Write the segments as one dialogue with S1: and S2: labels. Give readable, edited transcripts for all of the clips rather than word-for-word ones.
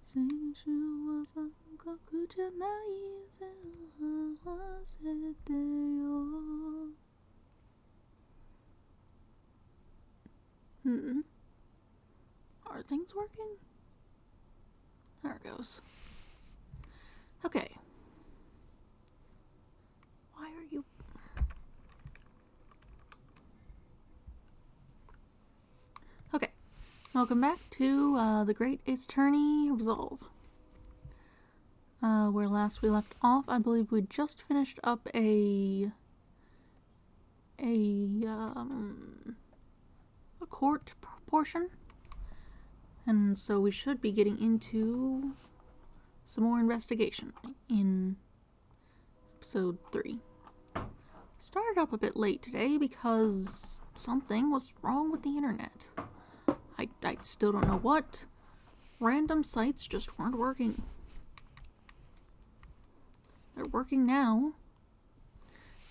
S1: Are things working? There it goes. Okay. Why are you... Okay. Welcome back to The Great Ace Attorney Resolve. Where last we left off, I believe we just finished up a court portion. And so we should be getting into some more investigation in episode 3. Started up a bit late today because something was wrong with the internet. I still don't know what. Random sites just weren't working. They're working now.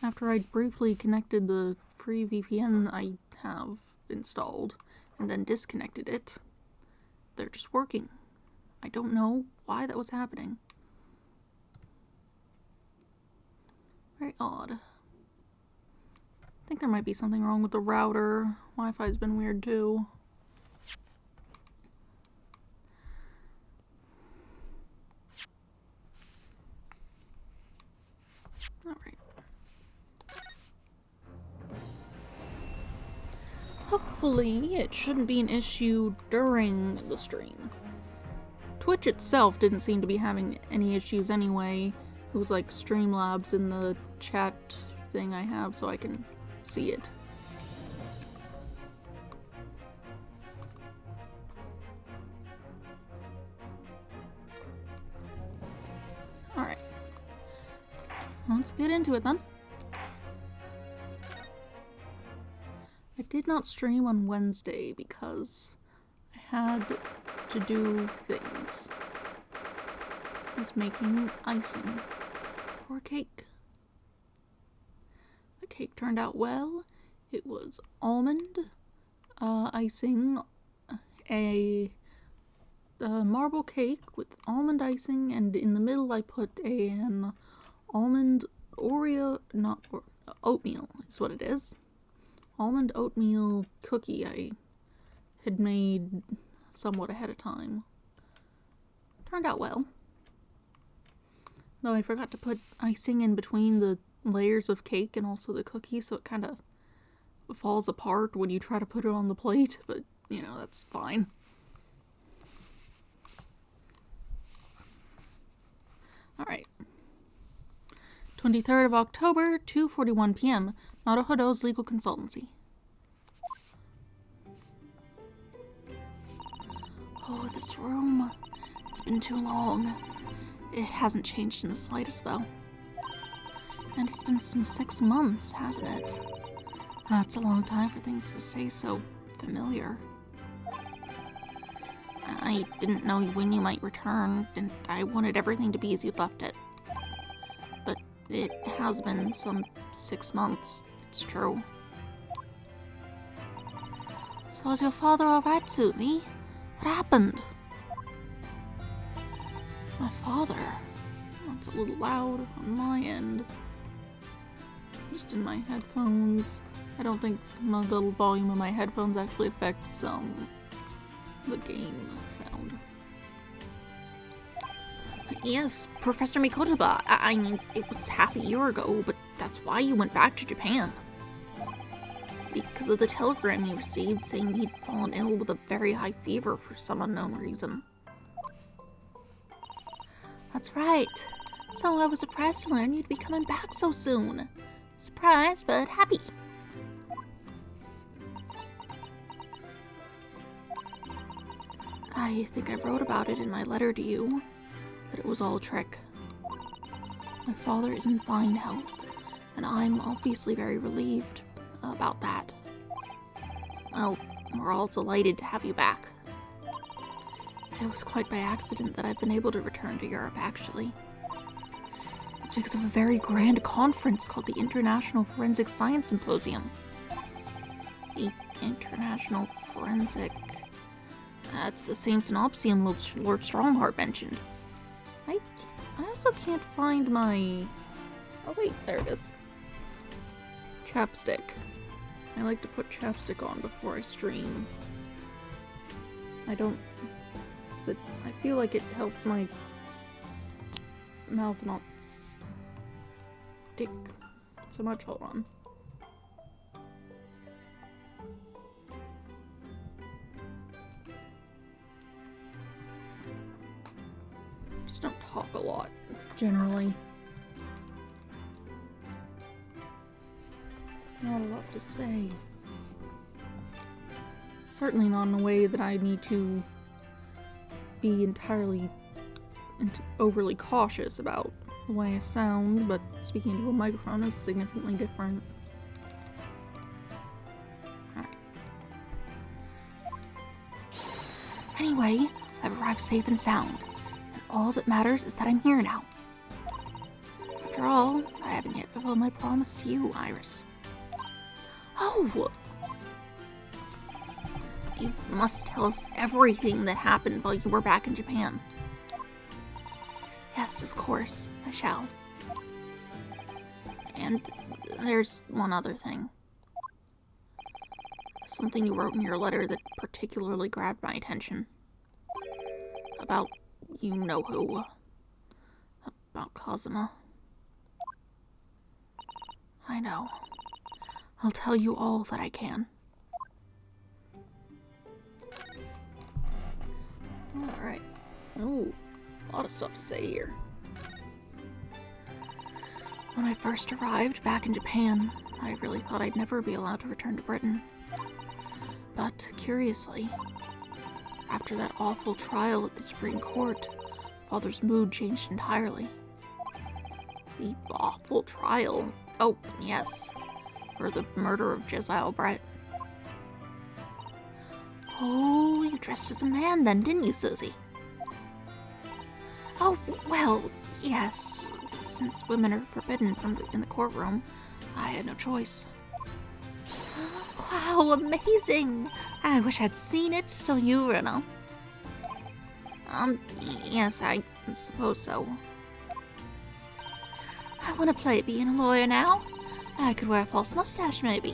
S1: After I briefly connected the free VPN I have installed and then disconnected it, they're just working. I don't know why that was happening. Very odd. I think there might be something wrong with the router. Wi-Fi's been weird too. Alright. Hopefully it shouldn't be an issue during the stream. Twitch itself didn't seem to be having any issues anyway. It was like Streamlabs in the chat thing I have so I can see it. Alright. Let's get into it then. I did not stream on Wednesday because I had to do things. I was making icing for a cake. The cake turned out well. It was almond icing, a marble cake with almond icing, and in the middle I put an almond Oreo, oatmeal is what it is. Almond oatmeal cookie I had made somewhat ahead of time. Turned out well. Though I forgot to put icing in between the layers of cake and also the cookie, so it kind of falls apart when you try to put it on the plate, but, you know, that's fine. Alright. 23rd of October, 2:41 p.m. Naruhodo's Legal Consultancy. Oh, this room. It's been too long. It hasn't changed in the slightest, though. And it's been some 6 months, hasn't it? That's a long time for things to stay so familiar. I didn't know when you might return, and I wanted everything to be as you'd left it. But it has been some 6 months, it's true. So is your father alright, Susie? What happened? My father? That's a little loud on my end. Just in my headphones. I don't think the volume of my headphones actually affects the game sound. Yes, Professor Mikotoba. I mean, it was half a year ago, but that's why you went back to Japan. Because of the telegram you received saying he'd fallen ill with a very high fever for some unknown reason. That's right. So I was surprised to learn you'd be coming back so soon. Surprised, but happy. I think I wrote about it in my letter to you, but it was all a trick. My father is in fine health, and I'm obviously very relieved about that. Well, we're all delighted to have you back. It was quite by accident that I've been able to return to Europe, actually. It's because of a very grand conference called the International Forensic Science Symposium. The International Forensic... That's the same synopsium Lord Strongheart mentioned. I also can't find my... Oh wait, there it is. Chapstick. I like to put chapstick on before I stream. But I feel like it helps my mouth not stick so much. Hold on. Just don't talk a lot, generally. Not a lot to say. Certainly not in a way that I need to be entirely overly cautious about the way I sound, but speaking into a microphone is significantly different. Alright. Anyway, I've arrived safe and sound, and all that matters is that I'm here now. After all, I haven't yet fulfilled my promise to you, Iris. Oh! You must tell us everything that happened while you were back in Japan. Yes, of course, I shall. And there's one other thing. Something you wrote in your letter that particularly grabbed my attention. About you-know-who. About Kazuma. I know. I'll tell you all that I can. Alright. Oh, a lot of stuff to say here. When I first arrived back in Japan, I really thought I'd never be allowed to return to Britain. But, curiously, after that awful trial at the Supreme Court, Father's mood changed entirely. The awful trial? Oh, yes. For the murder of Josiah Brett. Oh, you dressed as a man then, didn't you, Susie? Oh, well, yes. Since women are forbidden in the courtroom, I had no choice. Wow, amazing! I wish I'd seen it, don't you, Rena? Yes, I suppose so. I want to play being a lawyer now. I could wear a false mustache, maybe.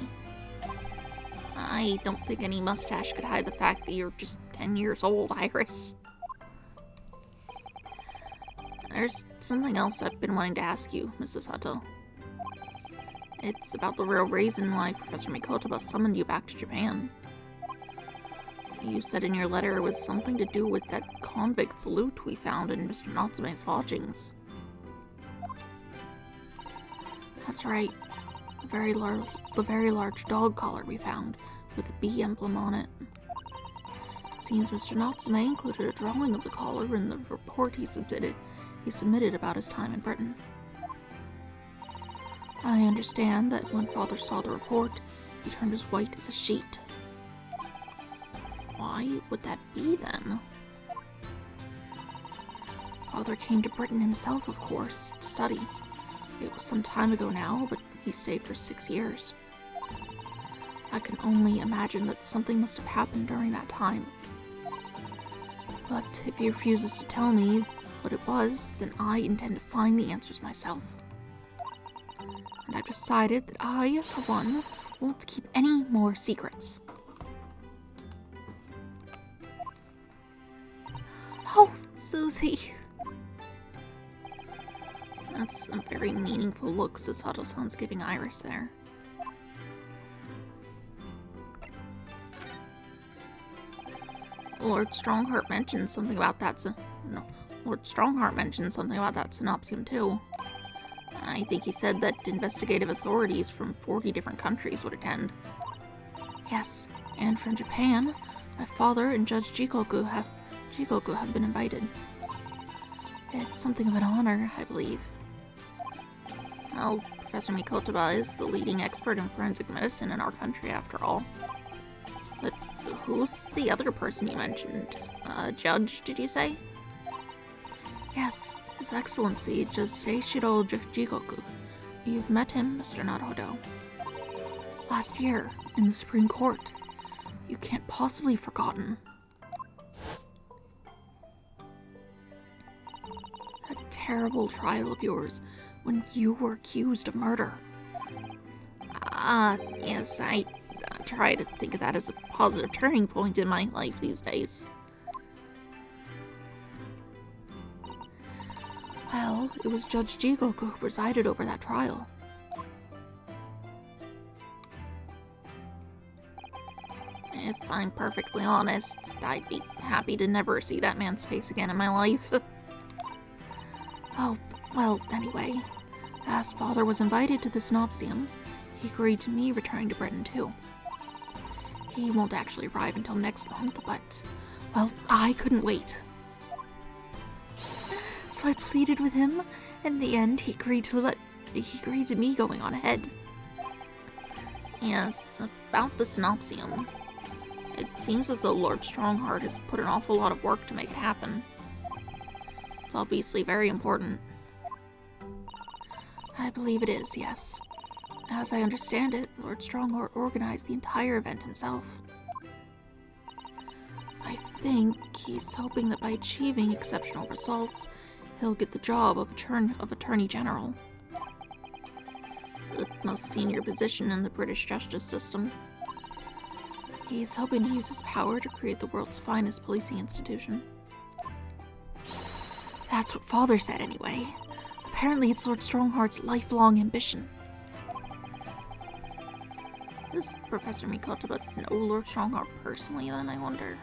S1: I don't think any mustache could hide the fact that you're just 10 years old, Iris. There's something else I've been wanting to ask you, Mrs. Sato. It's about the real reason why Professor Mikotoba summoned you back to Japan. You said in your letter it was something to do with that convict's loot we found in Mr. Natsume's lodgings. That's right. The very large dog collar we found, with the bee emblem on it. Seems Mr. Natsume included a drawing of the collar in the report he submitted about his time in Britain. I understand that when Father saw the report, he turned as white as a sheet. Why would that be, then? Father came to Britain himself, of course, to study. It was some time ago now, but he stayed for 6 years. I can only imagine that something must have happened during that time. But if he refuses to tell me what it was, then I intend to find the answers myself. And I've decided that I, for one, won't keep any more secrets. Oh, Susie. That's a very meaningful look Susato-san's giving Iris there. Lord Strongheart mentioned something about that. Lord Strongheart mentioned something about that synopsium too. I think he said that investigative authorities from 40 different countries would attend. Yes, and from Japan, my father and Judge Jikoku have been invited. It's something of an honor, I believe. Well, Professor Mikotoba is the leading expert in forensic medicine in our country, after all. But who's the other person you mentioned? Judge, did you say? Yes, His Excellency, Judge Seishiro Jikoku. You've met him, Mr. Naruhodo. Last year, in the Supreme Court. You can't possibly have forgotten. terrible trial of yours when you were accused of murder. Yes, I try to think of that as a positive turning point in my life these days. Well, it was Judge Jigoku who presided over that trial. If I'm perfectly honest, I'd be happy to never see that man's face again in my life. Oh, well, anyway, as Father was invited to the Synopsium, he agreed to me returning to Britain too. He won't actually arrive until next month, but, well, I couldn't wait. So I pleaded with him, and in the end he agreed to me going on ahead. Yes, about the Synopsium. It seems as though Lord Strongheart has put an awful lot of work to make it happen. It's obviously very important. I believe it is, yes. As I understand it, Lord Strongheart organized the entire event himself. I think he's hoping that by achieving exceptional results, he'll get the job of Attorney General. The most senior position in the British justice system. He's hoping to use his power to create the world's finest policing institution. That's what Father said anyway. Apparently it's Lord Strongheart's lifelong ambition. Does Professor Mikoto know Lord Strongheart personally then, I wonder?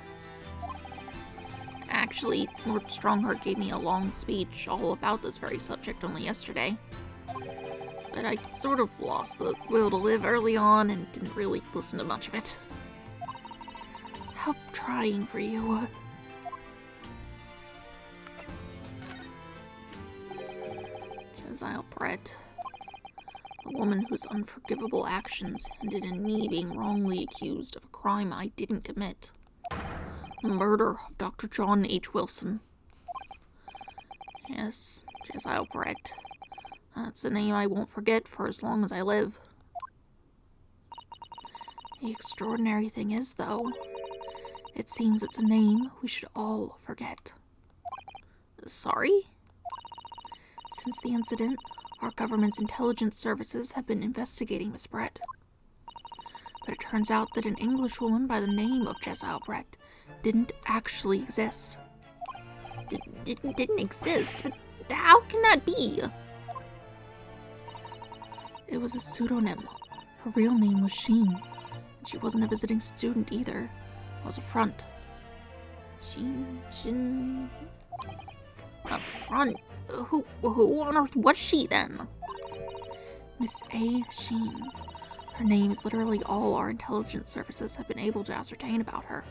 S1: Actually, Lord Strongheart gave me a long speech all about this very subject only yesterday. But I sort of lost the will to live early on and didn't really listen to much of it. How trying for you. Jezzael Brett. A woman whose unforgivable actions ended in me being wrongly accused of a crime I didn't commit. The murder of Dr. John H. Wilson. Yes, Jezzael Brett. That's a name I won't forget for as long as I live. The extraordinary thing is, though, it seems it's a name we should all forget. Sorry? Since the incident, our government's intelligence services have been investigating Miss Brett. But it turns out that an Englishwoman by the name of Jezzael Brett didn't actually exist. Didn't exist? But how can that be? It was a pseudonym. Her real name was Sheen. She wasn't a visiting student either. It was a front. Sheen... A front? Who on earth was she then? Miss A. Sheen. Her name is literally all our intelligence services have been able to ascertain about her.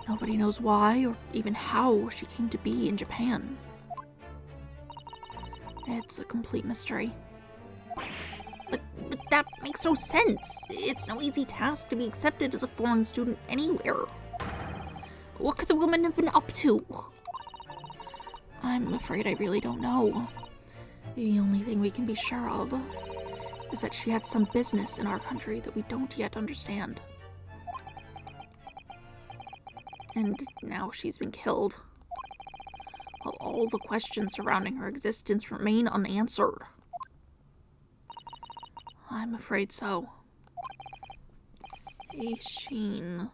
S1: Nobody knows why or even how she came to be in Japan. It's a complete mystery. But that makes no sense. It's no easy task to be accepted as a foreign student anywhere. What could the woman have been up to? I'm afraid I really don't know. The only thing we can be sure of is that she had some business in our country that we don't yet understand. And now she's been killed, while all the questions surrounding her existence remain unanswered. I'm afraid so. Hey, Sheen.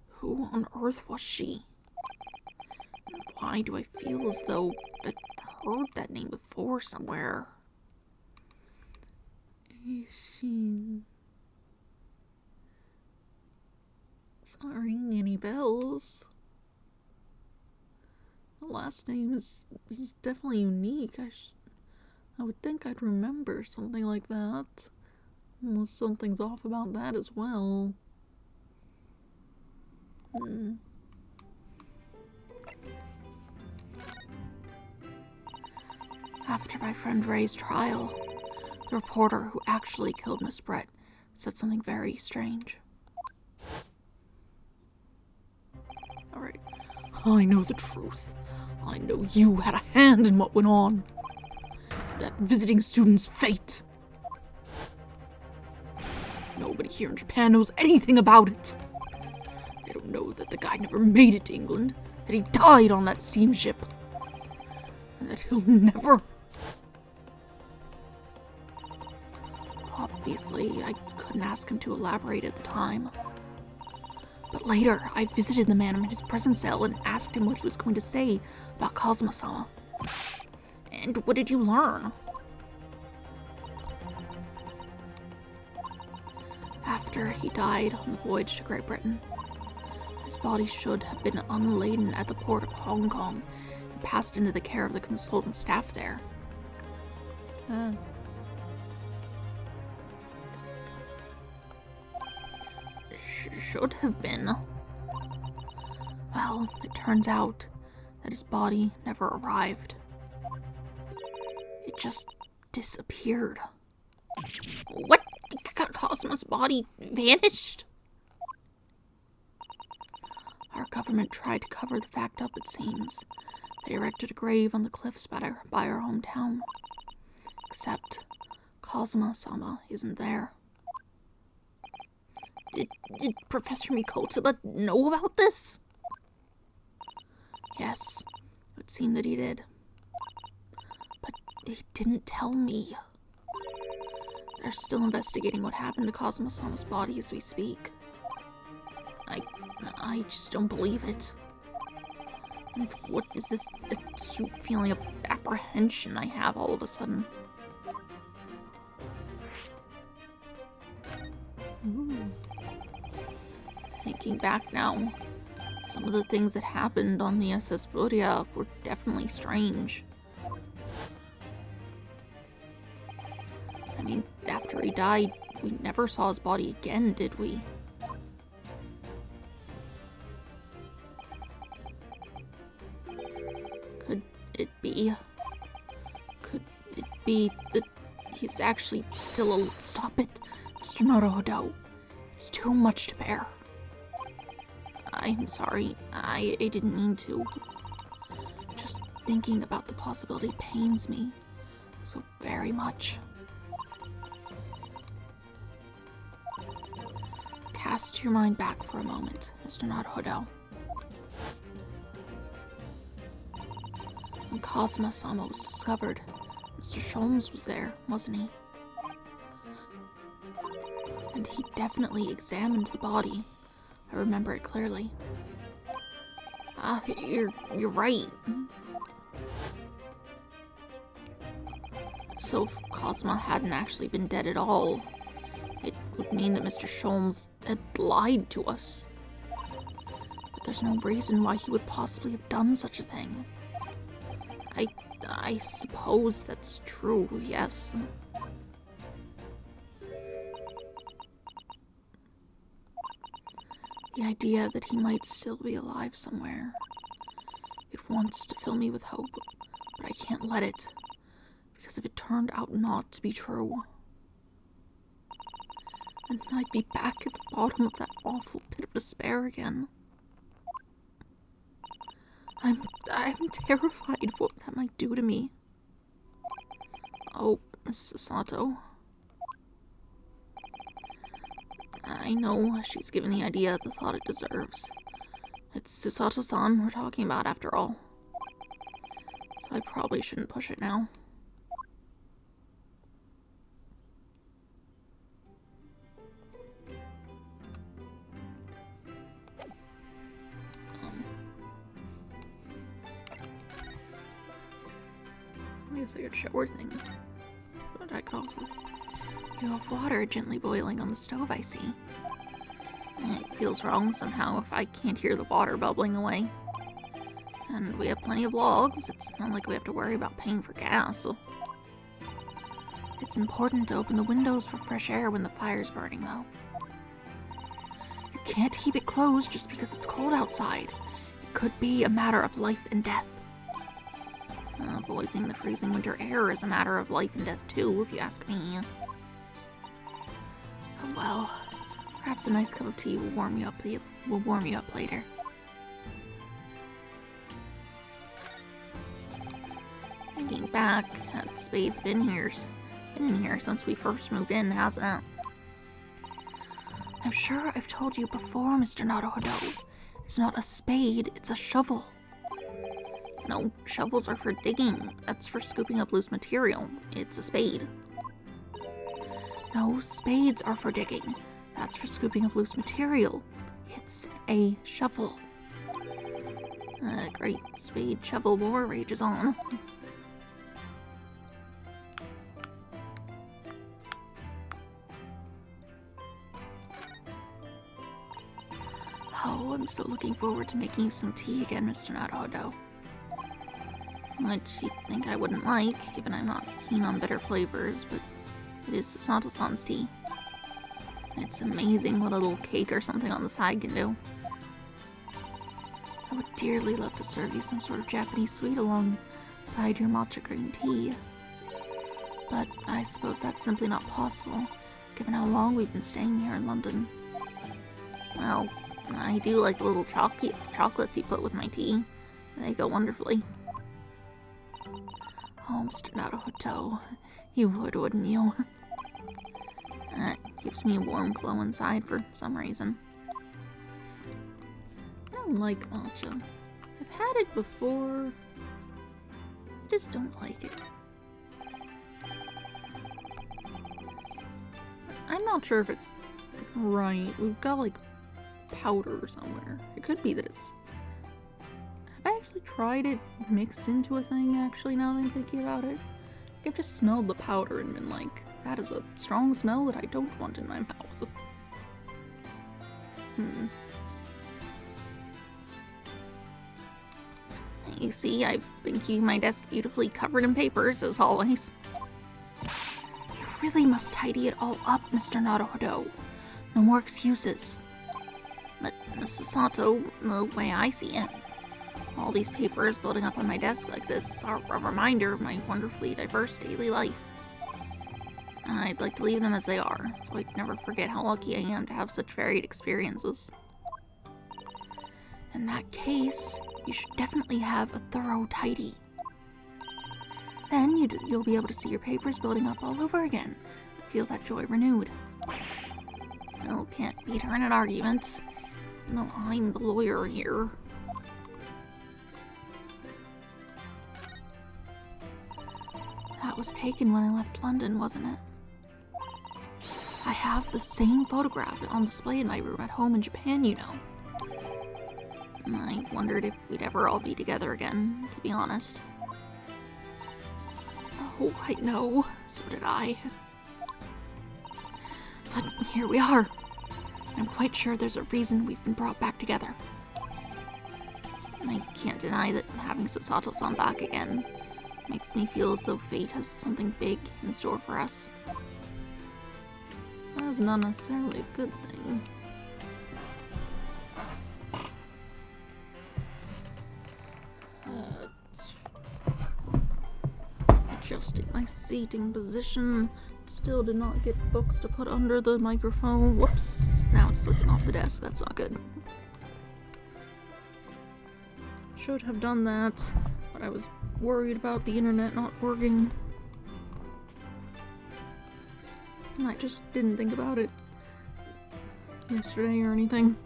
S1: Who on earth was she? And why do I feel as though I've heard that name before somewhere? Hey, Sheen. It's not ringing any bells. The last name is definitely unique. I would think I'd remember something like that. Unless something's off about that as well. After my friend Ray's trial, the reporter who actually killed Miss Brett said something very strange. Alright, I know the truth. I know you had a hand in what went on. That visiting student's fate. Nobody here in Japan knows anything about it. They don't know that the guy never made it to England, that he died on that steamship. that he'll never... Obviously, I couldn't ask him to elaborate at the time. But later, I visited the man in his prison cell and asked him what he was going to say about Kazuma-sama. And what did you learn? After he died on the voyage to Great Britain, his body should have been unladen at the port of Hong Kong and passed into the care of the consultant staff there. Should have been. Well, it turns out that his body never arrived. It just disappeared. What? Kazuma's body vanished? Our government tried to cover the fact up, it seems. They erected a grave on the cliffs by our hometown. Except Kazuma-sama isn't there. Did Professor Mikotoba know about this? Yes, it would seem that he did. But he didn't tell me. They're still investigating what happened to Kazuma-sama's body as we speak. I just don't believe it. And what is this acute feeling of apprehension I have all of a sudden? Thinking back now, some of the things that happened on the SS Buria were definitely strange. I mean, after he died, we never saw his body again, did we? Could it be that he's actually still Stop it, Mr. Naruhodo. It's too much to bear. I'm sorry, I didn't mean to. Just thinking about the possibility pains me so very much. Cast your mind back for a moment, Mr. Naruhodo. When Kazuma-sama was discovered, Mr. Sholmes was there, wasn't he? And he definitely examined the body. I remember it clearly. You're right. So if Kazuma hadn't actually been dead at all, it would mean that Mr. Sholmes had lied to us. But there's no reason why he would possibly have done such a thing. I suppose that's true, yes. The idea that he might still be alive somewhere. It wants to fill me with hope, but I can't let it. Because if it turned out not to be true, then I'd be back at the bottom of that awful pit of despair again. I'm terrified of what that might do to me. Oh, Miss Susato. I know she's given the idea the thought it deserves. It's Susato-san we're talking about after all. So I probably shouldn't push it now. I guess I could shower things. But I could also... You have water gently boiling on the stove, I see. It feels wrong somehow if I can't hear the water bubbling away. And we have plenty of logs. It's not like we have to worry about paying for gas. It's important to open the windows for fresh air when the fire's burning, though. You can't keep it closed just because it's cold outside. It could be a matter of life and death. Voicing the freezing winter air is a matter of life and death too, if you ask me. Oh well, perhaps a nice cup of tea will warm you up later. Thinking back, that spade's been in here since we first moved in, hasn't it? I'm sure I've told you before, Mr. Naruhodo. It's not a spade, it's a shovel. No, shovels are for digging. That's for scooping up loose material. It's a spade. No, spades are for digging. That's for scooping up loose material. It's a shovel. Great. Spade, shovel, war rages on. Oh, I'm so looking forward to making you some tea again, Mr. Naruhodo. Which you'd think I wouldn't like, given I'm not keen on bitter flavors, but it is Susato-san's tea. It's amazing what a little cake or something on the side can do. I would dearly love to serve you some sort of Japanese sweet alongside your matcha green tea. But I suppose that's simply not possible, given how long we've been staying here in London. Well, I do like the little chocolates you put with my tea. They go wonderfully. Oh, Mr. Naruhodo, you would, wouldn't you? That gives me a warm glow inside for some reason. I don't like matcha. I've had it before. I just don't like it. I'm not sure if it's right. We've got like powder somewhere. It could be that it's... Have I actually tried it mixed into a thing, actually, now that I'm thinking about it? I've just smelled the powder and been like, that is a strong smell that I don't want in my mouth. You see, I've been keeping my desk beautifully covered in papers, as always. You really must tidy it all up, Mr. Naruhodo. No more excuses. But, Mrs. Sato, the way I see it, all these papers building up on my desk like this are a reminder of my wonderfully diverse daily life. I'd like to leave them as they are, so I'd never forget how lucky I am to have such varied experiences. In that case, you should definitely have a thorough tidy. Then you'll be able to see your papers building up all over again, and feel that joy renewed. Still can't beat her in an argument, even though I'm the lawyer here. That was taken when I left London, wasn't it? I have the same photograph on display in my room at home in Japan, you know. I wondered if we'd ever all be together again, to be honest. Oh, I know. So did I. But here we are. I'm quite sure there's a reason we've been brought back together. I can't deny that having Susato-san back again makes me feel as though fate has something big in store for us. That's not necessarily a good thing. Adjusting my seating position. Still did not get books to put under the microphone. Whoops! Now it's slipping off the desk. That's not good. Should have done that, but I was worried about the internet not working. And I just didn't think about it yesterday or anything.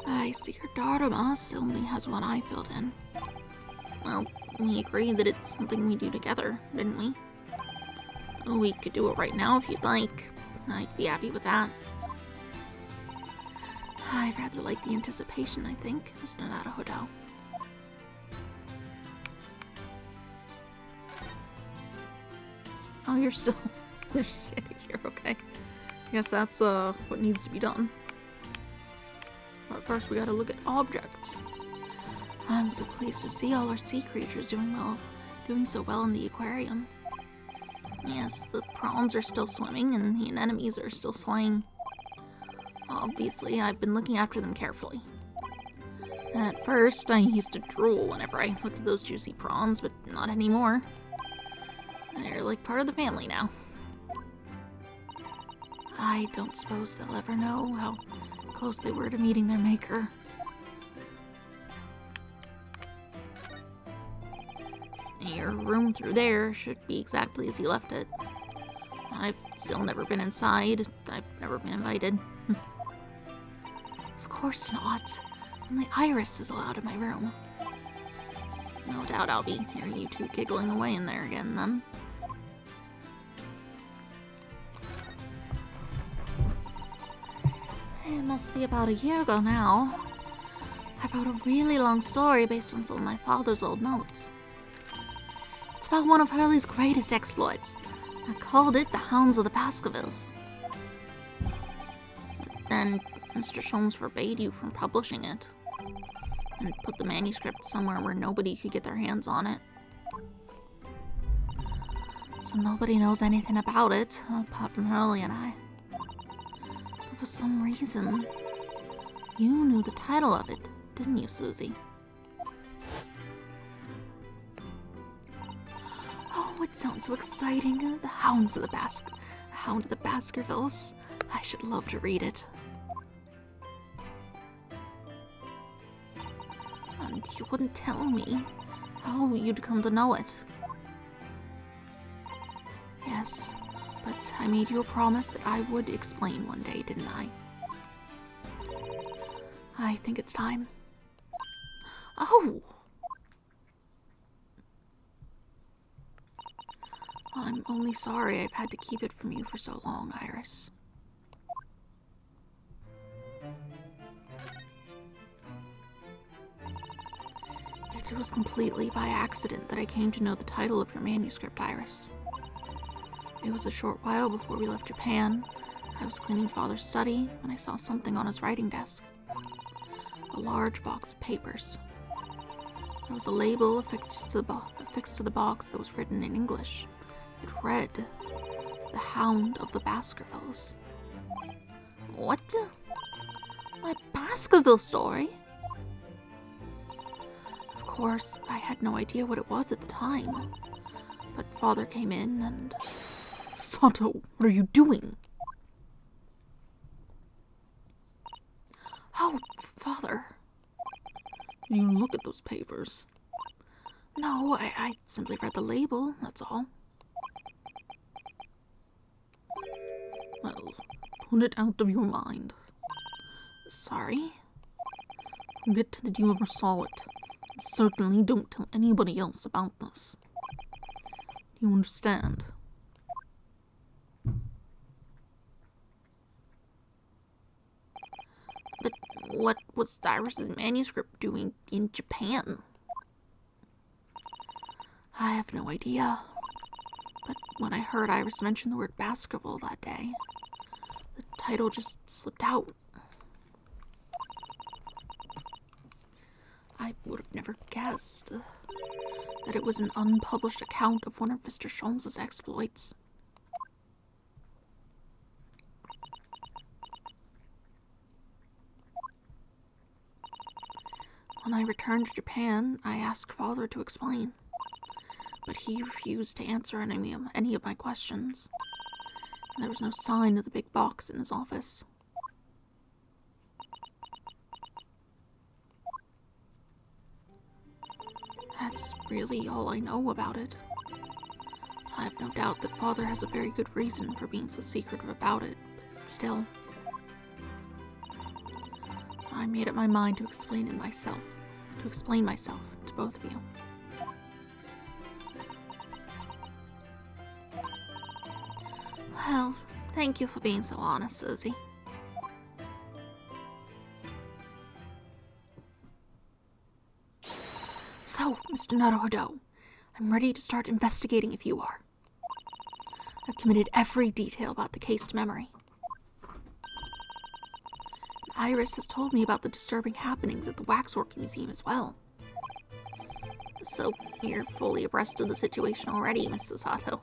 S1: I see your Dharma still only has one eye filled in. Well, we agreed that it's something we do together, didn't we? We could do it right now if you'd like. I'd be happy with that. I rather like the anticipation, I think, Mr. Naruhodo. Oh, you're still standing here, okay. I guess that's what needs to be done. But first we gotta look at objects. I'm so pleased to see all our sea creatures doing so well in the aquarium. Yes, the prawns are still swimming and the anemones are still swaying. Obviously, I've been looking after them carefully. At first, I used to drool whenever I looked at those juicy prawns, but not anymore. They're like part of the family now. I don't suppose they'll ever know how close they were to meeting their maker. Your room through there should be exactly as you left it. I've still never been inside. I've never been invited. Of course not. Only Iris is allowed in my room. doubt I'll be hearing you two giggling away in there again, then. It must be about a year ago now. I wrote a really long story based on some of my father's old notes. It's about one of Hurley's greatest exploits. I called it The Hounds of the Baskervilles. But then Mr. Sholmes forbade you from publishing it, and put the manuscript somewhere where nobody could get their hands on it. So nobody knows anything about it, apart from Hurley and I. But for some reason, you knew the title of it, didn't you, Susie? Oh, it sounds so exciting. The Hound of the Baskervilles. I should love to read it. And you wouldn't tell me how you'd come to know it. Yes, but I made you a promise that I would explain one day, didn't I? I think it's time. Oh! I'm only sorry I've had to keep it from you for so long, Iris. It was completely by accident that I came to know the title of your manuscript, Iris. It was a short while before we left Japan. I was cleaning Father's study when I saw something on his writing desk. A large box of papers. There was a label affixed to the box that was written in English. It read, The Hound of the Baskervilles. What? My Baskerville story? Of course, I had no idea what it was at the time. But Father came in and... Sato, what are you doing? Oh, Father. You look at those papers. No, I simply read the label, that's all. Well, put it out of your mind. Sorry? Forget that you ever saw it. Certainly don't tell anybody else about this. Do you understand? But what was Iris's manuscript doing in Japan? I have no idea. But when I heard Iris mention the word Baskerville that day, the title just slipped out. I would have never guessed that it was an unpublished account of one of Mr. Sholmes' exploits. When I returned to Japan, I asked Father to explain, but he refused to answer any of my questions. And there was no sign of the big box in his office. That's really all I know about it. I have no doubt that Father has a very good reason for being so secretive about it, but still. I made up my mind to explain myself to both of you. Well, thank you for being so honest, Susie. So, Mr. Naruhodo, I'm ready to start investigating if you are. I've committed every detail about the case to memory. Iris has told me about the disturbing happenings at the Waxwork Museum as well. So, you're fully abreast of the situation already, Mrs. Sato.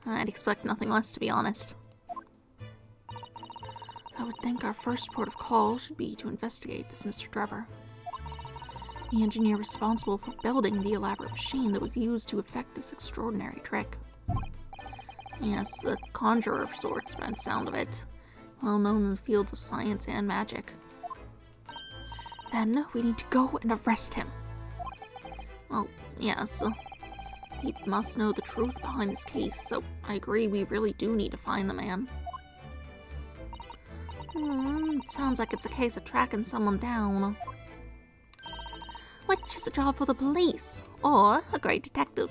S1: I'd expect nothing less, to be honest. I would think our first port of call should be to investigate this Mr. Drebber, the engineer responsible for building the elaborate machine that was used to effect this extraordinary trick. Yes, a conjurer of sorts, by the sound of it. Well known in the fields of science and magic. Then we need to go and arrest him. Well, yes, he must know the truth behind this case, so I agree we really do need to find the man. It sounds like it's a case of tracking someone down. What choose a job for the police or a great detective.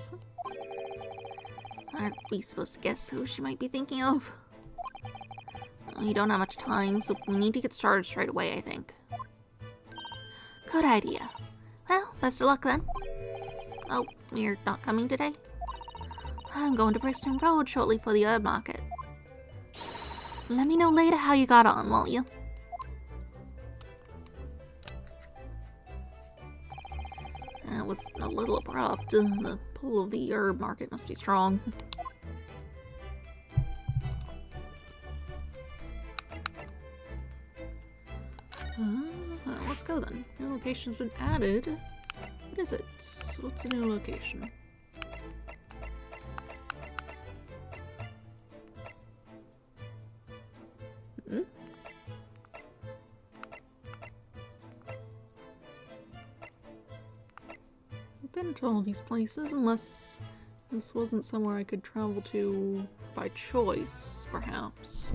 S1: Aren't we supposed to guess who she might be thinking of? We don't have much time, so we need to get started straight away, I think. Good idea. Well, best of luck then. Oh, you're not coming today? I'm going to Brixton Road shortly for the herb market. Let me know later how you got on, won't you? That was a little abrupt. The pull of the herb market must be strong. Let's go then. New location's been added. What is it? What's the new location? I've been to all these places, unless this wasn't somewhere I could travel to by choice, perhaps.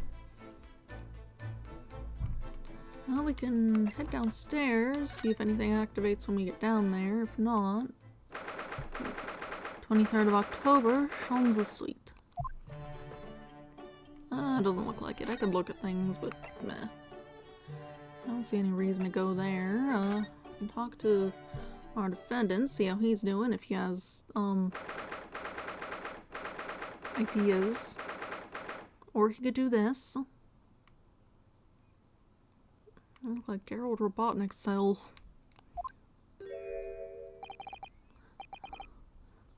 S1: Well, we can head downstairs, see if anything activates when we get down there. If not, 23rd of October, Sholmes' Suite. It doesn't look like it. I could look at things, but meh. I don't see any reason to go there. I can talk to our defendant, see how he's doing, if he has, ideas. Or he could do this. Look like Gerald Robotnik's cell.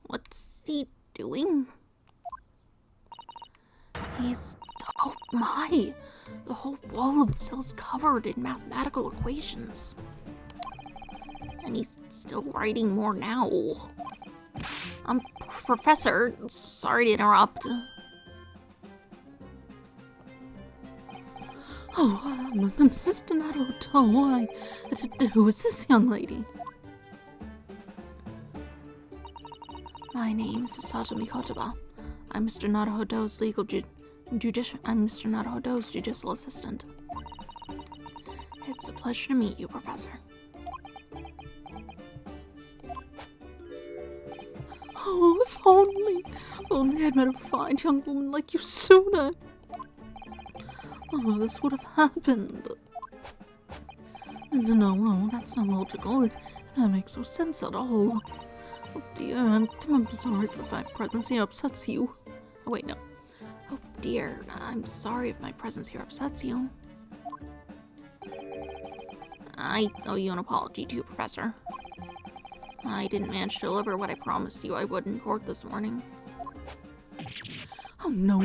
S1: What's he doing? Oh my! The whole wall of the cell's covered in mathematical equations. And he's still writing more now. Professor, sorry to interrupt. Oh, Mr. Naruto, who is this young lady? My name is Satomi Kotoba. I'm Mr. Naruhodo's I'm Mr. Naruhodo's judicial assistant. It's a pleasure to meet you, Professor. Oh, if only I'd met a fine young woman like you sooner. Oh, this would have happened. No, that's not logical. It makes no sense at all. Oh dear, I'm sorry if my presence here upsets you. Oh wait, no. Oh dear, I'm sorry if my presence here upsets you. I owe you an apology too, Professor. I didn't manage to deliver what I promised you I would in court this morning. Oh no.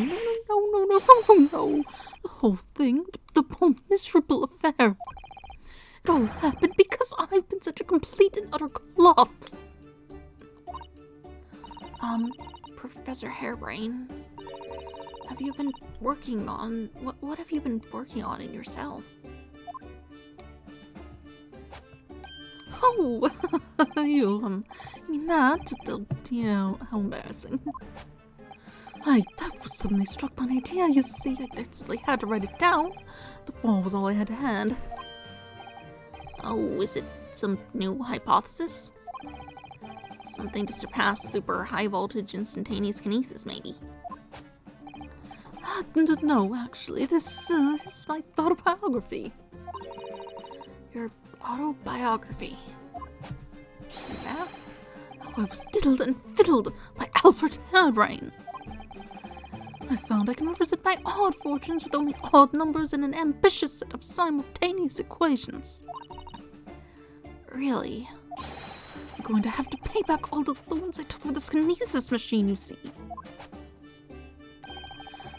S1: The whole thing, the whole miserable affair. It all happened because I've been such a complete and utter clot. Professor Harebrain, have you been working on, what have you been working on in your cell? Oh, you, I mean that, yeah, how embarrassing. I was suddenly struck by an idea, you see. I simply had to write it down. The ball was all I had to hand. Oh, is it some new hypothesis? Something to surpass super high voltage instantaneous kinesis, maybe? No, actually, this is my autobiography. Your autobiography. Math? Oh, I was diddled and fiddled by Albert Harebrain. I found I can represent my odd fortunes with only odd numbers and an ambitious set of simultaneous equations. Really? I'm going to have to pay back all the loans I took for this kinesis machine, you see.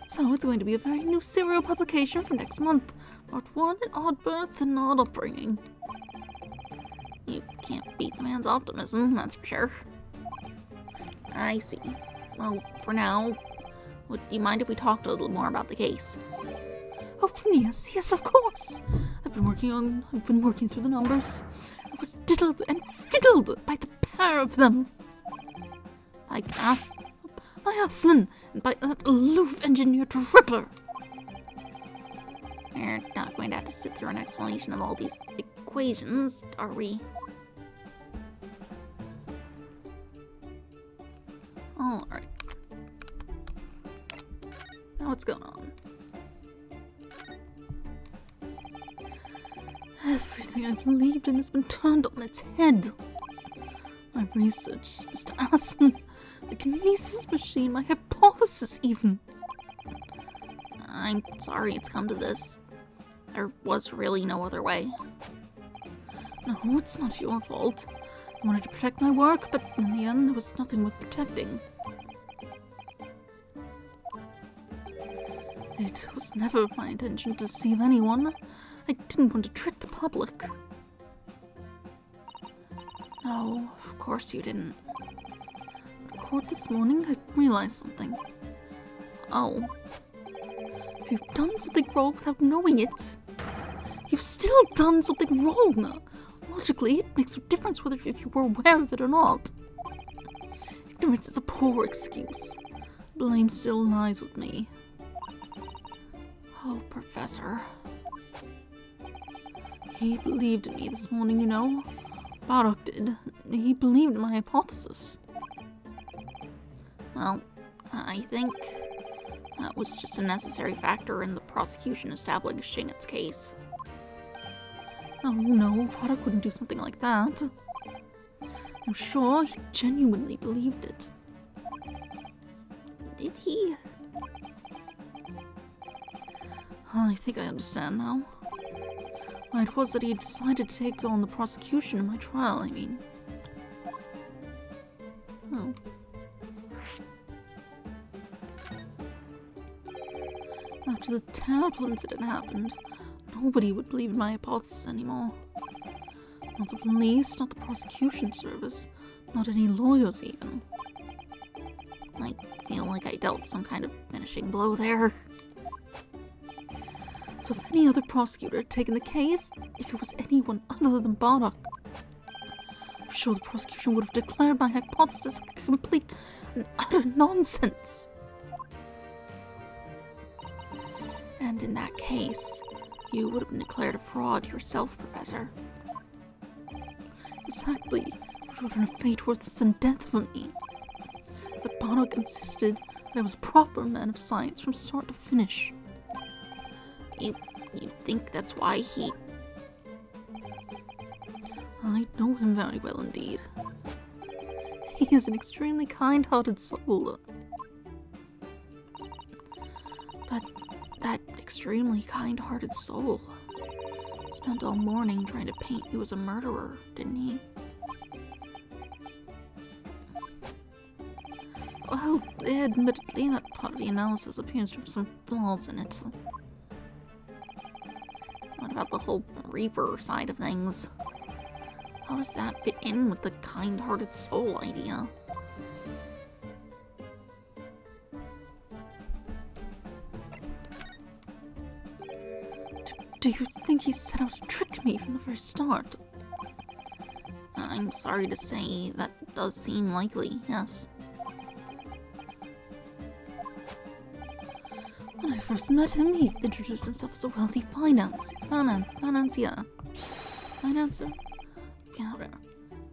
S1: So it's going to be a very new serial publication for next month. Part 1, an odd birth and odd upbringing. You can't beat the man's optimism, that's for sure. I see. Well, for now, would you mind if we talked a little more about the case? Oh, yes, of course. I've been working through the numbers. I was diddled and fiddled by the pair of them. By Usman, and by that aloof engineer Tripper. We're not going to have to sit through an explanation of all these equations, are we? Alright. Now what's going on? Everything I believed in has been turned on its head. My research, Mr. Allison, the kinesis machine, my hypothesis even. I'm sorry it's come to this. There was really no other way. No, it's not your fault. I wanted to protect my work, but in the end there was nothing worth protecting. It was never my intention to deceive anyone. I didn't want to trick the public. No, of course you didn't. But at court this morning, I realized something. Oh. If you've done something wrong without knowing it, you've still done something wrong. Logically, it makes no difference whether if you were aware of it or not. Ignorance is a poor excuse. Blame still lies with me. Oh, Professor. He believed in me this morning, you know. Bardock did. He believed in my hypothesis. Well, I think that was just a necessary factor in the prosecution establishing its case. Oh no, Bardock wouldn't do something like that. I'm sure he genuinely believed it. Did he? I think I understand now. Why it was that he decided to take on the prosecution in my trial, I mean. Oh. After the terrible incident happened, nobody would believe in my hypothesis anymore. Not the police, not the prosecution service, not any lawyers even. I feel like I dealt some kind of finishing blow there. So if any other prosecutor had taken the case, if it was anyone other than Bardock, I'm sure the prosecution would have declared my hypothesis complete and utter nonsense. And in that case, you would have been declared a fraud yourself, Professor. Exactly, which would have been a fate worse than death for me. But Bardock insisted that I was a proper man of science from start to finish. You think that's why he... I know him very well indeed. He is an extremely kind-hearted soul. But that extremely kind-hearted soul spent all morning trying to paint you as a murderer, didn't he? Well, admittedly, that part of the analysis appears to have some flaws in it. What about the whole Reaper side of things? How does that fit in with the kind-hearted soul idea? Do you think he set out to trick me from the very start? I'm sorry to say, that does seem likely, yes. When I first met him, he introduced himself as a wealthy financier. Yeah,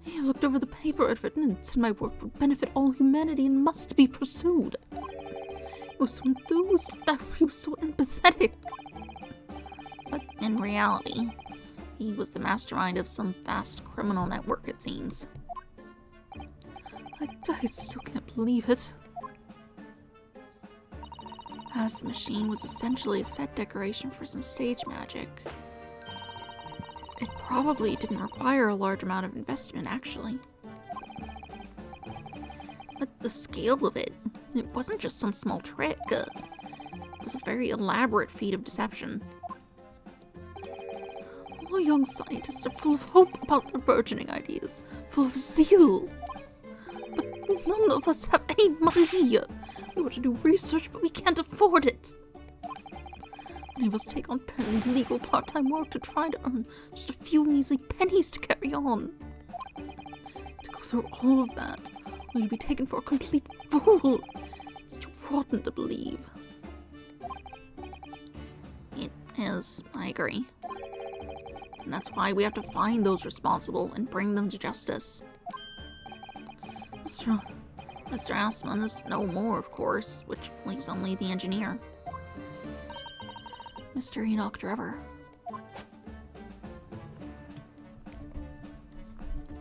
S1: he looked over the paper I'd written and said my work would benefit all humanity and must be pursued. He was so enthused, that he was so empathetic. But in reality, he was the mastermind of some vast criminal network, it seems. I still can't believe it. As the machine was essentially a set decoration for some stage magic. It probably didn't require a large amount of investment, actually. But the scale of it wasn't just some small trick. It was a very elaborate feat of deception. All young scientists are full of hope about their burgeoning ideas, full of zeal. But none of us have any money. We want to do research, but we can't afford it. Many of us take on apparently legal part-time work to try to earn just a few measly pennies to carry on. To go through all of that, will you be taken for a complete fool? It's too rotten to believe. It is, I agree. And that's why we have to find those responsible and bring them to justice. Mr. Mr. Assman is no more, of course, which leaves only the engineer. Mr. Enoch Trevor.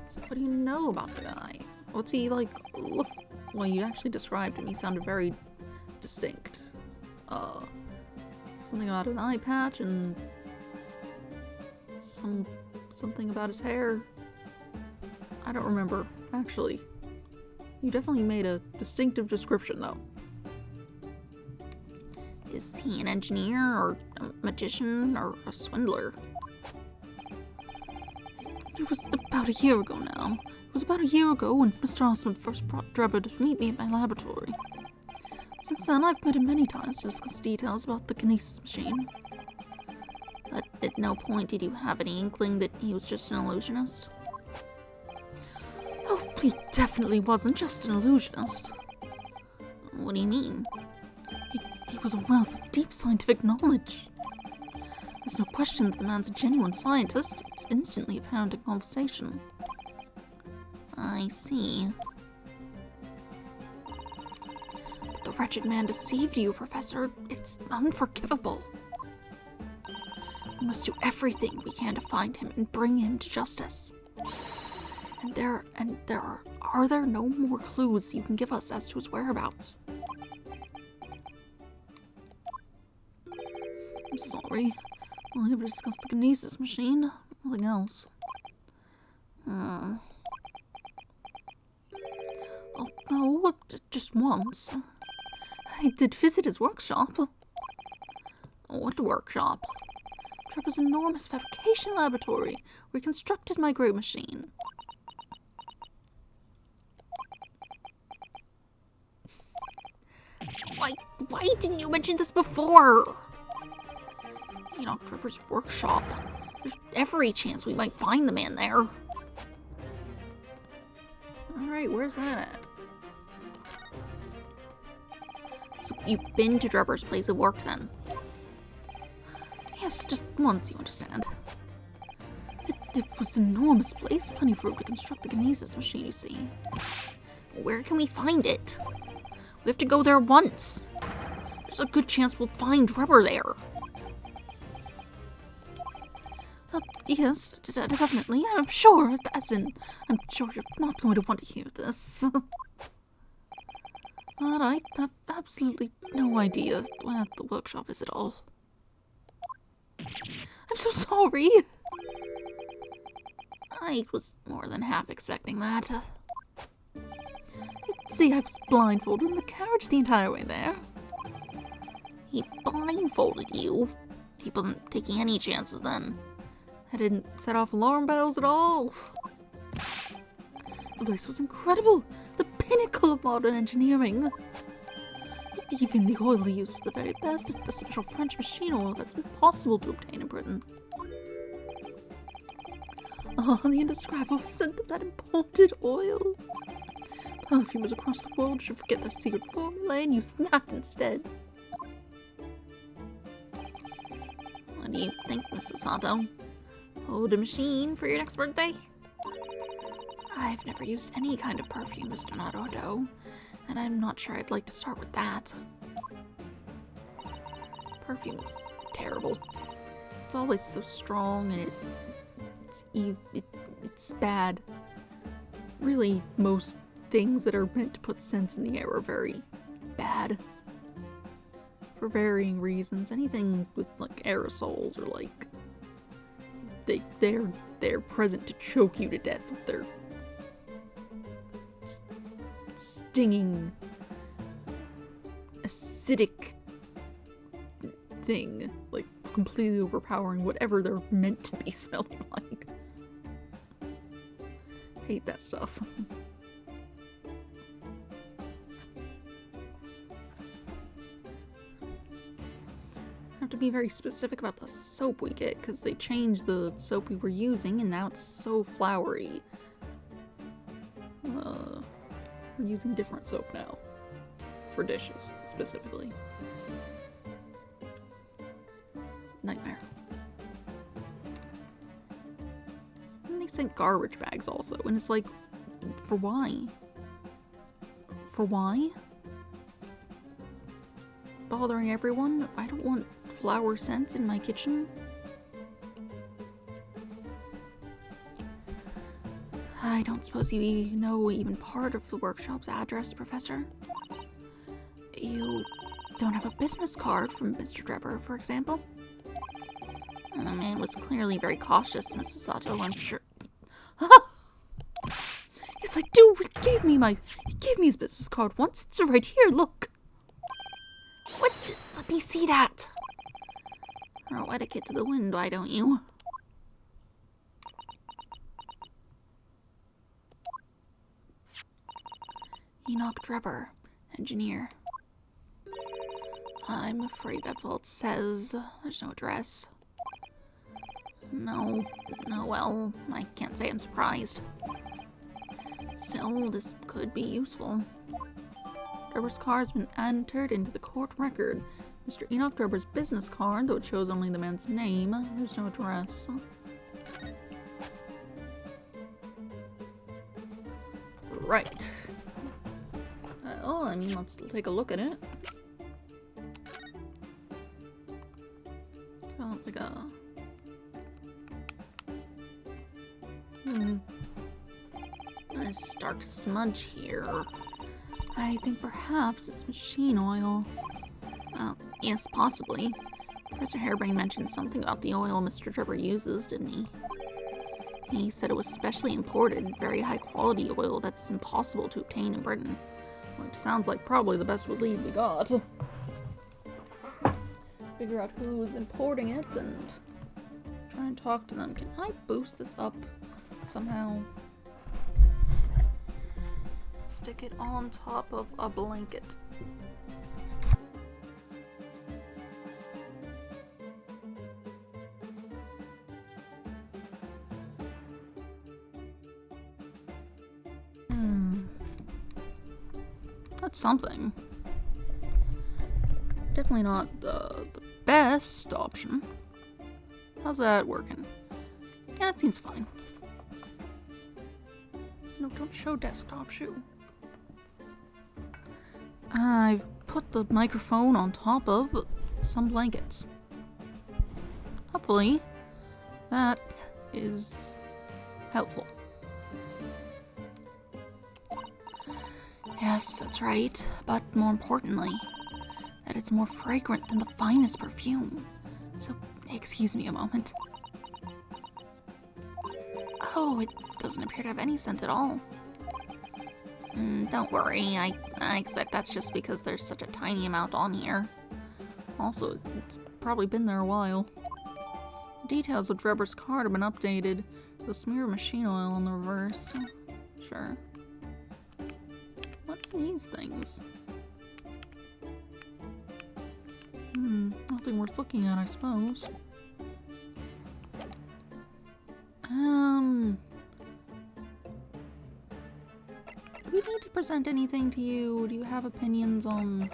S1: So what do you know about the guy? What's he like? Look, well, you actually described him. He sounded very distinct. Something about an eye patch and something about his hair. I don't remember, actually. You definitely made a distinctive description, though. Is he an engineer, or a magician, or a swindler? It was about a year ago now. It was about a year ago when Mr. Osmond first brought Drebber to meet me at my laboratory. Since then, I've met him many times to discuss details about the kinesis machine. But at no point did you have any inkling that he was just an illusionist? Oh, he definitely wasn't just an illusionist. What do you mean? He was a wealth of deep scientific knowledge. There's no question that the man's a genuine scientist. It's instantly apparent in conversation. I see. But the wretched man deceived you, Professor. It's unforgivable. We must do everything we can to find him and bring him to justice. Are there no more clues you can give us as to his whereabouts? I'm sorry. We'll never discuss the kinesis machine. Nothing else. Although, just once. I did visit his workshop. What workshop? Trevor's enormous fabrication laboratory, where he constructed my great machine. Why didn't you mention this before? Enoch Trevor's workshop. There's every chance we might find the man there. Alright, where's that at? So you've been to Drebber's place of work then? Yes, just once, you understand. It was an enormous place, plenty of room to construct the kinesis machine, you see. Where can we find it? We have to go there once. There's a good chance we'll find Drebber there. Yes, definitely. I'm sure. I'm sure you're not going to want to hear this. But I have absolutely no idea where the workshop is at all. I'm so sorry. I was more than half expecting that. See, I was blindfolded in the carriage the entire way there. He blindfolded you? He wasn't taking any chances then. I didn't set off alarm bells at all. The place was incredible. The pinnacle of modern engineering. Even the oil he used was the very best. It's the special French machine oil that's impossible to obtain in Britain. Oh, the indescribable scent of that imported oil. Perfumers across the world should forget their secret formula and use that instead. What do you think, Mrs. Sato? Hold a machine for your next birthday? I've never used any kind of perfume, Mr. Naruto, and I'm not sure I'd like to start with that. Perfume is terrible. It's always so strong and it's bad. Really, most things that are meant to put scents in the air are very bad. For varying reasons. Anything with like aerosols or like they're present to choke you to death with their stinging acidic thing, like completely overpowering whatever they're meant to be smelling like. Hate that stuff. Have to be very specific about the soap we get because they changed the soap we were using and now it's so flowery. We're using different soap now for dishes specifically. Nightmare. And they sent garbage bags also, and it's like, for why? For why? Bothering everyone? I don't want flower scents in my kitchen. I don't suppose you know even part of the workshop's address, Professor? You don't have a business card from Mr. Drebber, for example? The man was clearly very cautious, Mrs. Sato, I'm sure. Yes, I do. He gave me his business card once. It's right here, look. What? Let me see that. Throw etiquette to the wind, why don't you? Enoch Drebber, engineer. I'm afraid that's all it says. There's no address. No, well, I can't say I'm surprised. Still, this could be useful. Drebber's card's been entered into the court record. Mr. Enoch Drebber's business card, though it shows only the man's name, there's no address. Right. Well, I mean, let's take a look at it. Oh, like a... This dark smudge here. I think perhaps it's machine oil. Yes, possibly. Professor Harebrain mentioned something about the oil Mr. Drebber uses, didn't he? He said it was specially imported, very high quality oil that's impossible to obtain in Britain. Which sounds like probably the best lead we got. Figure out who's importing it and try and talk to them. Can I boost this up somehow? Stick it on top of a blanket. That's something. Definitely not the best option. How's that working? Yeah, that seems fine. No, don't show desktop, shoo. I've put the microphone on top of some blankets. Hopefully, that is helpful. Yes, that's right, but more importantly, that it's more fragrant than the finest perfume. So, excuse me a moment. Oh, it doesn't appear to have any scent at all. Don't worry, I expect that's just because there's such a tiny amount on here. Also, it's probably been there a while. The details of Drebber's card have been updated. The smear of machine oil on the reverse. Sure. What are these things? Nothing worth looking at, I suppose. Do we need to present anything to you? Do you have opinions on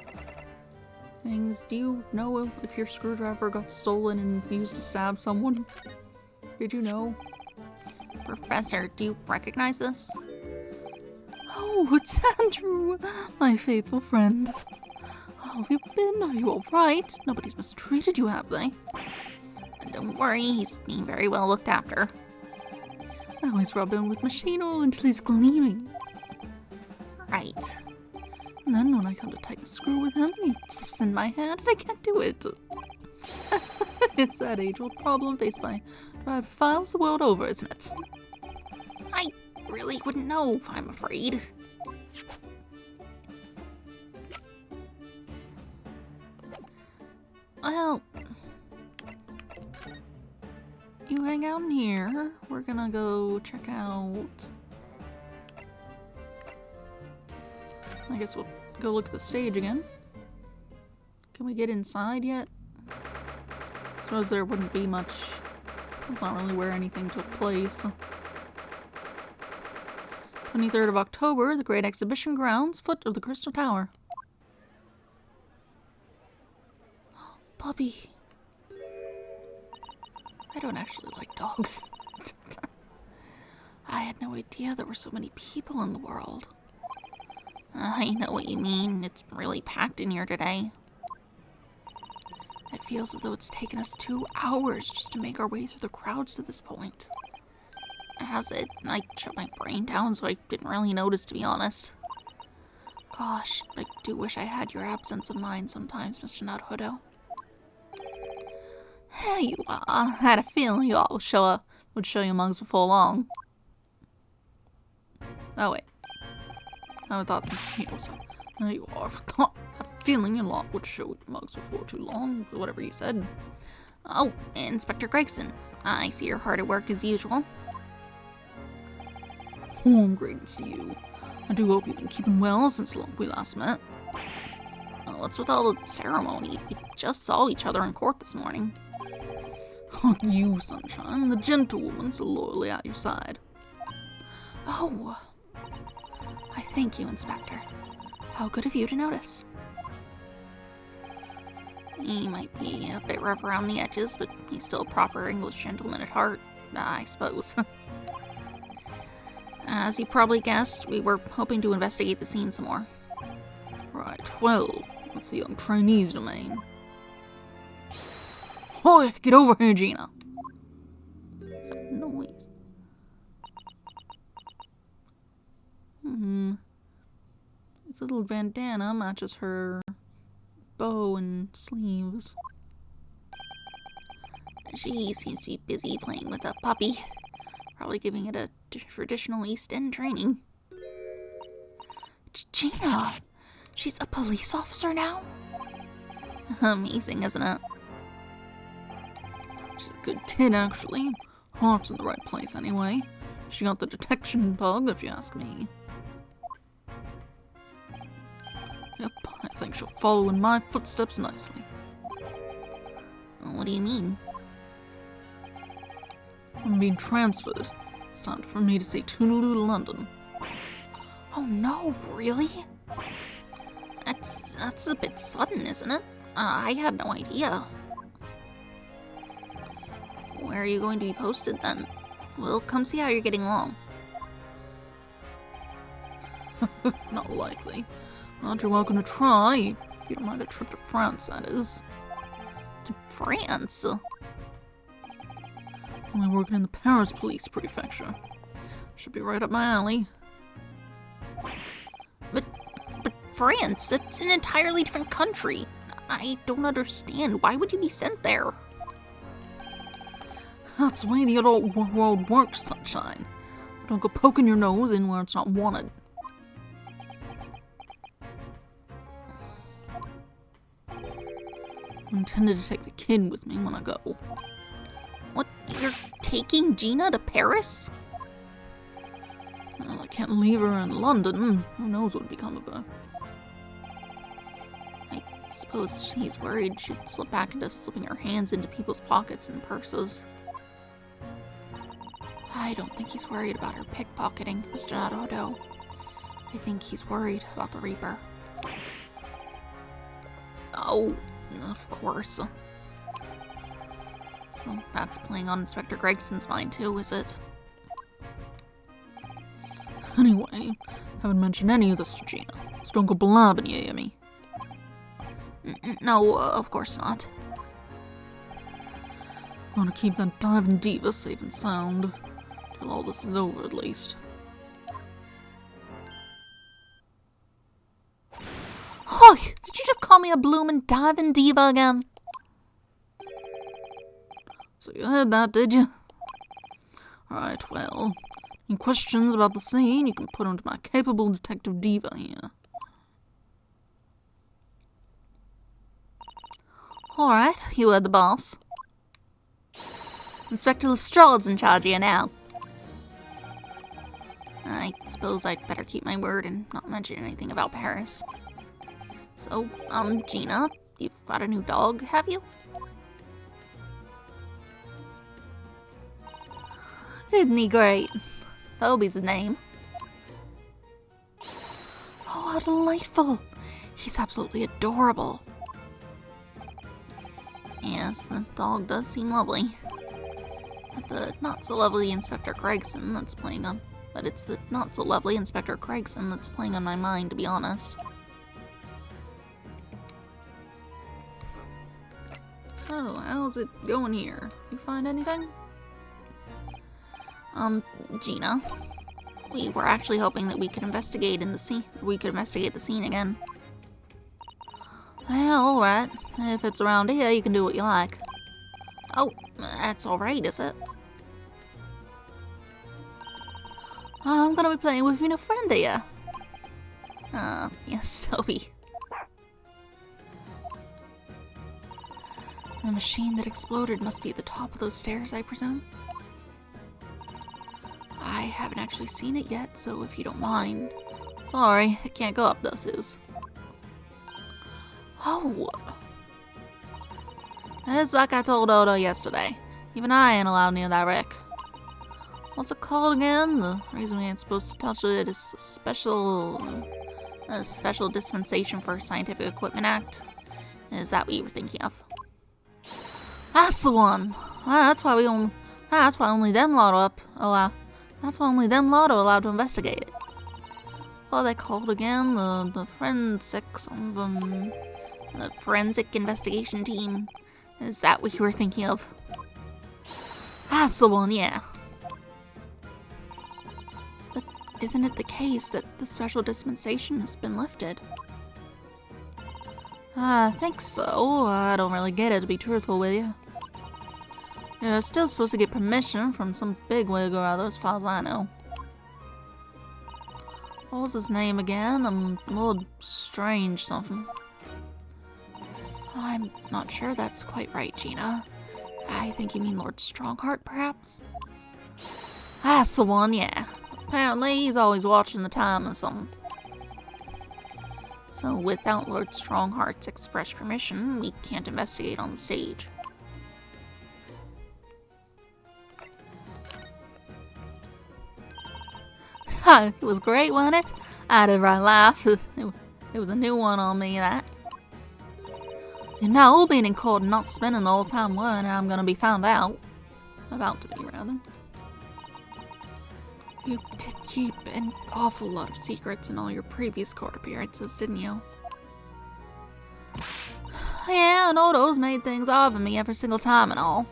S1: things? Do you know if your screwdriver got stolen and used to stab someone? Did you know? Professor, do you recognize this? Oh, it's Andrew, my faithful friend. How have you been? Are you alright? Nobody's mistreated you, have they? And don't worry, he's being very well looked after. I always rub him with machine oil until he's gleaming. Right. And then when I come to tighten a screw with him, he slips in my hand and I can't do it. It's that age-old problem faced by private files the world over, isn't it? I really wouldn't know, I'm afraid. Well, you hang out in here. We're gonna go check out... I guess we'll go look at the stage again. Can we get inside yet? I suppose there wouldn't be much. That's not really where anything took place. 23rd of October, the Great Exhibition Grounds, foot of the Crystal Tower. Puppy. I don't actually like dogs. I had no idea there were so many people in the world.
S2: I know what you mean. It's really packed in here today. It feels as though it's taken us 2 hours just to make our way through the crowds to this point. Has it? I shut my brain down so I didn't really notice, to be honest. Gosh, I do wish I had your absence of mind sometimes, Mr. Naruto. There you are. I had a feeling you all would show your mugs before long. Oh, wait. I thought, so there you are. I had a feeling you lot would show your mugs before too long, whatever you said. Oh, Inspector Gregson. I see you're hard at work as usual.
S1: Warm greetings to you. I do hope you've been keeping well since we last met.
S2: What's with all the ceremony? We just saw each other in court this morning.
S1: Oh, you, Sunshine, the gentlewoman so loyally at your side.
S2: Oh, I thank you, Inspector. How good of you to notice. He might be a bit rough around the edges, but he's still a proper English gentleman at heart, I suppose. As you probably guessed, we were hoping to investigate the scene some more.
S1: Right, well, it's the young trainee's domain. Hoy, get over here, Gina.
S2: What's that noise?
S1: Its little bandana matches her bow and sleeves.
S2: She seems to be busy playing with a puppy. Probably giving it a traditional East End training. Gina! She's a police officer now? Amazing, isn't it?
S1: She's a good kid, actually. Heart's in the right place, anyway. She got the detection bug, if you ask me. Yep, I think she'll follow in my footsteps nicely.
S2: What do you mean?
S1: I'm being transferred. It's time for me to say toodaloo to London.
S2: Oh no, really? That's a bit sudden, isn't it? I had no idea. Where are you going to be posted then? We'll come see how you're getting along.
S1: Not likely. Not you're welcome to try. If you don't mind a trip to France, that is.
S2: To France?
S1: Only working in the Paris Police Prefecture. Should be right up my alley.
S2: But France, it's an entirely different country. I don't understand. Why would you be sent there?
S1: That's the way the adult world works, Sunshine. Don't go poking your nose in where it's not wanted. I intended to take the kid with me when I go.
S2: What? You're taking Gina to Paris?
S1: Well, I can't leave her in London. Who knows what would become of her.
S2: I suppose he's worried she'd slip back into slipping her hands into people's pockets and purses. I don't think he's worried about her pickpocketing, Mr. Naruto. I think he's worried about the Reaper. Oh, of course. So that's playing on Inspector Gregson's mind too, is it?
S1: Anyway, haven't mentioned any of this to Gina, so don't go blabbing, you hear me?
S2: No, of course not.
S1: I want to keep that diving diva safe and sound. Till all this is over, at least.
S2: Oh, did you just call me a bloomin' diving diva again?
S1: So you heard that, did you? Alright, well, any questions about the scene, you can put them to my capable detective diva here.
S2: Alright, you heard the boss. Inspector Lestrade's in charge here now. I suppose I'd better keep my word and not mention anything about Paris. So, Gina, you've got a new dog, have you? Isn't he great? Phoebe's his name. Oh, how delightful! He's absolutely adorable. Yes, the dog does seem lovely. But the not-so-lovely Inspector Gregson that's playing a but it's the not-so-lovely Inspector Gregson that's playing on my mind, to be honest.
S1: So, how's it going here? You find anything?
S2: Gina, we were actually hoping that we could investigate the scene again. Well, alright. If it's around here, you can do what you like. Oh, that's alright, is it? I'm gonna be playing with your new friend here. Yes, Toby. The machine that exploded must be at the top of those stairs, I presume? I haven't actually seen it yet, so if you don't mind. Sorry, I can't go up those stairs. Oh! It's like I told Odo yesterday. Even I ain't allowed near that wreck. What's it called again? The reason we ain't supposed to touch it is a special dispensation for Scientific Equipment Act. Is that what you were thinking of? That's the one. That's why only them lot are allowed to investigate it. What are they called again? The forensic investigation team. Is that what you were thinking of? That's the one, yeah. But isn't it the case that the special dispensation has been lifted? I think so. I don't really get it, to be truthful with you. You're still supposed to get permission from some bigwig or other, as far as I know. What was his name again? Lord Strange something. I'm not sure that's quite right, Gina. I think you mean Lord Strongheart, perhaps? That's the one, yeah. Apparently he's always watching the time or something. So without Lord Strongheart's express permission, we can't investigate on the stage. Ha! It was great, wasn't it? I did right laugh. It was a new one on me, that. You know, being in court and not spending the whole time worrying I'm gonna be found out. About to be, rather. You did keep an awful lot of secrets in all your previous court appearances, didn't you? Yeah, and Odo's made things hard for me every single time and all.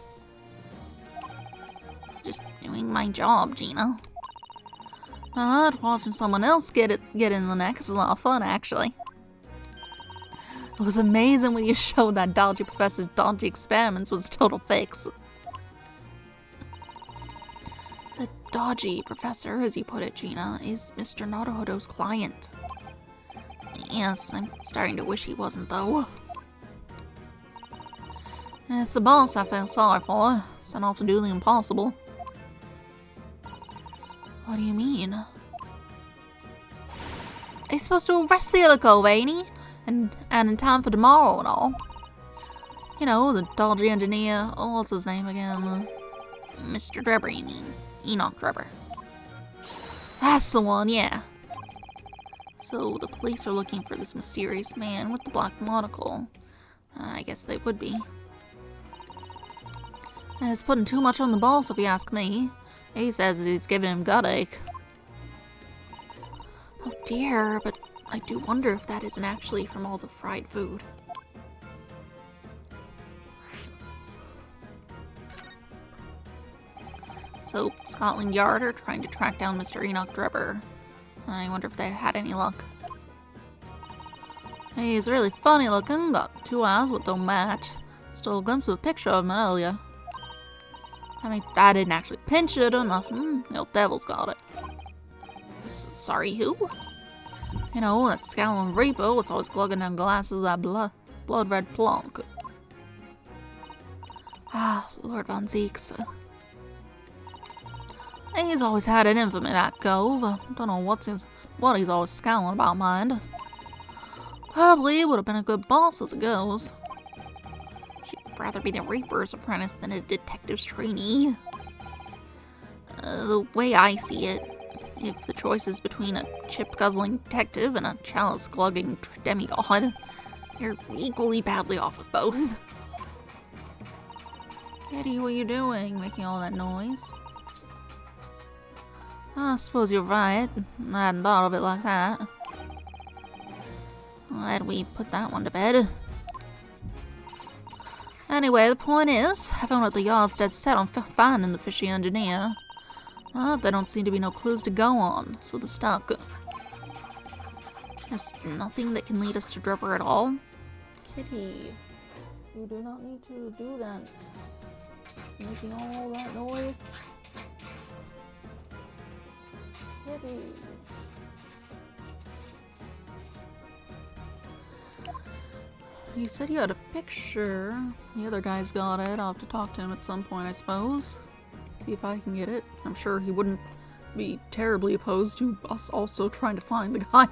S2: Just doing my job, Gina. But watching someone else get in the neck is a lot of fun, actually. It was amazing when you showed that dodgy professor's dodgy experiments was a total fix. The dodgy professor, as you put it, Gina, is Mr. Naruhodo's client. Yes, I'm starting to wish he wasn't, though. It's the boss I feel sorry for, sent off to do the impossible. What do you mean? He's supposed to arrest the other cove, ain't he? And in time for tomorrow and all. You know, the dodgy engineer, what's his name again? Mr. Drebber, you mean? Enoch Drebber. That's the one, yeah. So the police are looking for this mysterious man with the black monocle. I guess they would be. It's putting too much on the boss, if you ask me. He says he's giving him gut ache. Oh dear, but I do wonder if that isn't actually from all the fried food. So, Scotland Yard are trying to track down Mr. Enoch Drebber. I wonder if they had any luck. He's really funny looking, got 2 eyes what don't match. Stole a glimpse of a picture of him earlier. I mean, I didn't actually pinch it or nothing. The old devil's got it. Sorry, who? You know, that scowling reaper what's always glugging down glasses of that blood-red plonk. Ah, Lord Von Zeeks. He's always had it in for me, that cove. I don't know what he's always scowling about, mind. Probably would have been a good boss as it goes. She'd rather be the Reaper's apprentice than a detective's trainee. The way I see it, if the choice is between a chip-guzzling detective and a chalice-glugging demigod, you're equally badly off with both. Kitty, what are you doing, making all that noise? I suppose you're right. I hadn't thought of it like that. Glad we put that one to bed. Anyway, the point is, I found out the yard's dead set on finding the fishy engineer. Well, there don't seem to be no clues to go on, so they're stuck. There's nothing that can lead us to Dripper at all.
S1: Kitty, you do not need to do that. Making all that noise. Kitty. You said you had a picture. The other guy's got it. I'll have to talk to him at some point, I suppose. See if I can get it. I'm sure he wouldn't be terribly opposed to us also trying to find the guy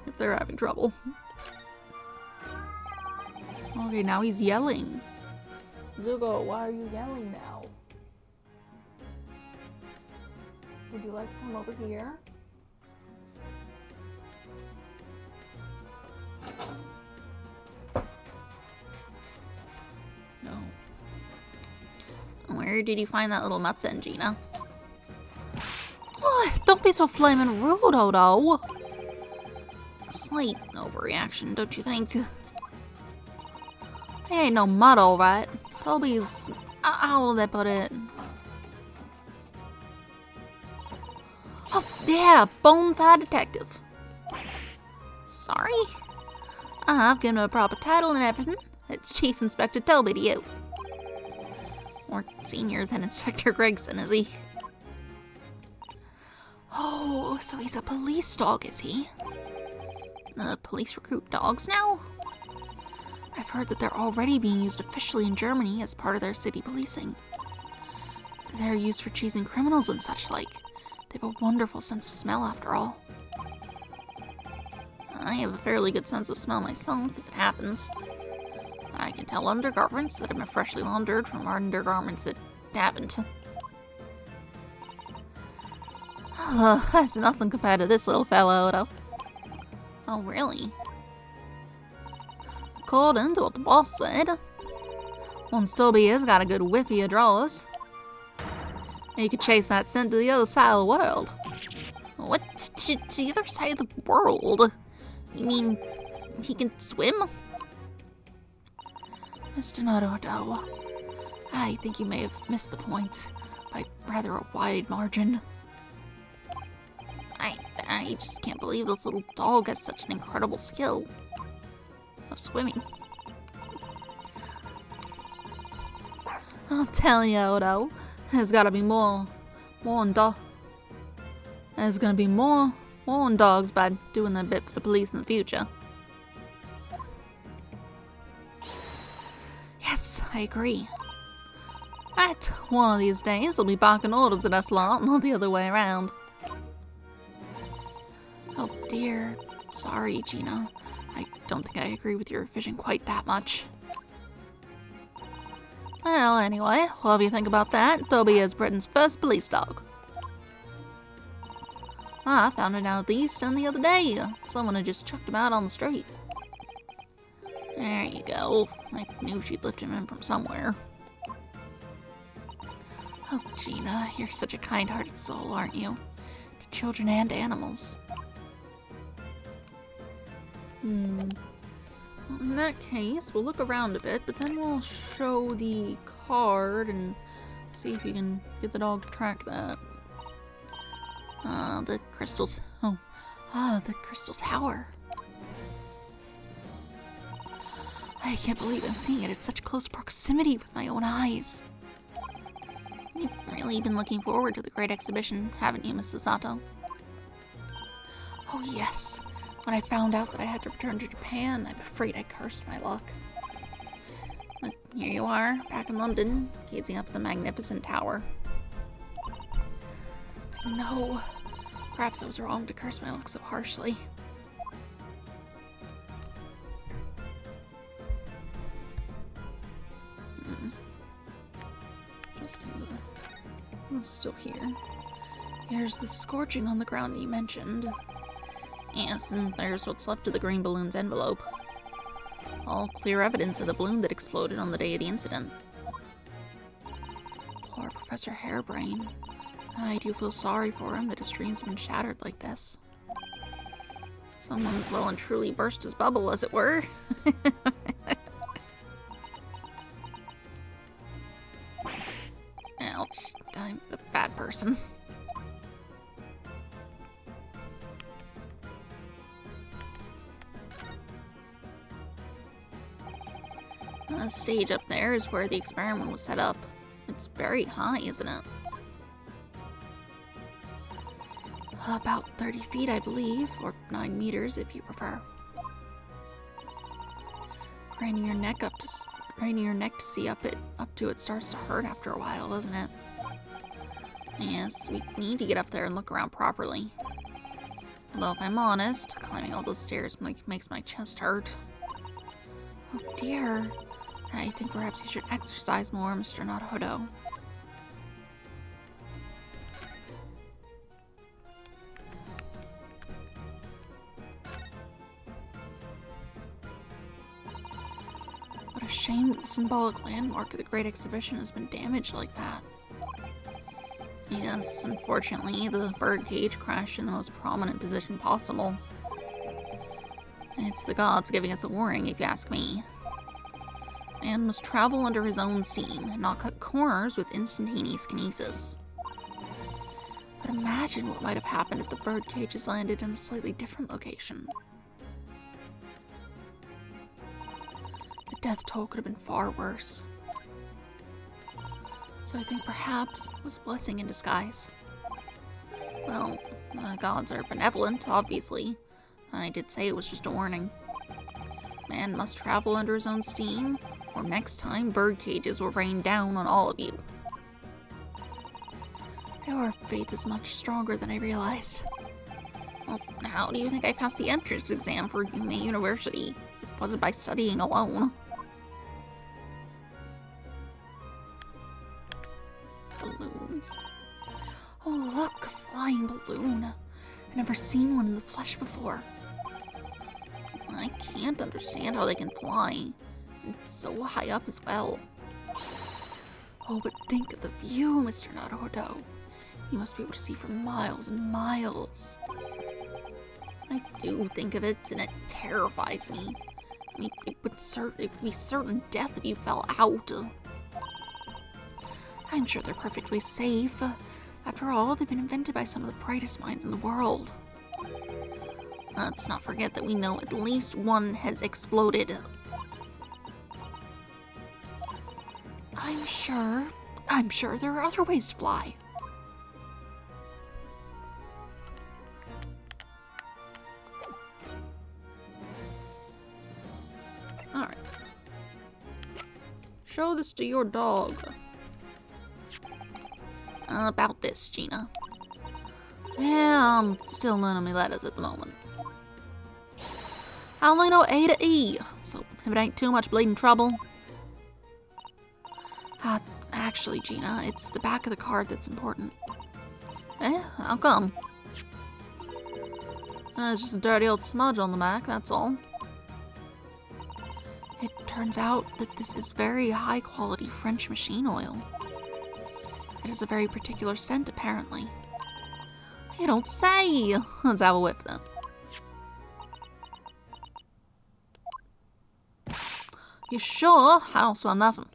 S1: if they're having trouble. Okay, now he's yelling. Zuko, why are you yelling now? Would you like to come over here? No.
S2: Where did you find that little mutt then, Gina? Oh, don't be so flaming rude, Odo. Slight overreaction, don't you think? He ain't no mutt, alright. Toby's... how will they put it? Oh, yeah, bonafide detective. Sorry? I've given him a proper title and everything. It's Chief Inspector Toby to you. More senior than Inspector Gregson, is he? Oh, so he's a police dog, is he? The police recruit dogs now? I've heard that they're already being used officially in Germany as part of their city policing. They're used for chasing criminals and such like. They have a wonderful sense of smell after all. I have a fairly good sense of smell myself as it happens. I can tell undergarments that have been freshly laundered from undergarments that haven't. That's nothing compared to this little fellow, Odo. Oh, really? According to what the boss said, once Toby has got a good whiff of your drawers, he could chase that scent to the other side of the world. What? To the other side of the world? You mean he can swim? Mr. Naruto, I think you may have missed the point by rather a wide margin. I just can't believe this little dog has such an incredible skill of swimming. I'll tell you, Odo, there's gotta be more There's gonna be more dogs by doing that bit for the police in the future. Yes, I agree. But one of these days, they'll be barking orders at us lot, not the other way around. Oh dear. Sorry, Gina. I don't think I agree with your vision quite that much. Well, anyway, whatever you think about that, Toby is Britain's first police dog. I found it out at the East End the other day. Someone had just chucked him out on the street. There you go. I knew she'd lift him in from somewhere. Oh, Gina, you're such a kind-hearted soul, aren't you? To children and animals.
S1: Well, in that case, we'll look around a bit, but then we'll show the card and see if you can get the dog to track that.
S2: The crystal... the crystal tower. I can't believe I'm seeing it at such close proximity with my own eyes. You've really been looking forward to the great exhibition, haven't you, Mrs. Sato? Oh yes. When I found out that I had to return to Japan, I'm afraid I cursed my luck. But here you are, back in London, gazing up at the magnificent tower. I know. Perhaps I was wrong to curse my luck so harshly.
S1: It's still here. Here's the scorching on the ground that you mentioned.
S2: Yes, and there's what's left of the green balloon's envelope. All clear evidence of the balloon that exploded on the day of the incident.
S1: Poor Professor Harebrain.
S2: I do feel sorry for him that his dreams have been shattered like this. Someone's well and truly burst his bubble, as it were. Ouch, I'm a bad person. The stage up there is where the experiment was set up. It's very high, isn't it? About 30 feet, I believe, or 9 meters if you prefer. Craning your neck to see up to it starts to hurt after a while, doesn't it? Yes, we need to get up there and look around properly. Although, if I'm honest, climbing all those stairs makes my chest hurt. Oh dear. I think perhaps you should exercise more, Mr. Naruhodo. What a shame that the symbolic landmark of the Great Exhibition has been damaged like that. Yes, unfortunately, the birdcage crashed in the most prominent position possible. It's the gods giving us a warning, if you ask me. Man must travel under his own steam, and not cut corners with instantaneous kinesis. But imagine what might have happened if the birdcages landed in a slightly different location. The death toll could have been far worse. So I think perhaps it was a blessing in disguise. Well, the gods are benevolent, obviously. I did say it was just a warning. Man must travel under his own steam, or next time bird cages will rain down on all of you. Your faith is much stronger than I realized. Well, how do you think I passed the entrance exam for Yume University? It wasn't by studying alone. Balloons. Oh look, a flying balloon. I've never seen one in the flesh before. I can't understand how they can fly. It's so high up as well. Oh, but think of the view, Mr. Naruhodo. You must be able to see for miles and miles. I do think of it, and it terrifies me. I mean, it would be certain death if you fell out. I'm sure they're perfectly safe. After all, they've been invented by some of the brightest minds in the world. Let's not forget that we know at least one has exploded. I'm sure there are other ways to fly. Alright. Show this to your dog. About this, Gina. Yeah, I'm still learning my letters at the moment. I only know A to E, so if it ain't too much bleeding trouble. Actually, Gina, it's the back of the card that's important. How come? It's just a dirty old smudge on the back, that's all. It turns out that this is very high quality French machine oil. It has a very particular scent, apparently. You don't say! Let's have a whiff then. You sure? I don't smell nothing.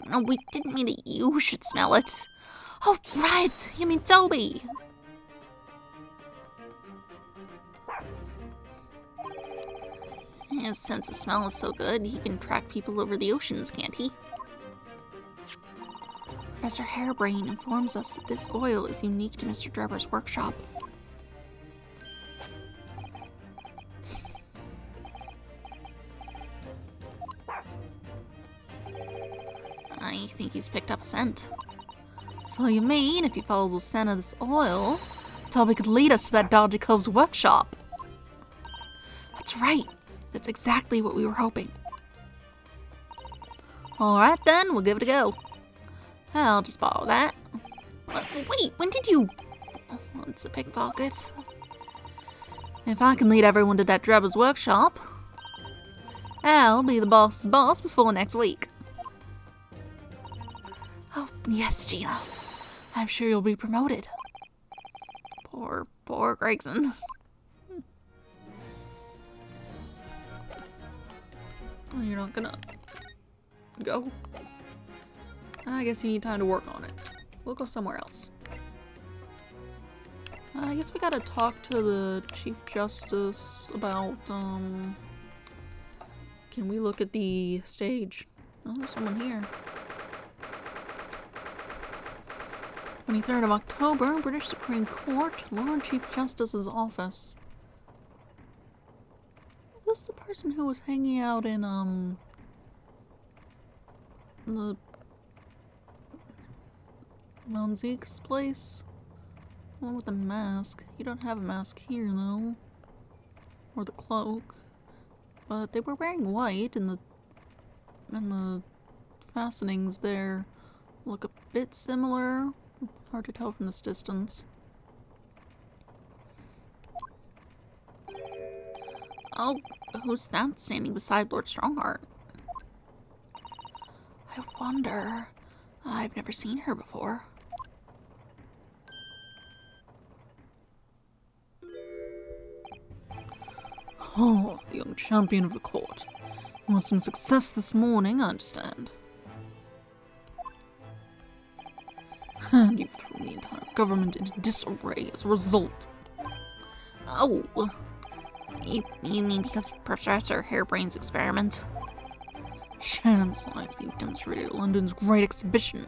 S2: No, we didn't mean that you should smell it. Oh, right! You mean Toby! His sense of smell is so good, he can track people over the oceans, can't he? Professor Harebrain informs us that this oil is unique to Mr. Drebber's workshop. I think he's picked up a scent. So you mean, if he follows the scent of this oil, Toby could lead us to that dodgy cove's workshop? That's right. That's exactly what we were hoping. Alright then, we'll give it a go. I'll just borrow that. Wait, when did you... Oh, it's a pickpocket. If I can lead everyone to that Drebber's workshop, I'll be the boss's boss before next week. Oh, yes, Gina. I'm sure you'll be promoted. Poor Gregson.
S1: Oh, you're not gonna go? I guess you need time to work on it. We'll go somewhere else. I guess we gotta talk to the Chief Justice about, can we look at the stage? Oh, there's someone here. 23rd of October, British Supreme Court, Lord Chief Justice's office. Is this the person who was hanging out in, the Mount Zeke's place? The one with the mask. You don't have a mask here, though. Or the cloak. But they were wearing white, and the fastenings there look a bit similar. Hard to tell from this distance.
S2: Oh, who's that standing beside Lord Strongheart? I wonder. I've never seen her before.
S1: Oh, the young champion of the court. You want some success this morning, I understand. And you've thrown the entire government into disarray as a result.
S2: Oh, you mean because Professor Harebrain's experiment?
S1: Sham science being demonstrated at London's Great Exhibition.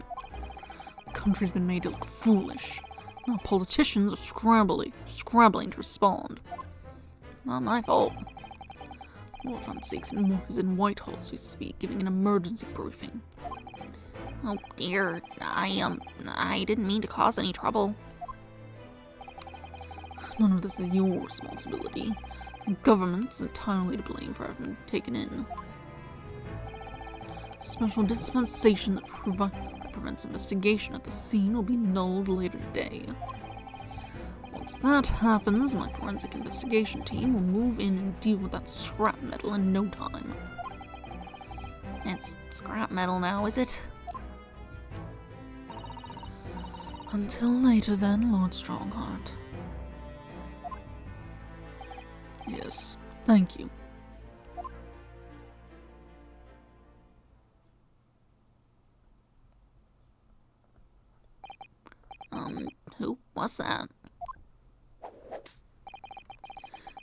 S1: The country's been made to look foolish. Now politicians are scrabbling to respond. Not my fault. Lord Von Zeeks is in Whitehall as we speak, giving an emergency briefing.
S2: Oh dear, I didn't mean to cause any trouble.
S1: None of this is your responsibility. The government's entirely to blame for having been taken in. Special dispensation that prevents investigation at the scene will be annulled later today. Once that happens, my forensic investigation team will move in and deal with that scrap metal in no time.
S2: It's scrap metal now, is it?
S1: Until later then, Lord Strongheart. Yes, thank you.
S2: Who was that?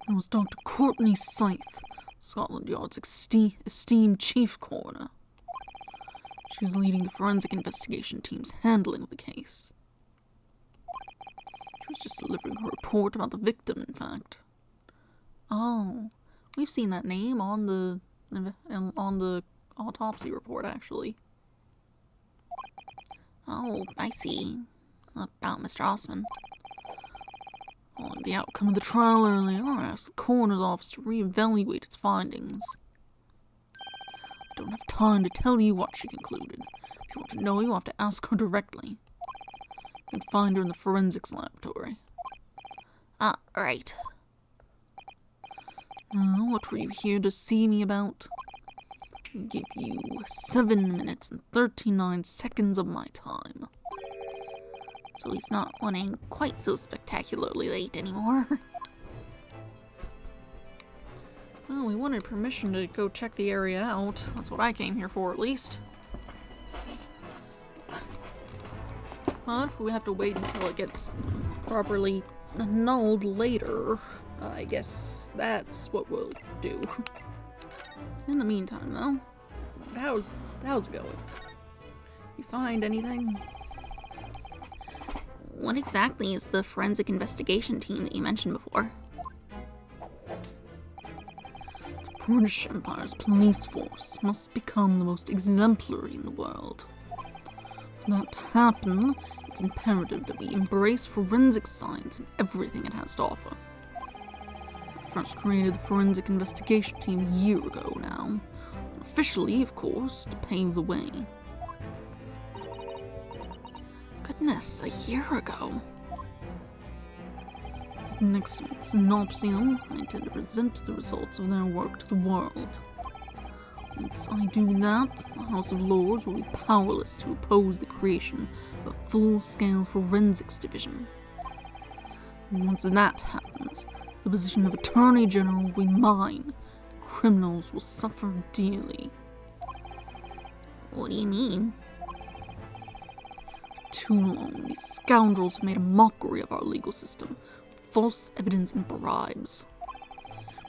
S1: It was Dr. Courtney Scythe, Scotland Yard's esteemed chief coroner. She's leading the forensic investigation team's handling of the case. She was just delivering her report about the victim, in fact. Oh, we've seen that name on the autopsy report, actually.
S2: Oh, I see. About Mr. Osmond.
S1: Following the outcome of the trial earlier, I asked the coroner's office to reevaluate its findings. I don't have time to tell you what she concluded. If you want to know, you'll have to ask her directly. You can find her in the forensics laboratory.
S2: Ah, right.
S1: Now, what were you here to see me about? I'll give you 7 minutes and 39 seconds of my time.
S2: So he's not running quite so spectacularly late anymore.
S1: Well, we wanted permission to go check the area out. That's what I came here for, at least. But if we have to wait until it gets properly annulled later, I guess that's what we'll do. In the meantime, though, how's it going? You find anything?
S2: What exactly is the forensic investigation team that you mentioned before?
S1: The British Empire's police force must become the most exemplary in the world. For that to happen, it's imperative that we embrace forensic science in everything it has to offer. I first created the forensic investigation team a year ago now, officially, of course, to pave the way.
S2: Goodness, a year ago.
S1: Next week's Synopsium, I intend to present the results of their work to the world. Once I do that, the House of Lords will be powerless to oppose the creation of a full-scale forensics division. And once that happens, the position of Attorney General will be mine. Criminals will suffer dearly.
S2: What do you mean?
S1: For too long, these scoundrels have made a mockery of our legal system, with false evidence and bribes.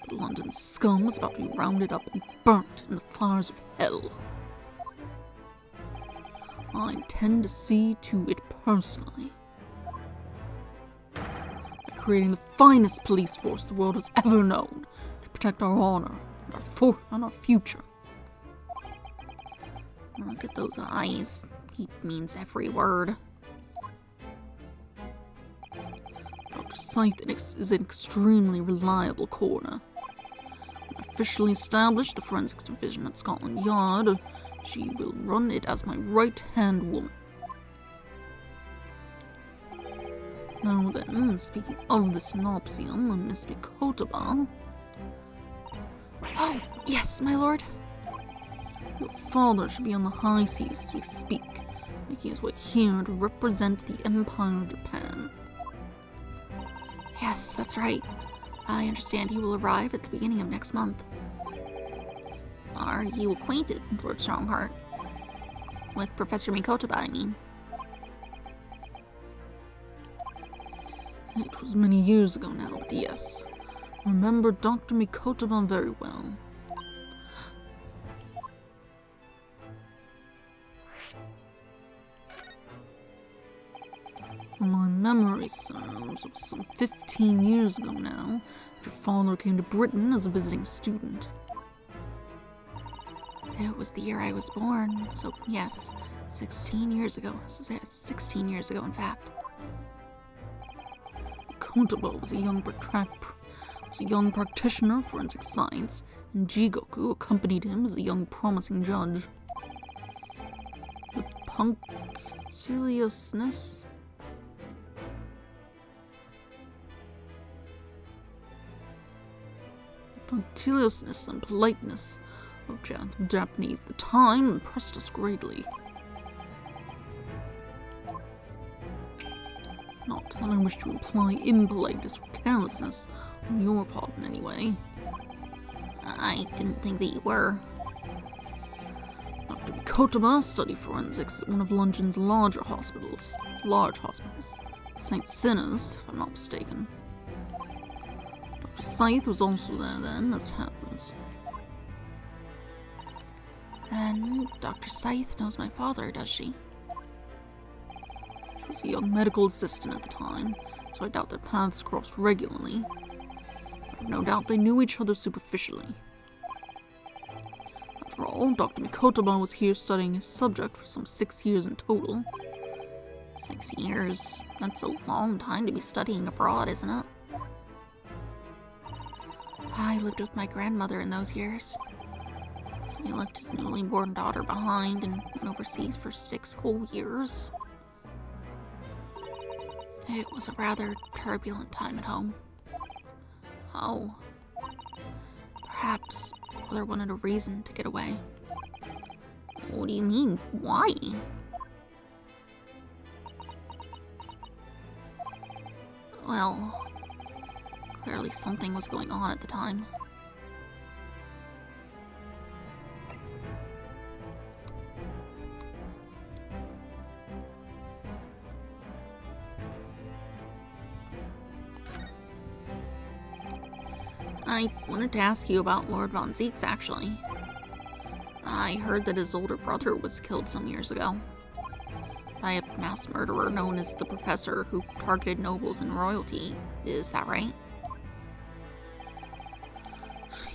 S1: But London's scum is about to be rounded up and burnt in the fires of hell. I intend to see to it personally. By creating the finest police force the world has ever known to protect our honor and our future.
S2: Look at those eyes. He means every word.
S1: Dr. Scythe is an extremely reliable coroner. When officially established the forensics division at Scotland Yard, she will run it as my right-hand woman. Now then, speaking of the synopsium, Miss Mikotaba.
S2: Oh, yes, my lord.
S1: Your father should be on the high seas as we speak, making his way here to represent the Empire of Japan.
S2: Yes, that's right. I understand he will arrive at the beginning of next month. Are you acquainted, Lord Strongheart? With Professor Mikotaba, I mean.
S1: It was many years ago now, but yes. I remember Dr. Mikotaba very well. If my memory serves, it was some 15 years ago now, that your father came to Britain as a visiting student.
S2: It was the year I was born, so yes, 16 years ago. So 16 years ago, in fact.
S1: Mikotaba was a young practitioner of forensic science, and Jigoku accompanied him as a young promising judge. The punctiliousness and politeness of Japanese at the time impressed us greatly. Not that I wish to imply impoliteness or carelessness on your part in any way.
S2: I didn't think that you were.
S1: Dr. Mikotaba studied forensics at one of London's large hospitals. St. Sinner's, if I'm not mistaken. Dr. Scythe was also there then, as it happens.
S2: Then Dr. Scythe knows my father, does she?
S1: She was a young medical assistant at the time, so I doubt their paths crossed regularly. I have no doubt they knew each other superficially. After all, Dr. Mikotaba was here studying his subject for some 6 years in total.
S2: 6 years? That's a long time to be studying abroad, isn't it? I lived with my grandmother in those years. So he left his newly born daughter behind and went overseas for 6 whole years. It was a rather turbulent time at home. Oh. Perhaps Father wanted a reason to get away. What do you mean? Why? Well, clearly something was going on at the time. I wanted to ask you about Lord Von Zieks, actually. I heard that his older brother was killed some years ago by a mass murderer known as the Professor who targeted nobles and royalty. Is that right?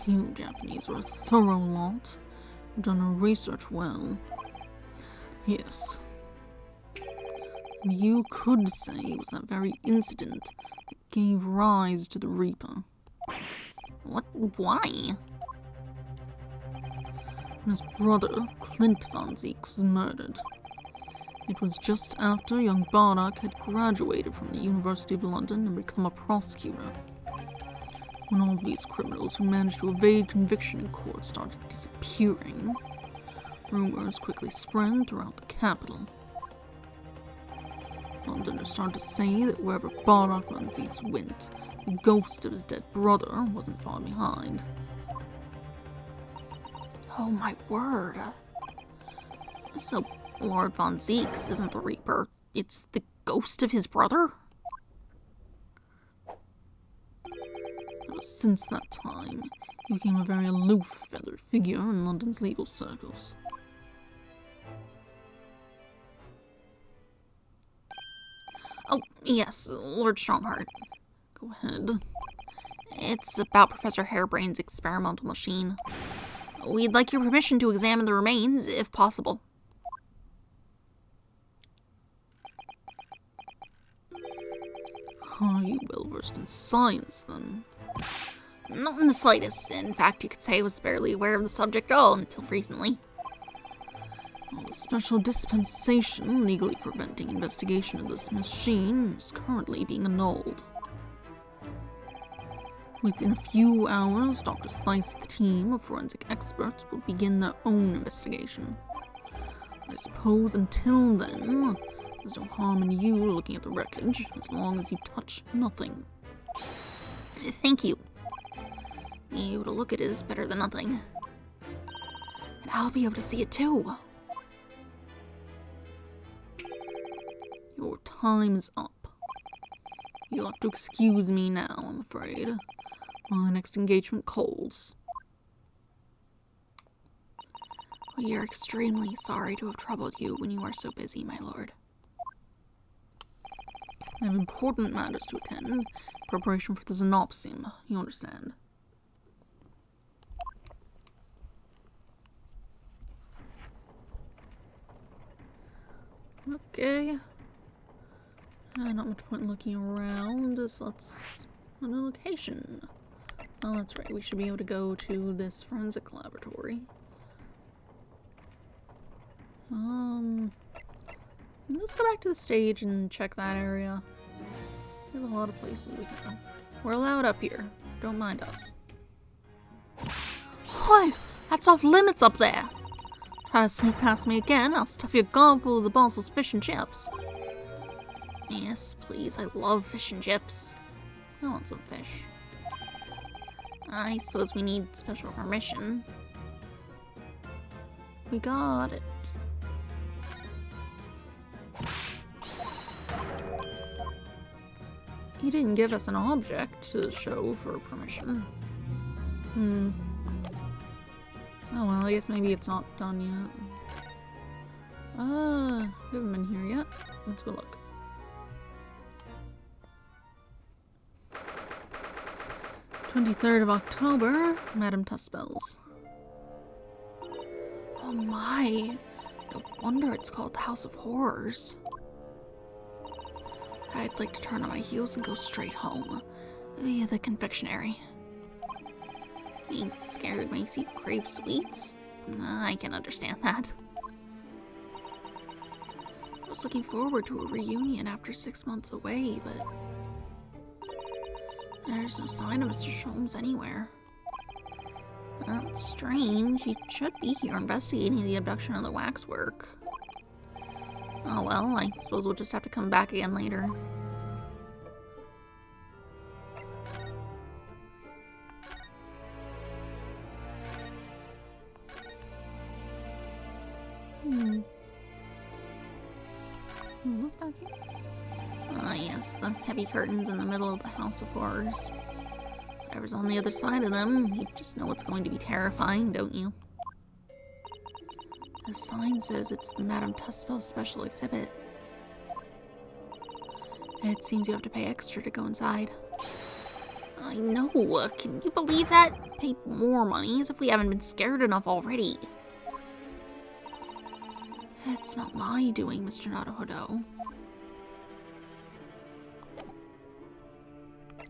S1: You Japanese are a thorough lot. You've done your research well. Yes. And you could say it was that very incident that gave rise to the Reaper.
S2: What? Why?
S1: When his brother, Clint Von Zieks, was murdered. It was just after young Bardock had graduated from the University of London and become a prosecutor. when all these criminals who managed to evade conviction in court started disappearing, rumors quickly spread throughout the capital. Londoners started to say that wherever Bardock Van Zieks went, the ghost of his dead brother wasn't far behind.
S2: Oh my word. So Lord Van Zieks isn't the Reaper, it's the ghost of his brother?
S1: Ever since that time, he became a very aloof feathered figure in London's legal circles.
S2: Oh, yes, Lord Strongheart.
S1: Go ahead.
S2: It's about Professor Harebrain's experimental machine. We'd like your permission to examine the remains, if possible.
S1: Are you well versed in science, then?
S2: Not in the slightest. In fact, you could say I was barely aware of the subject at all until recently.
S1: Well, the special dispensation legally preventing investigation of this machine is currently being annulled. Within a few hours, Dr. Slice's team of forensic experts will begin their own investigation. I suppose until then, there's no harm in you looking at the wreckage, as long as you touch nothing.
S2: Thank you. Being able to look at it is better than nothing. And I'll be able to see it too.
S1: Your time is up. You'll have to excuse me now, I'm afraid. My next engagement calls.
S2: We are extremely sorry to have troubled you when you are so busy, my lord.
S1: I have important matters to attend. Preparation for the Xenopsium, you understand. Okay. Not much point in looking around, so let's find a location. Oh, that's right, we should be able to go to this forensic laboratory. Let's go back to the stage and check that area. There's a lot of places we can go. We're allowed up here. Don't mind us.
S2: Why, that's off limits up there.
S1: Try to sneak past me again, I'll stuff your gob full of the boss's fish and chips.
S2: Yes, please, I love fish and chips.
S1: I want some fish.
S2: I suppose we need special permission.
S1: We got it. You didn't give us an object to show for permission. Oh well, I guess maybe it's not done yet. We haven't been here yet. Let's go look. "23rd of October, Madame Tuspel's."
S2: Oh my, no wonder it's called the House of Horrors. I'd like to turn on my heels and go straight home, via the confectionery. Being scared makes you crave sweets? I can understand that. I was looking forward to a reunion after 6 months away, but there's no sign of Mr. Sholmes anywhere. That's strange. He should be here investigating the abduction of the waxwork. Oh well, I suppose we'll just have to come back again later. Look back here. Ah, yes, the heavy curtains in the middle of the House of Horrors. Whatever's on the other side of them, you just know it's going to be terrifying, don't you? The sign says it's the Madame Tuspel special exhibit. It seems you have to pay extra to go inside. I know, can you believe that? Pay more money as if we haven't been scared enough already. It's not my doing, Mr. Naruhodo.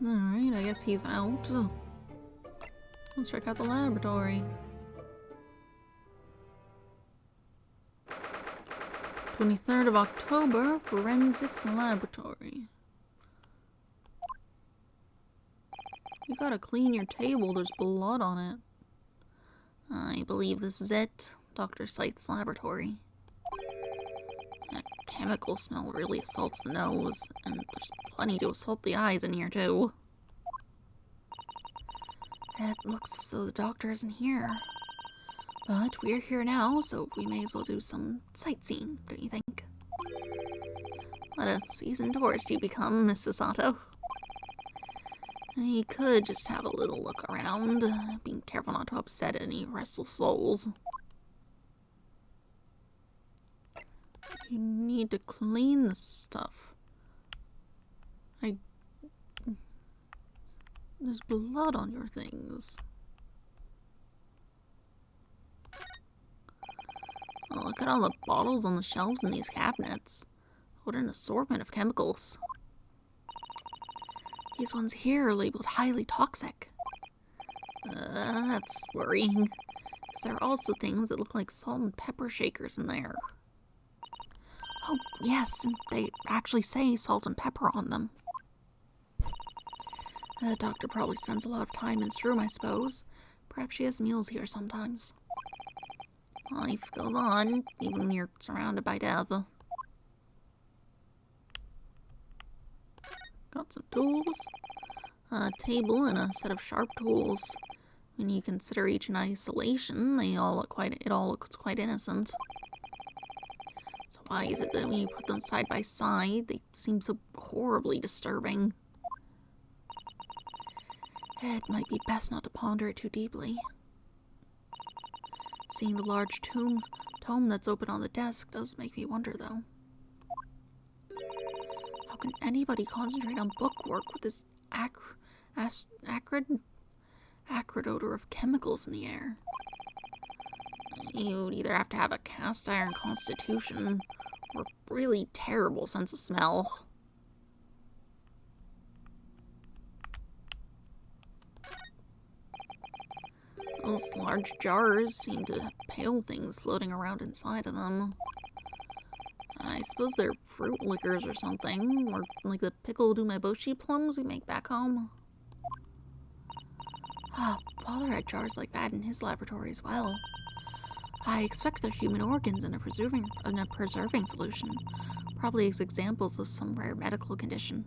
S2: Alright, I guess he's out. Let's check out the laboratory. 23rd of October, Forensics Laboratory.
S1: You gotta clean your table, there's blood on it.
S2: I believe this is it. Dr. Scythe's laboratory. That chemical smell really assaults the nose, and there's plenty to assault the eyes in here, too. It looks as though the doctor isn't here. But we're here now, so we may as well do some sightseeing, don't you think? What a seasoned tourist you become, Mrs. Sato. You could just have a little look around, being careful not to upset any restless souls.
S1: You need to clean this stuff. There's blood on your things.
S2: Oh, look at all the bottles on the shelves in these cabinets. What an assortment of chemicals. These ones here are labeled highly toxic. That's worrying. There are also things that look like salt and pepper shakers in there. Oh, yes, and they actually say salt and pepper on them. The doctor probably spends a lot of time in his room, I suppose. Perhaps she has meals here sometimes. Life goes on, even when you're surrounded by death.
S1: Got some tools.
S2: A table and a set of sharp tools. When you consider each in isolation, it all looks quite innocent. So why is it that when you put them side by side, they seem so horribly disturbing? It might be best not to ponder it too deeply. Seeing the large tome that's open on the desk does make me wonder, though. How can anybody concentrate on bookwork with this acrid odor of chemicals in the air? You'd either have to have a cast iron constitution or a really terrible sense of smell. Those large jars seem to have pale things floating around inside of them. I suppose they're fruit liquors or something, or like the pickled umeboshi plums we make back home. Father had jars like that in his laboratory as well. I expect they're human organs in a preserving solution, probably as examples of some rare medical condition.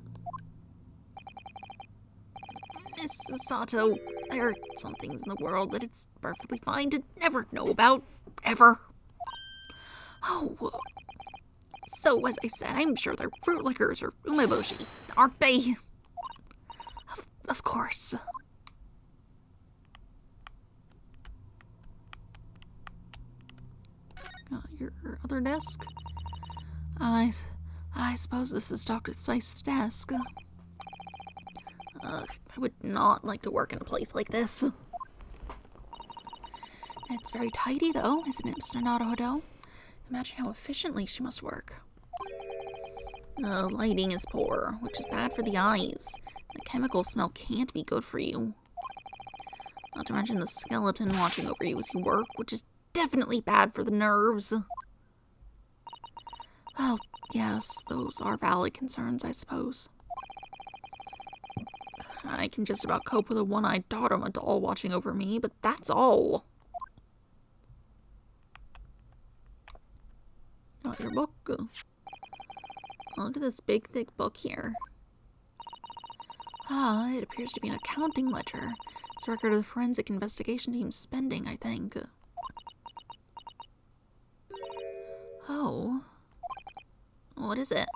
S2: Mrs. Sato, there are some things in the world that it's perfectly fine to never know about, ever. Oh, so as I said, I'm sure they're fruit liquors or umeboshi, aren't they? Of course.
S1: Your other desk? I suppose this is Dr. Scythe's desk.
S2: I would not like to work in a place like this.
S1: It's very tidy, though, isn't it, Mr. Naruhodo? Imagine how efficiently she must work.
S2: The lighting is poor, which is bad for the eyes. The chemical smell can't be good for you. Not to mention the skeleton watching over you as you work, which is definitely bad for the nerves.
S1: Well, yes, those are valid concerns, I suppose.
S2: I can just about cope with a one-eyed Dharma doll watching over me, but that's all.
S1: Got your book.
S2: Look at this big, thick book here.
S1: It appears to be an accounting ledger. It's a record of the forensic investigation team's spending, I think.
S2: Oh. What is it?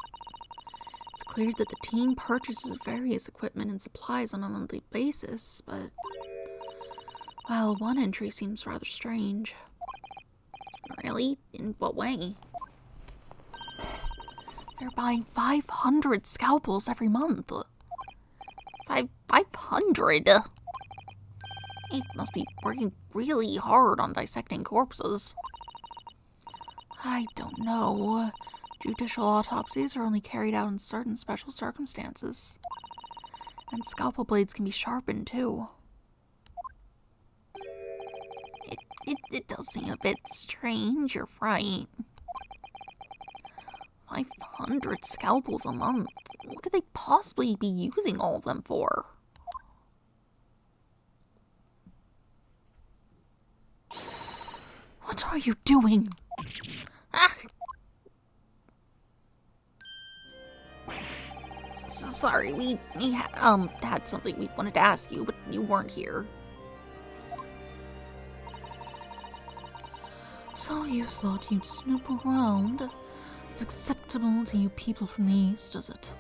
S1: It's clear that the team purchases various equipment and supplies on a monthly basis, but... well, one entry seems rather strange.
S2: Really? In what way?
S1: They're buying 500 scalpels every month.
S2: 500? It must be working really hard on dissecting corpses.
S1: I don't know. Judicial autopsies are only carried out in certain special circumstances. And scalpel blades can be sharpened, too.
S2: It does seem a bit strange, you're right. 500 scalpels a month? What could they possibly be using all of them for? What are you doing? Ah! Sorry, we had something we wanted to ask you, but you weren't here.
S1: So you thought you'd snoop around? It's acceptable to you people from the East, is it?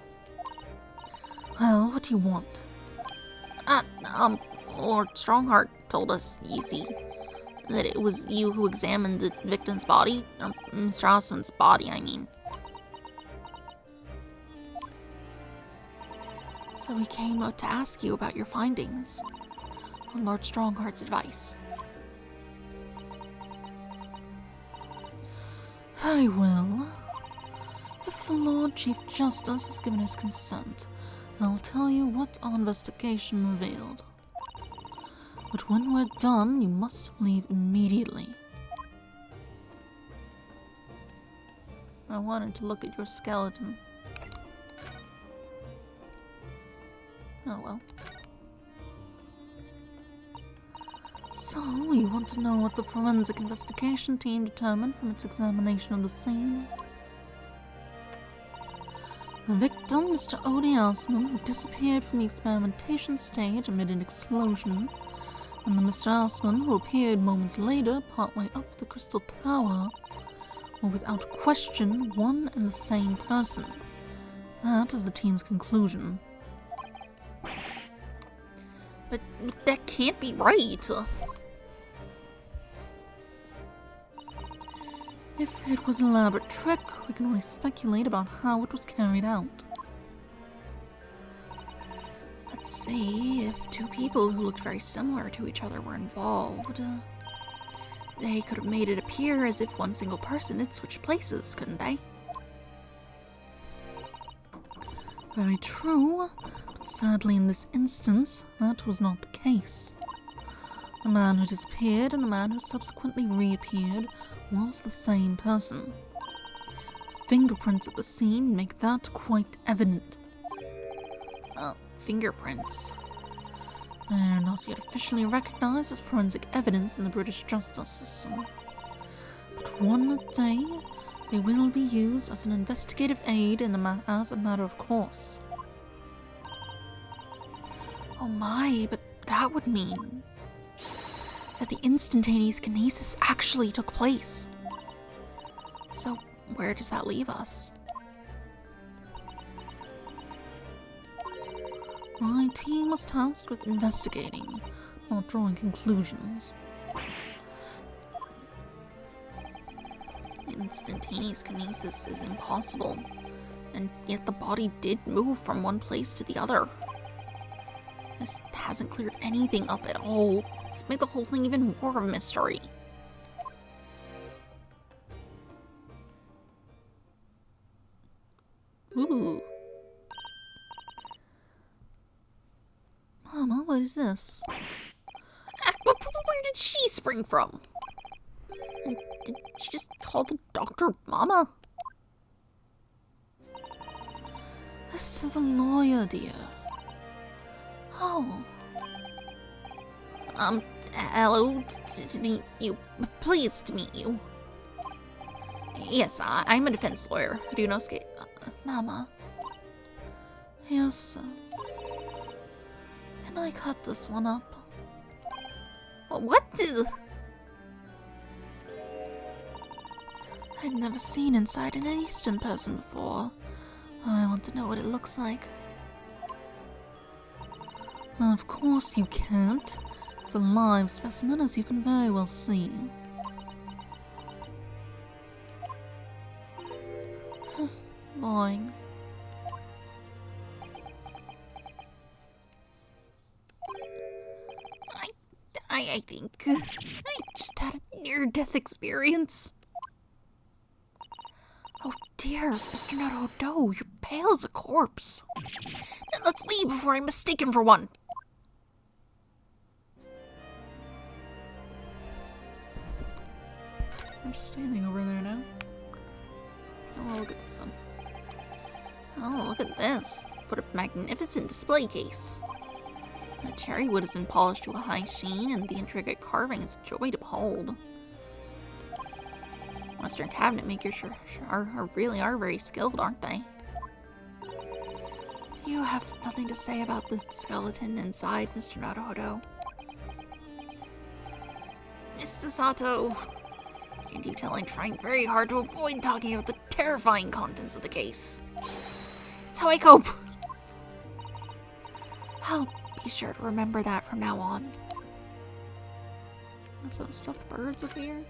S1: Well, what do you want?
S2: Lord Strongheart told us, you see, that it was you who examined the victim's body, or Mr. Osmond's body, I mean. So we came out to ask you about your findings, on Lord Strongheart's advice.
S1: Very well. If the Lord Chief Justice has given his consent, I'll tell you what our investigation revealed. But when we're done, you must leave immediately.
S2: I wanted to look at your skeleton. Oh well.
S1: So, you want to know what the forensic investigation team determined from its examination of the scene? The victim, Mr. Odie Osmond, who disappeared from the experimentation stage amid an explosion, and the Mr. Osmond, who appeared moments later partway up the Crystal Tower, were without question one and the same person. That is the team's conclusion.
S2: But that can't be right.
S1: If it was an elaborate trick, we can only speculate about how it was carried out.
S2: Let's see, if two people who looked very similar to each other were involved, they could have made it appear as if one single person had switched places, couldn't they?
S1: Very true, but sadly in this instance, that was not the case. The man who disappeared and the man who subsequently reappeared was the same person. The fingerprints at the scene make that quite evident.
S2: Fingerprints.
S1: They're not yet officially recognized as forensic evidence in the British justice system. But one day, they will be used as an investigative aid as a matter of course.
S2: Oh my, but that would mean that the instantaneous kinesis actually took place. So, where does that leave us?
S1: My team was tasked with investigating, not drawing conclusions.
S2: Instantaneous kinesis is impossible, and yet the body did move from one place to the other. This hasn't cleared anything up at all. It's made the whole thing even more of a mystery. Ooh.
S1: Mama, what is this?
S2: Where did she spring from? And did she just call the doctor Mama?
S1: This is a lawyer, dear.
S2: Oh. Hello, to meet you. Pleased to meet you. Yes, I'm a defense lawyer, Ryunosuke. Mama.
S1: Yes, sir. Can I cut this one up?
S2: What?
S1: I've never seen inside an Eastern person before. I want to know what it looks like. Of course you can't. It's a live specimen, as you can very well see. Boring.
S2: I think I just had a near-death experience. Oh dear, Mr. Naruto, you're pale as a corpse. Let's leave before I'm mistaken for one.
S1: I'm just standing over there now.
S2: Oh, look at this one. Oh, look at this. What a magnificent display case. The cherry wood has been polished to a high sheen, and the intricate carving is a joy to behold. Western cabinet makers really are very skilled, aren't they? You have nothing to say about the skeleton inside, Mr. Naruhodo. Mrs. Sato, can you tell I'm trying very hard to avoid talking about the terrifying contents of the case? It's how I cope. I'll be sure to remember that from now on. What's those stuffed birds up here?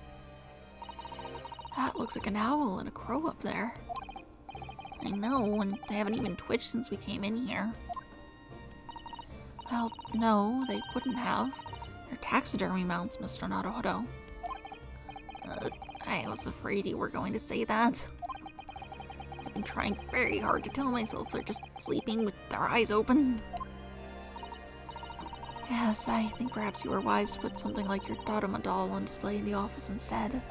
S2: That looks like an owl and a crow up there. I know, and they haven't even twitched since we came in here. Well, no, they wouldn't have. They're taxidermy mounts, Mr. Naruhodo. I was afraid you were going to say that. I've been trying very hard to tell myself they're just sleeping with their eyes open. Yes, I think perhaps you were wise to put something like your Dodoma doll on display in the office instead.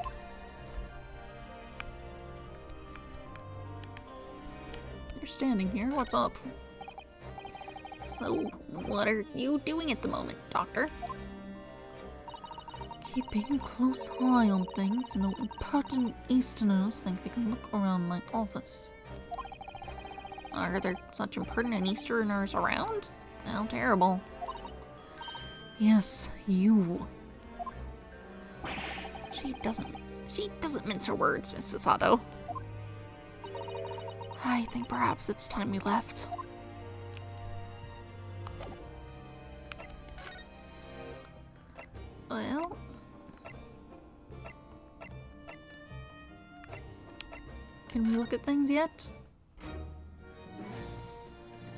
S1: You're standing here, what's up?
S2: So, what are you doing at the moment, Doctor?
S1: Keeping a close eye on things so no impertinent Easterners think they can look around my office.
S2: Are there such impertinent Easterners around? How terrible.
S1: Yes, you.
S2: She doesn't mince her words, Mrs. Sato.
S1: I think perhaps it's time we left.
S2: Well...
S1: Can we look at things yet?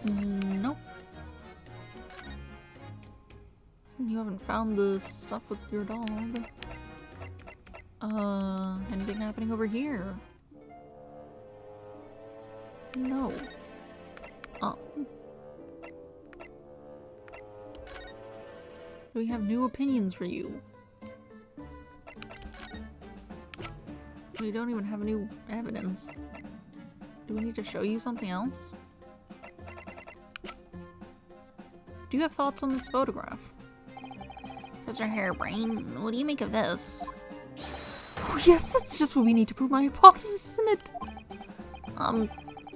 S1: Nope. You haven't found the stuff with your dog. Anything happening over here? No. Oh. We have new opinions for you. We don't even have new evidence. Do we need to show you something else? Do you have thoughts on this photograph?
S2: Professor Harebrain, what do you make of this?
S1: Oh yes, that's just what we need to prove my hypothesis, isn't it?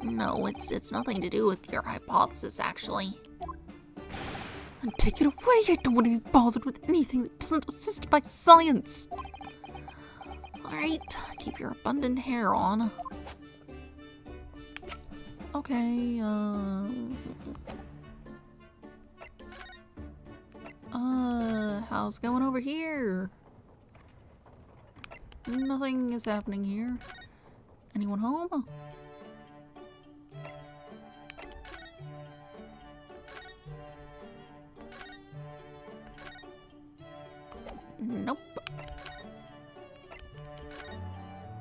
S2: No, it's nothing to do with your hypothesis, actually.
S1: And take it away, I don't want to be bothered with anything that doesn't assist my science.
S2: Alright, keep your abundant hair on.
S1: Okay, how's it going over here? Nothing is happening here. Anyone home?
S2: Nope.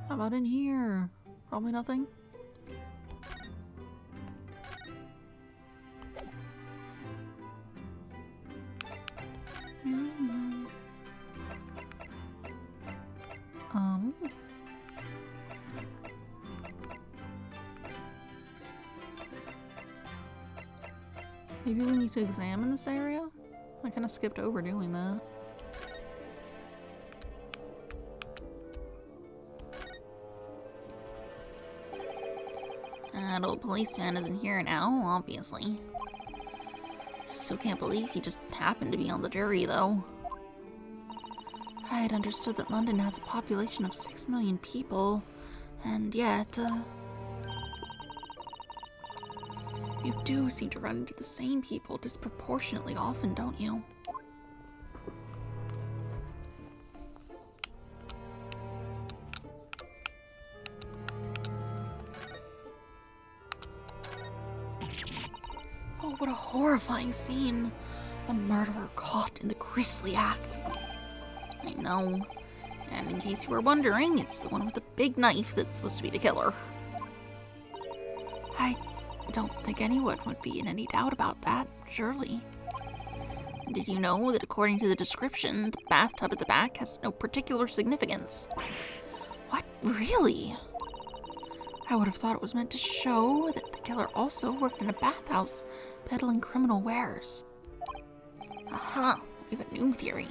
S1: How about in here? Probably nothing. Maybe we need to examine this area? I kind of skipped over doing that.
S2: That old policeman isn't here now, obviously. I still can't believe he just happened to be on the jury, though.
S1: I had understood that London has a population of 6 million people, and yet, you do seem to run into the same people disproportionately often, don't you? Oh, what a horrifying scene! A murderer caught in the grisly act.
S2: I know. And in case you were wondering, it's the one with the big knife that's supposed to be the killer.
S1: I don't think anyone would be in any doubt about that, surely.
S2: Did you know that according to the description, the bathtub at the back has no particular significance?
S1: What? Really? I would have thought it was meant to show that the killer also worked in a bathhouse peddling criminal wares.
S2: Aha, we have a new theory.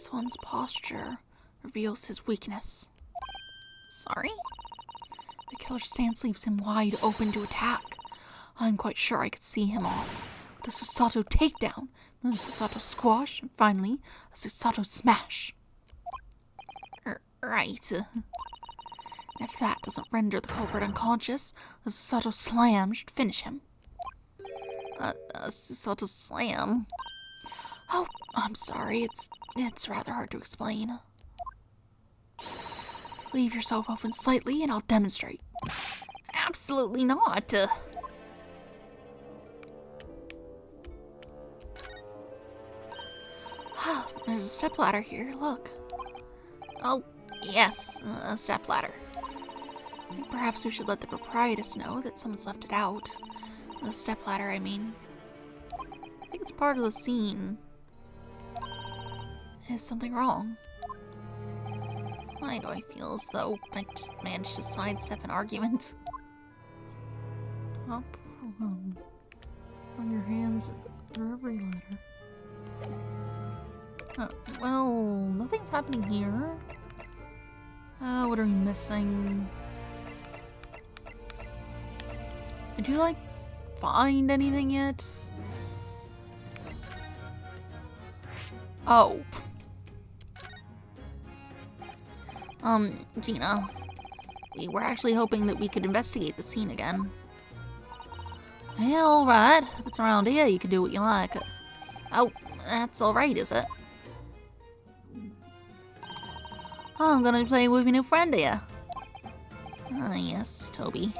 S2: This one's posture reveals his weakness. Sorry? The killer's stance leaves him wide open to attack. I'm quite sure I could see him off with a Susato takedown, then a Susato squash, and finally a Susato smash. Right. If that doesn't render the culprit unconscious, a Susato slam should finish him. A Susato slam? Oh, I'm sorry. It's rather hard to explain. Leave yourself open slightly and I'll demonstrate. Absolutely not. There's a stepladder here, look. Oh, yes, a stepladder. I think perhaps we should let the proprietress know that someone's left it out. The stepladder, I mean. I think it's part of the scene. Is something wrong? Why do I feel as though I just managed to sidestep an argument?
S1: Up, on your hands for every letter. Well, nothing's happening here. What are we missing? Did you, find anything yet? Oh.
S2: Gina, we were actually hoping that we could investigate the scene again.
S1: Yeah, alright. If it's around here, you can do what you like.
S2: Oh, that's alright, is it?
S1: Oh, I'm gonna be playing with your new friend here.
S2: Ah, yes, Toby.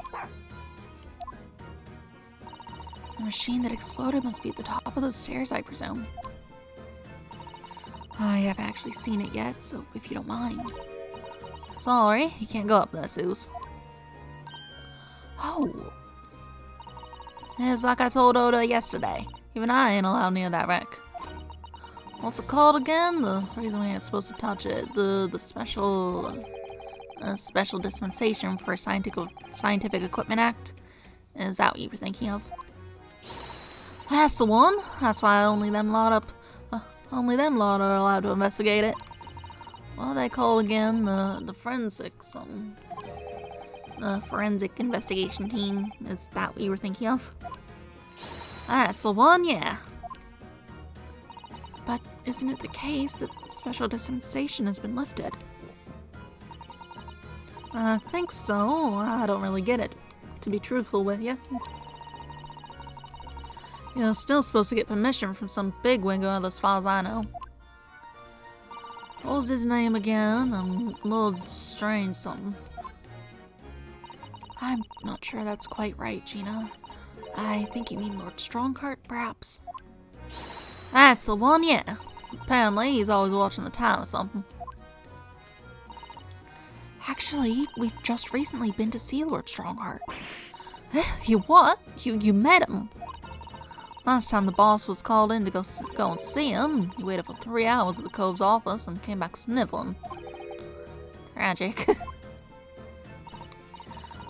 S2: The machine that exploded must be at the top of those stairs, I presume. I haven't actually seen it yet, so if you don't mind.
S1: Sorry, you can't go up there, Suze.
S2: Oh.
S1: It's like I told Oda yesterday. Even I ain't allowed near that wreck. What's it called again? The reason we ain't supposed to touch it. The special dispensation for Scientific Equipment Act. Is that what you were thinking of? That's the one. That's why only them lot are allowed to investigate it. What are they called again? The forensics, the forensic investigation team. Is that what you were thinking of? That's the one, yeah.
S2: But isn't it the case that the special dispensation has been lifted?
S1: I think so. I don't really get it, to be truthful with you. You're still supposed to get permission from some bigwig as far as I know. What was his name again? Lord Strange something.
S2: I'm not sure that's quite right, Gina. I think you mean Lord Strongheart, perhaps?
S1: That's the one, yeah. Apparently, he's always watching the time or something.
S2: Actually, we've just recently been to see Lord Strongheart.
S1: You what? You met him? Last time the boss was called in to go and see him, he waited for 3 hours at the Cove's office and came back sniveling. Tragic.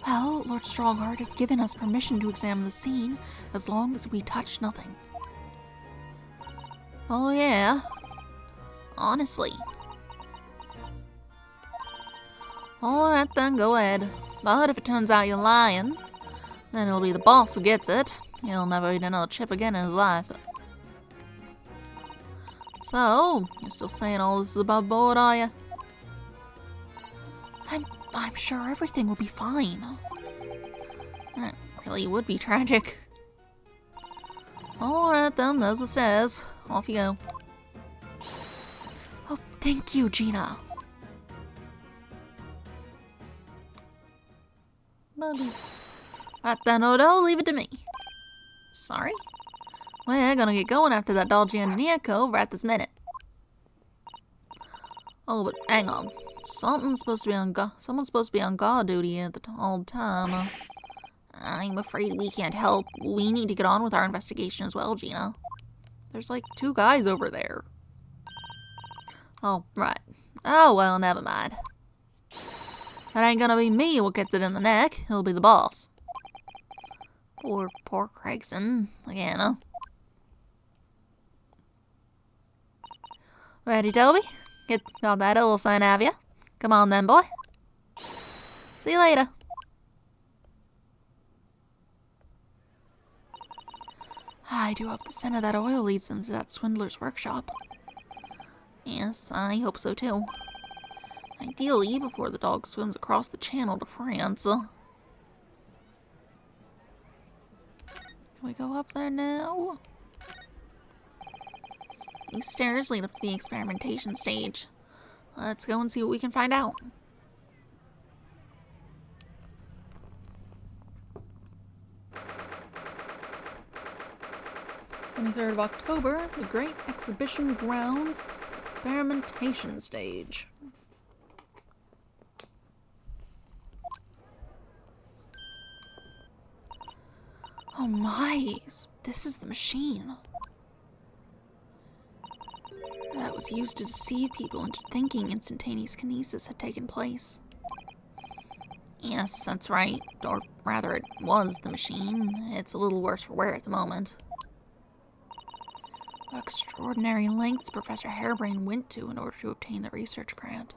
S2: Well, Lord Strongheart has given us permission to examine the scene as long as we touch nothing.
S1: Oh yeah?
S2: Honestly.
S1: Alright then, go ahead. But if it turns out you're lying, then it'll be the boss who gets it. He'll never eat another chip again in his life. So, you're still saying all this is above board, are you?
S2: I'm sure everything will be fine.
S1: That really would be tragic. Alright then, there's the stairs. Off you go.
S2: Oh, thank you, Gina.
S1: Buddy. Right then, Odo, leave it to me.
S2: Sorry?
S1: We're gonna get going after that dodgy engineer cove right this minute. Oh, but hang on. Someone's supposed to be on guard duty at all the time.
S2: I'm afraid we can't help. We need to get on with our investigation as well, Gina.
S1: There's 2 guys over there. Oh, right. Oh, well, never mind. It ain't gonna be me what gets it in the neck. It'll be the boss.
S2: Poor Gregson. Again, huh?
S1: Ready, Toby?
S2: Got that little sign, have ya? Come on then, boy. See you later. I do hope the scent of that oil leads them to that swindler's workshop. Yes, I hope so too. Ideally, before the dog swims across the channel to France. Can we go up there now? These stairs lead up to the experimentation stage. Let's go and see what we can find out.
S1: 23rd of October, the Great Exhibition Grounds Experimentation Stage.
S2: Oh my, this is the machine that was used to deceive people into thinking instantaneous kinesis had taken place. Yes, that's right. Or rather, it was the machine. It's a little worse for wear at the moment. What extraordinary lengths Professor Harebrain went to in order to obtain the research grant.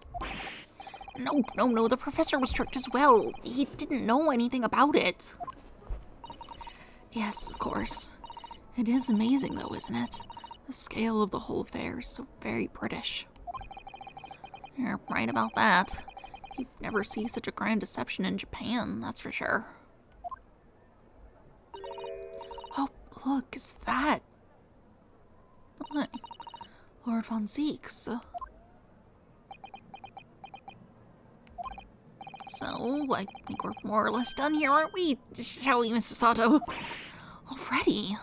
S2: No, the professor was strict as well. He didn't know anything about it. Yes, of course. It is amazing, though, isn't it? The scale of the whole affair is so very British. You're right about that. You'd never see such a grand deception in Japan, that's for sure. Oh, look, is that?
S1: Hi,
S2: Lord von Zieks. So, I think we're more or less done here, aren't we? Shall we, Mrs. Sato? Already?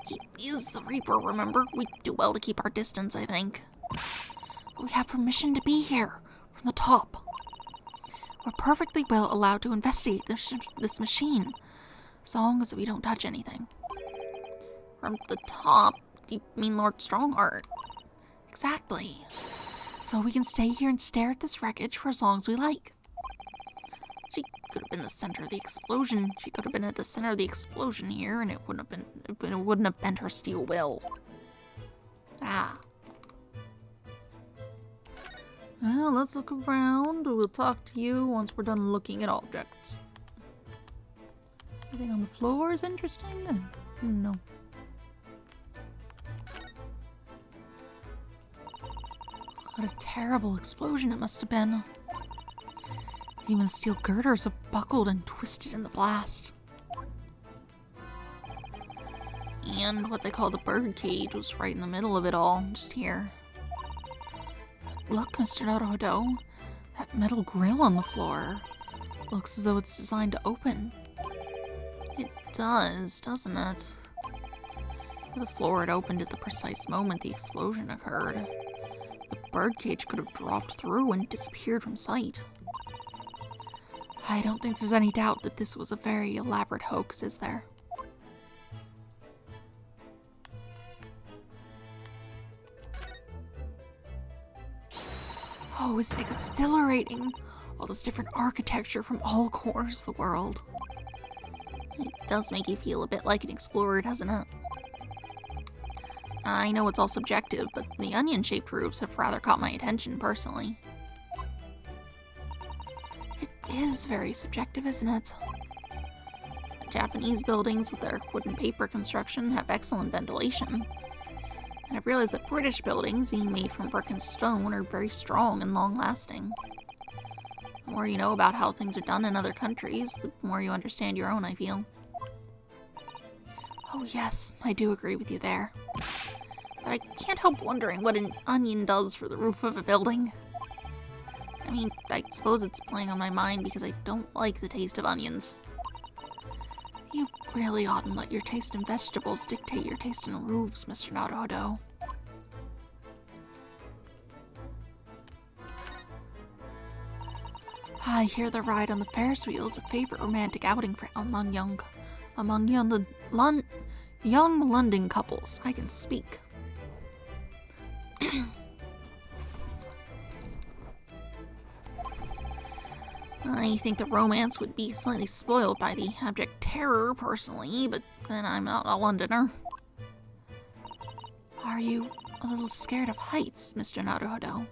S2: He is the Reaper, remember? We do well to keep our distance, I think. But we have permission to be here, from the top. We're perfectly well allowed to investigate this machine, as long as we don't touch anything. From the top? You mean Lord Strongheart? Exactly. So we can stay here and stare at this wreckage for as long as we like. She could have been the center of the explosion. She could have been at the center of the explosion here, and it wouldn't have bent her steel will. Ah.
S1: well, let's look around. We'll talk to you once we're done looking at objects. Anything on the floor is interesting? No.
S2: What a terrible explosion it must have been. Even the steel girders have buckled and twisted in the blast. And what they call the bird cage was right in the middle of it all, just here. But look, Mr. Naruhodo, that metal grill on the floor looks as though it's designed to open. It does, doesn't it? The floor had opened at the precise moment the explosion occurred. The birdcage could have dropped through and disappeared from sight. I don't think there's any doubt that this was a very elaborate hoax, is there? Oh, isn't it exhilarating? All this different architecture from all corners of the world. It does make you feel a bit like an explorer, doesn't it? I know it's all subjective, but the onion-shaped roofs have rather caught my attention personally. It is very subjective, isn't it? The Japanese buildings with their wood and paper construction have excellent ventilation. And I've realized that British buildings, being made from brick and stone, are very strong and long-lasting. The more you know about how things are done in other countries, the more you understand your own, I feel. Oh yes, I do agree with you there. But I can't help wondering what an onion does for the roof of a building. I mean, I suppose it's playing on my mind because I don't like the taste of onions. You really oughtn't let your taste in vegetables dictate your taste in roofs, Mr. Naruhodo. I hear the ride on the Ferris wheel is a favorite romantic outing for among young London couples. I can speak. I think the romance would be slightly spoiled by the abject terror, personally, but then I'm not a Londoner. Are you a little scared of heights, Mr. Naruhodo.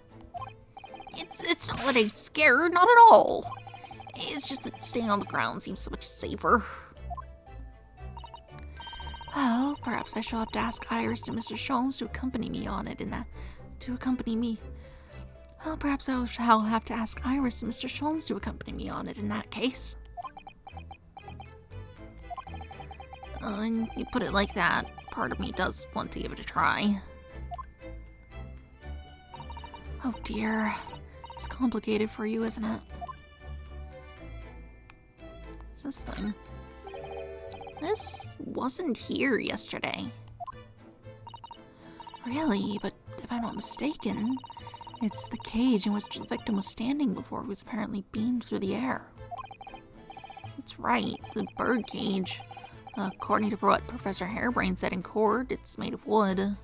S2: It's not that I'm scared, not at all. It's just that staying on the ground seems so much safer. Well, perhaps I shall have to ask Iris and Mr. Sholmes to accompany me on it Well, perhaps I shall have to ask Iris and Mr. Sholmes to accompany me on it in that case. And you put it like that, part of me does want to give it a try. Oh dear. It's complicated for you, isn't it? What's this thing? This wasn't here yesterday. Really, but if I'm not mistaken, it's the cage in which the victim was standing before he was apparently beamed through the air. That's right, the bird cage. According to what Professor Harebrained said in court, it's made of wood.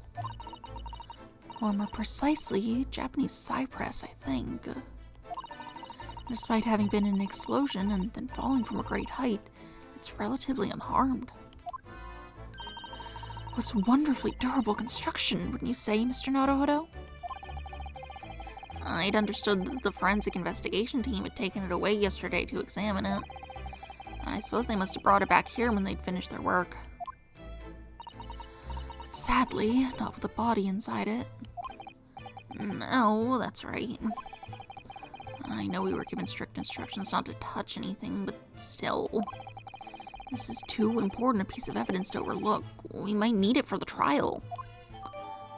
S2: Or more precisely, Japanese cypress, I think. Despite having been in an explosion and then falling from a great height, it's relatively unharmed. What's wonderfully durable construction, wouldn't you say, Mr. Naruhodo? I'd understood that the forensic investigation team had taken it away yesterday to examine it. I suppose they must have brought it back here when they'd finished their work. But sadly, not with a body inside it. No, that's right. I know we were given strict instructions not to touch anything, but still. This is too important a piece of evidence to overlook. We might need it for the trial.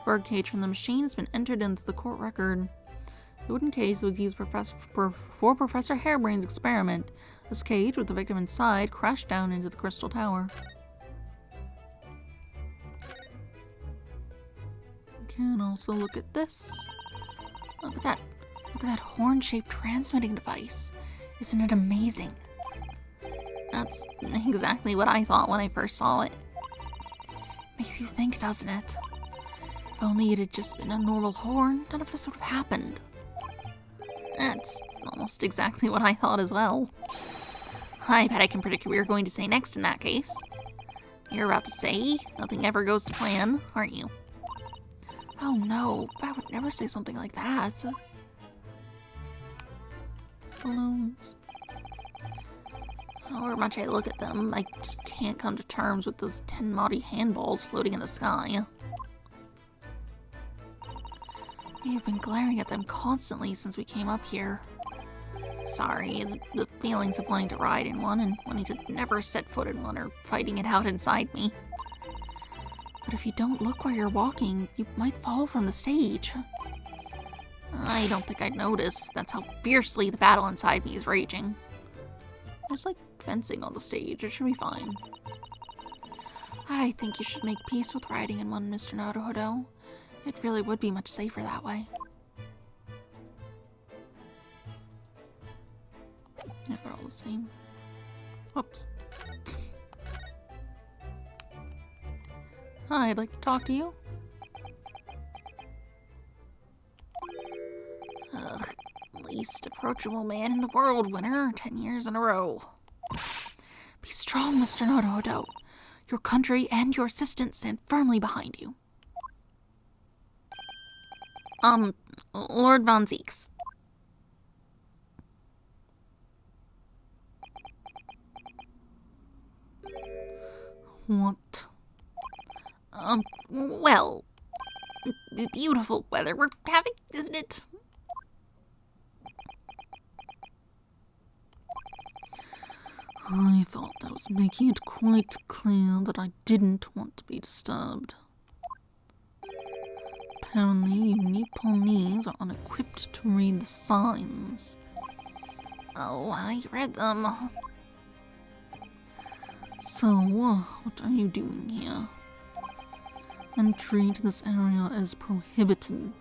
S2: Birdcage from the machine has been entered into the court record. The wooden cage was used for Professor Harebrain's experiment. This cage, with the victim inside, crashed down into the crystal tower. You can also look at this. Look at that. Look at that horn-shaped transmitting device. Isn't it amazing? That's exactly what I thought when I first saw it. Makes you think, doesn't it? If only it had just been a normal horn, none of this would have happened. That's almost exactly what I thought as well. I bet I can predict what you're going to say next in that case. You're about to say, nothing ever goes to plan, aren't you? Oh no, I would never say something like that. Balloons. However much I look at them, I just can't come to terms with those 10 Maori handballs floating in the sky. You've been glaring at them constantly since we came up here. Sorry, the feelings of wanting to ride in one and wanting to never set foot in one are fighting it out inside me. But if you don't look where you're walking, you might fall from the stage. I don't think I'd notice. That's how fiercely the battle inside me is raging. There's like fencing on the stage. It should be fine. I think you should make peace with riding in one, Mr. Naruhodo. It really would be much safer that way. Yeah, they're all the same. Whoops. Hi, I'd like to talk to you. Ugh, least approachable man in the world, winner, 10 years in a row. Be strong, Mr. Naruhodo. Your country and your assistant stand firmly behind you. Lord Von Zeeks.
S1: What?
S2: Well, beautiful weather we're having, isn't it?
S1: I thought I was making it quite clear that I didn't want to be disturbed. Apparently, you Nipponese are unequipped to read the signs.
S2: Oh, I read them.
S1: So, what are you doing here? Entry to this area is prohibited.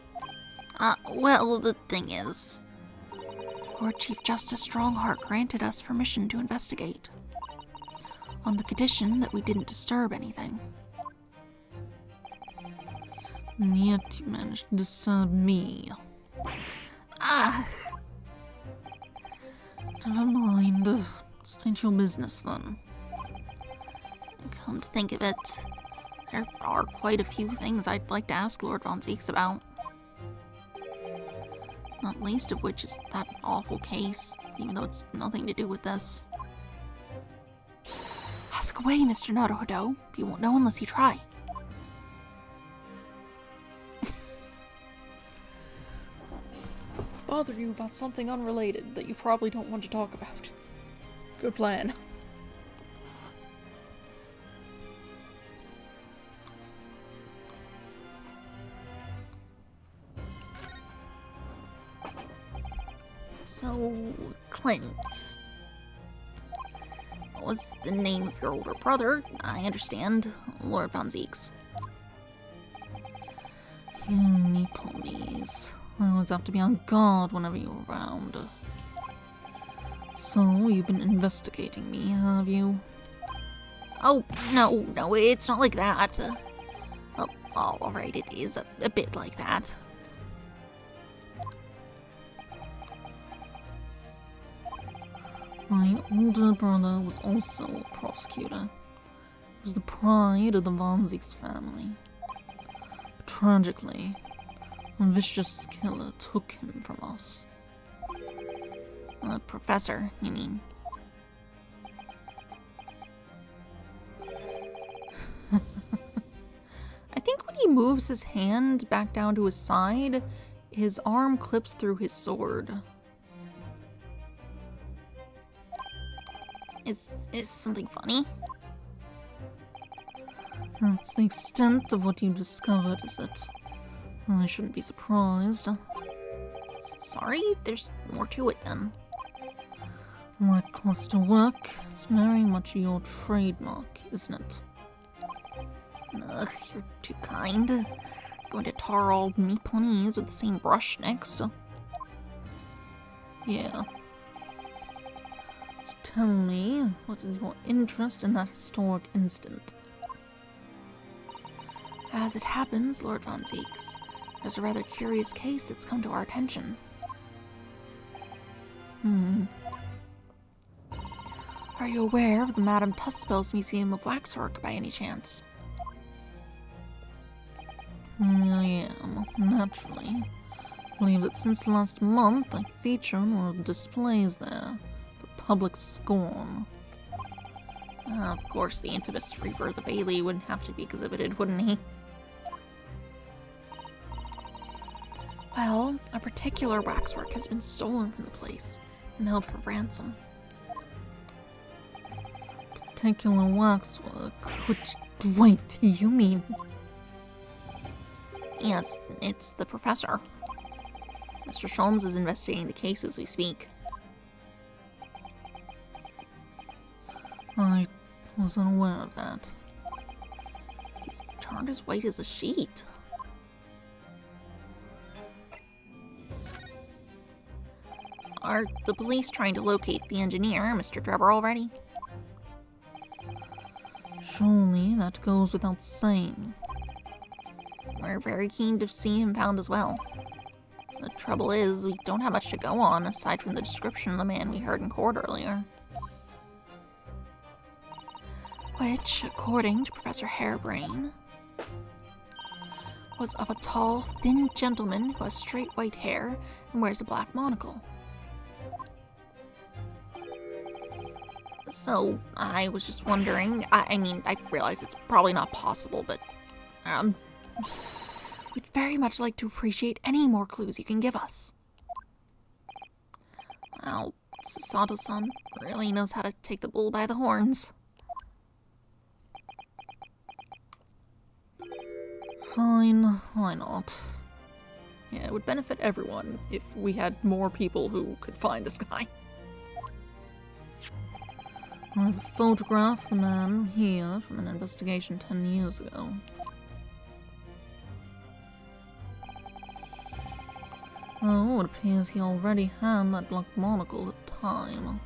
S2: Well, the thing is, Lord Chief Justice Strongheart granted us permission to investigate, on the condition that we didn't disturb anything.
S1: And yet you managed to disturb me. Never mind. State your business then.
S2: Come to think of it, There are quite a few things I'd like to ask Lord Von Zieks about. Not least of which is that awful case, even though it's nothing to do with this. Ask away, Mr. Naruhodo. You won't know unless you try.
S1: Bother you about something unrelated that you probably don't want to talk about. Good plan.
S2: So, Clint. What was the name of your older brother? I understand. Lord Von Zieks.
S1: You ponies. I always have to be on guard whenever you're around. So, you've been investigating me, have you?
S2: Oh, no, it's not like that. Oh, alright, it is a bit like that.
S1: My older brother was also a prosecutor. He was the pride of the Von Zieks family. But tragically, a vicious killer took him from us.
S2: A professor, you mean?
S1: I think when he moves his hand back down to his side, his arm clips through his sword.
S2: Is something funny?
S1: That's the extent of what you discovered, is it? I shouldn't be surprised.
S2: Sorry, there's more to it then.
S1: That cluster work is very much your trademark, isn't it?
S2: Ugh, you're too kind. Going to tar all me ponies with the same brush next.
S1: Yeah. So tell me, what is your interest in that historic incident?
S2: As it happens, Lord Von Zieks, there's a rather curious case that's come to our attention. Are you aware of the Madame Tuspel's Museum of Waxwork by any chance?
S1: I am, naturally. I believe that since last month I feature one of the displays there, for public scorn.
S2: Of course, the infamous Reaper of the Bailey would have to be exhibited, wouldn't he? Well, a particular waxwork has been stolen from the place and held for ransom.
S1: Particular waxwork? Which, wait, you mean?
S2: Yes, it's the professor. Mr. Sholmes is investigating the case as we speak.
S1: I wasn't aware of that.
S2: He's turned as white as a sheet. Are the police trying to locate the engineer, Mr. Drebber, already?
S1: Surely that goes without saying.
S2: We're very keen to see him found as well. The trouble is, we don't have much to go on aside from the description of the man we heard in court earlier. Which, according to Professor Harebrain, was of a tall, thin gentleman who has straight white hair and wears a black monocle. So, I was just wondering, I mean, I realize it's probably not possible, but, we'd very much like to appreciate any more clues you can give us. Well, Sasato-san really knows how to take the bull by the horns.
S1: Fine, why not? Yeah, it would benefit everyone if we had more people who could find this guy. I have a photograph of the man here from an investigation 10 years ago. Oh, it appears he already had that black monocle at the time.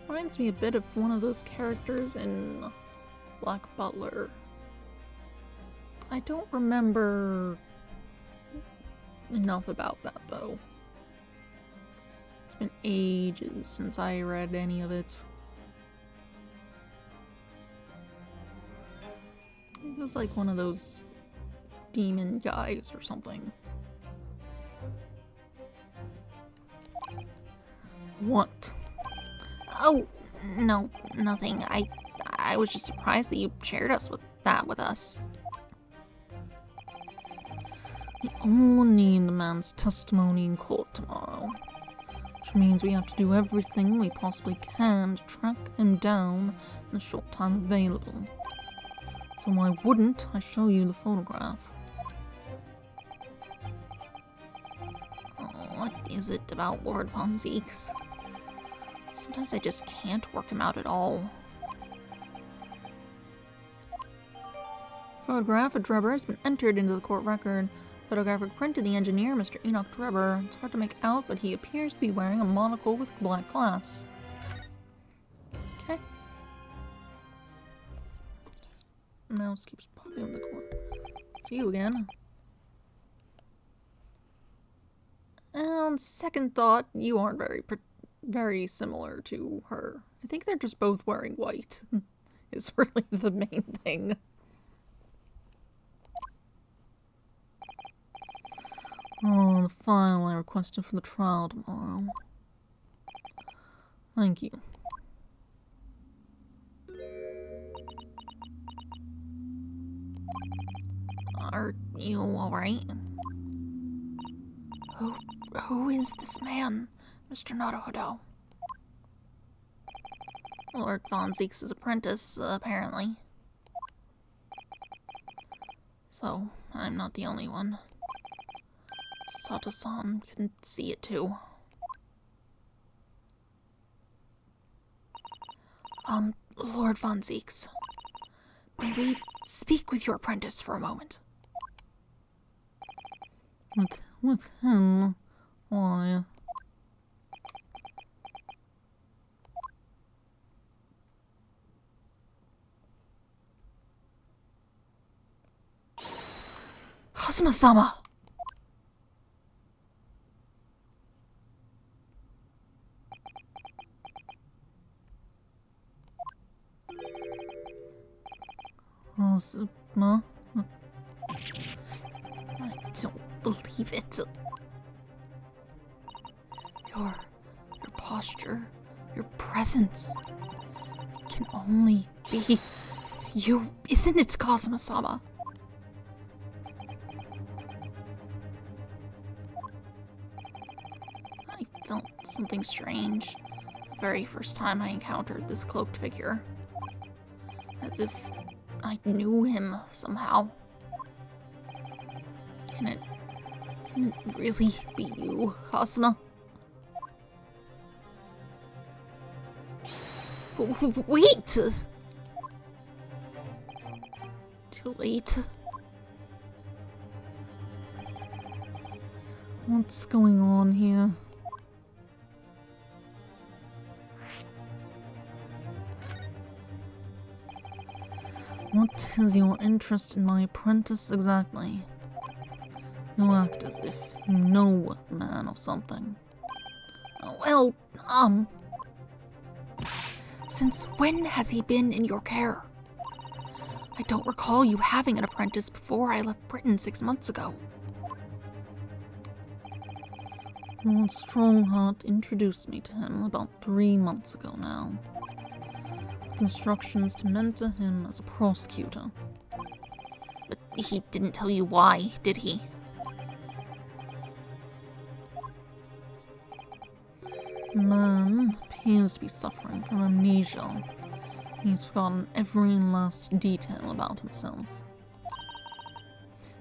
S1: Reminds me a bit of one of those characters in Black Butler. I don't remember enough about that, though. It's been ages since I read any of it. It was like one of those demon guys or something. What?
S2: Oh, no, nothing. I was just surprised that you shared that with us.
S1: We all need the man's testimony in court tomorrow, which means we have to do everything we possibly can to track him down in the short time available. So why wouldn't I show you the photograph?
S2: What is it about Lord Von Zieks? Sometimes I just can't work him out at all.
S1: Photograph of Drebber has been entered into the court record. Photographic print of the engineer, Mr. Enoch Drebber. It's hard to make out, but he appears to be wearing a monocle with black glass. Okay. Mouse keeps popping in the corner. See you again. On second thought, you aren't very similar to her. I think they're just both wearing white. Is really the main thing. Oh, the file I requested for the trial tomorrow. Thank you.
S2: Are you alright? Who is this man, Mr. Naruhodo? Lord Von Zieks' apprentice, apparently. So, I'm not the only one. Sato-san can see it too. Lord Von Zieks, may we speak with your apprentice for a moment?
S1: With him? Why?
S2: Kazuma-sama!
S1: Kazuma?
S2: I don't believe it. Your posture, your presence. It can only be. It's you, isn't it, Kazuma-sama? I felt something strange the very first time I encountered this cloaked figure. As if I knew him somehow. Can it really be you, Kazuma? Wait! Too late.
S1: What's going on here? What is your interest in my apprentice exactly? You act as if you know the man or something.
S2: Well, since when has he been in your care? I don't recall you having an apprentice before I left Britain 6 months ago.
S1: Lord Strongheart introduced me to him about 3 months ago now, with instructions to mentor him as a prosecutor.
S2: But he didn't tell you why, did he?
S1: The man appears to be suffering from amnesia. He's forgotten every last detail about himself.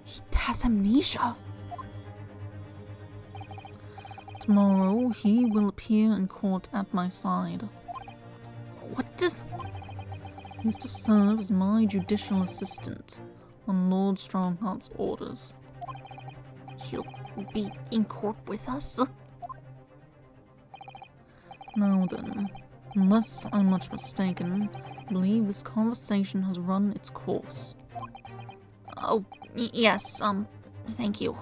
S2: He has amnesia?
S1: Tomorrow, he will appear in court at my side.
S2: What does...
S1: He's to serve as my judicial assistant on Lord Strongheart's orders.
S2: He'll be in court with us?
S1: Now then, unless I'm much mistaken, I believe this conversation has run its course.
S2: Oh, yes, thank you.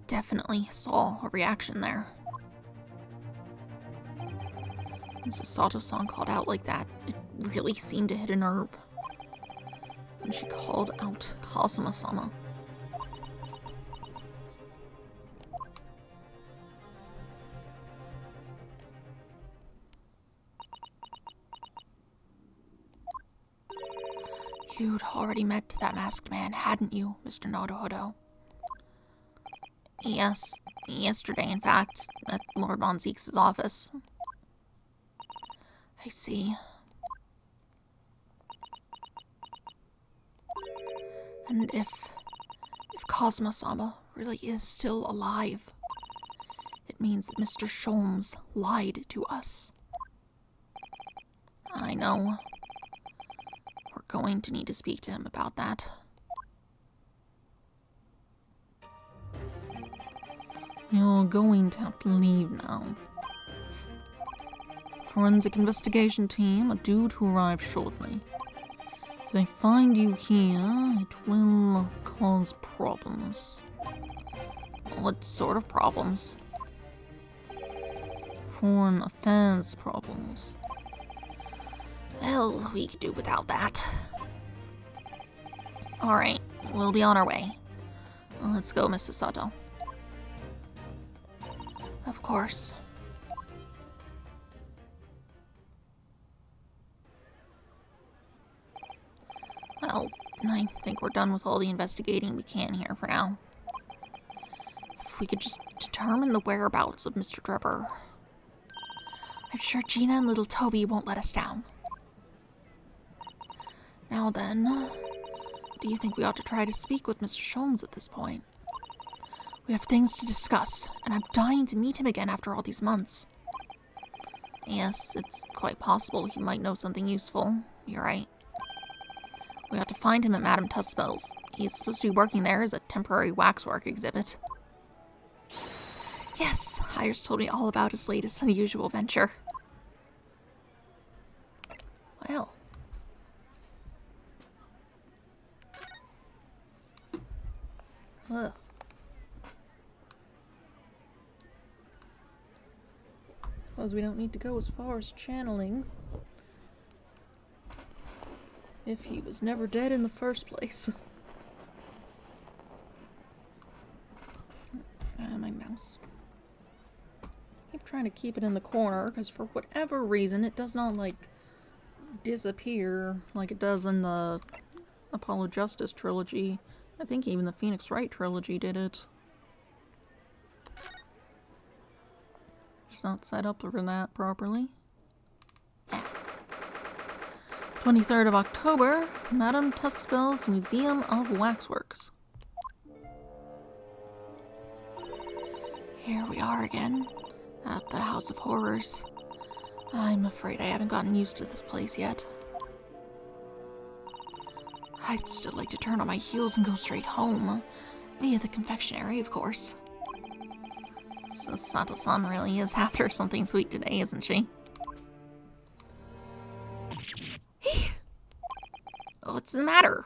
S2: definitely saw a reaction there. When Sato-san called out like that, it really seemed to hit a nerve. When she called out Kazuma-sama. You'd already met that masked man, hadn't you, Mr. Naruhodo? Yes, yesterday, in fact, at Lord Von Zeke's office. I see. And if Kazuma-sama really is still alive, it means that Mr. Sholmes lied to us. I know. We're going to need to speak to him about that.
S1: You're going to have to leave now. Forensic investigation team are due to arrive shortly. If they find you here, it will cause problems.
S2: What sort of problems?
S1: Foreign affairs problems.
S2: Well, we could do without that. Alright, we'll be on our way. Let's go, Mrs. Sato. Of course. Well, I think we're done with all the investigating we can here for now. If we could just determine the whereabouts of Mr. Drebber, I'm sure Gina and little Toby won't let us down. Now then, do you think we ought to try to speak with Mr. Sholmes at this point? We have things to discuss, and I'm dying to meet him again after all these months. Yes, it's quite possible he might know something useful. You're right. We ought to find him at Madame Tuspel's. He's supposed to be working there as a temporary waxwork exhibit. Yes, Hires told me all about his latest unusual venture. Well.
S1: Ugh. Suppose we don't need to go as far as channeling. If he was never dead in the first place. My mouse. Keep trying to keep it in the corner, because for whatever reason it does not, like, disappear like it does in the Apollo Justice trilogy. I think even the Phoenix Wright trilogy did it. It's not set up for that properly. 23rd of October, Madame Tuspel's Museum of Waxworks.
S2: Here we are again, at the House of Horrors. I'm afraid I haven't gotten used to this place yet. I'd still like to turn on my heels and go straight home. Via the confectionery, of course. So Sato-san really is after something sweet today, isn't she? What's the matter?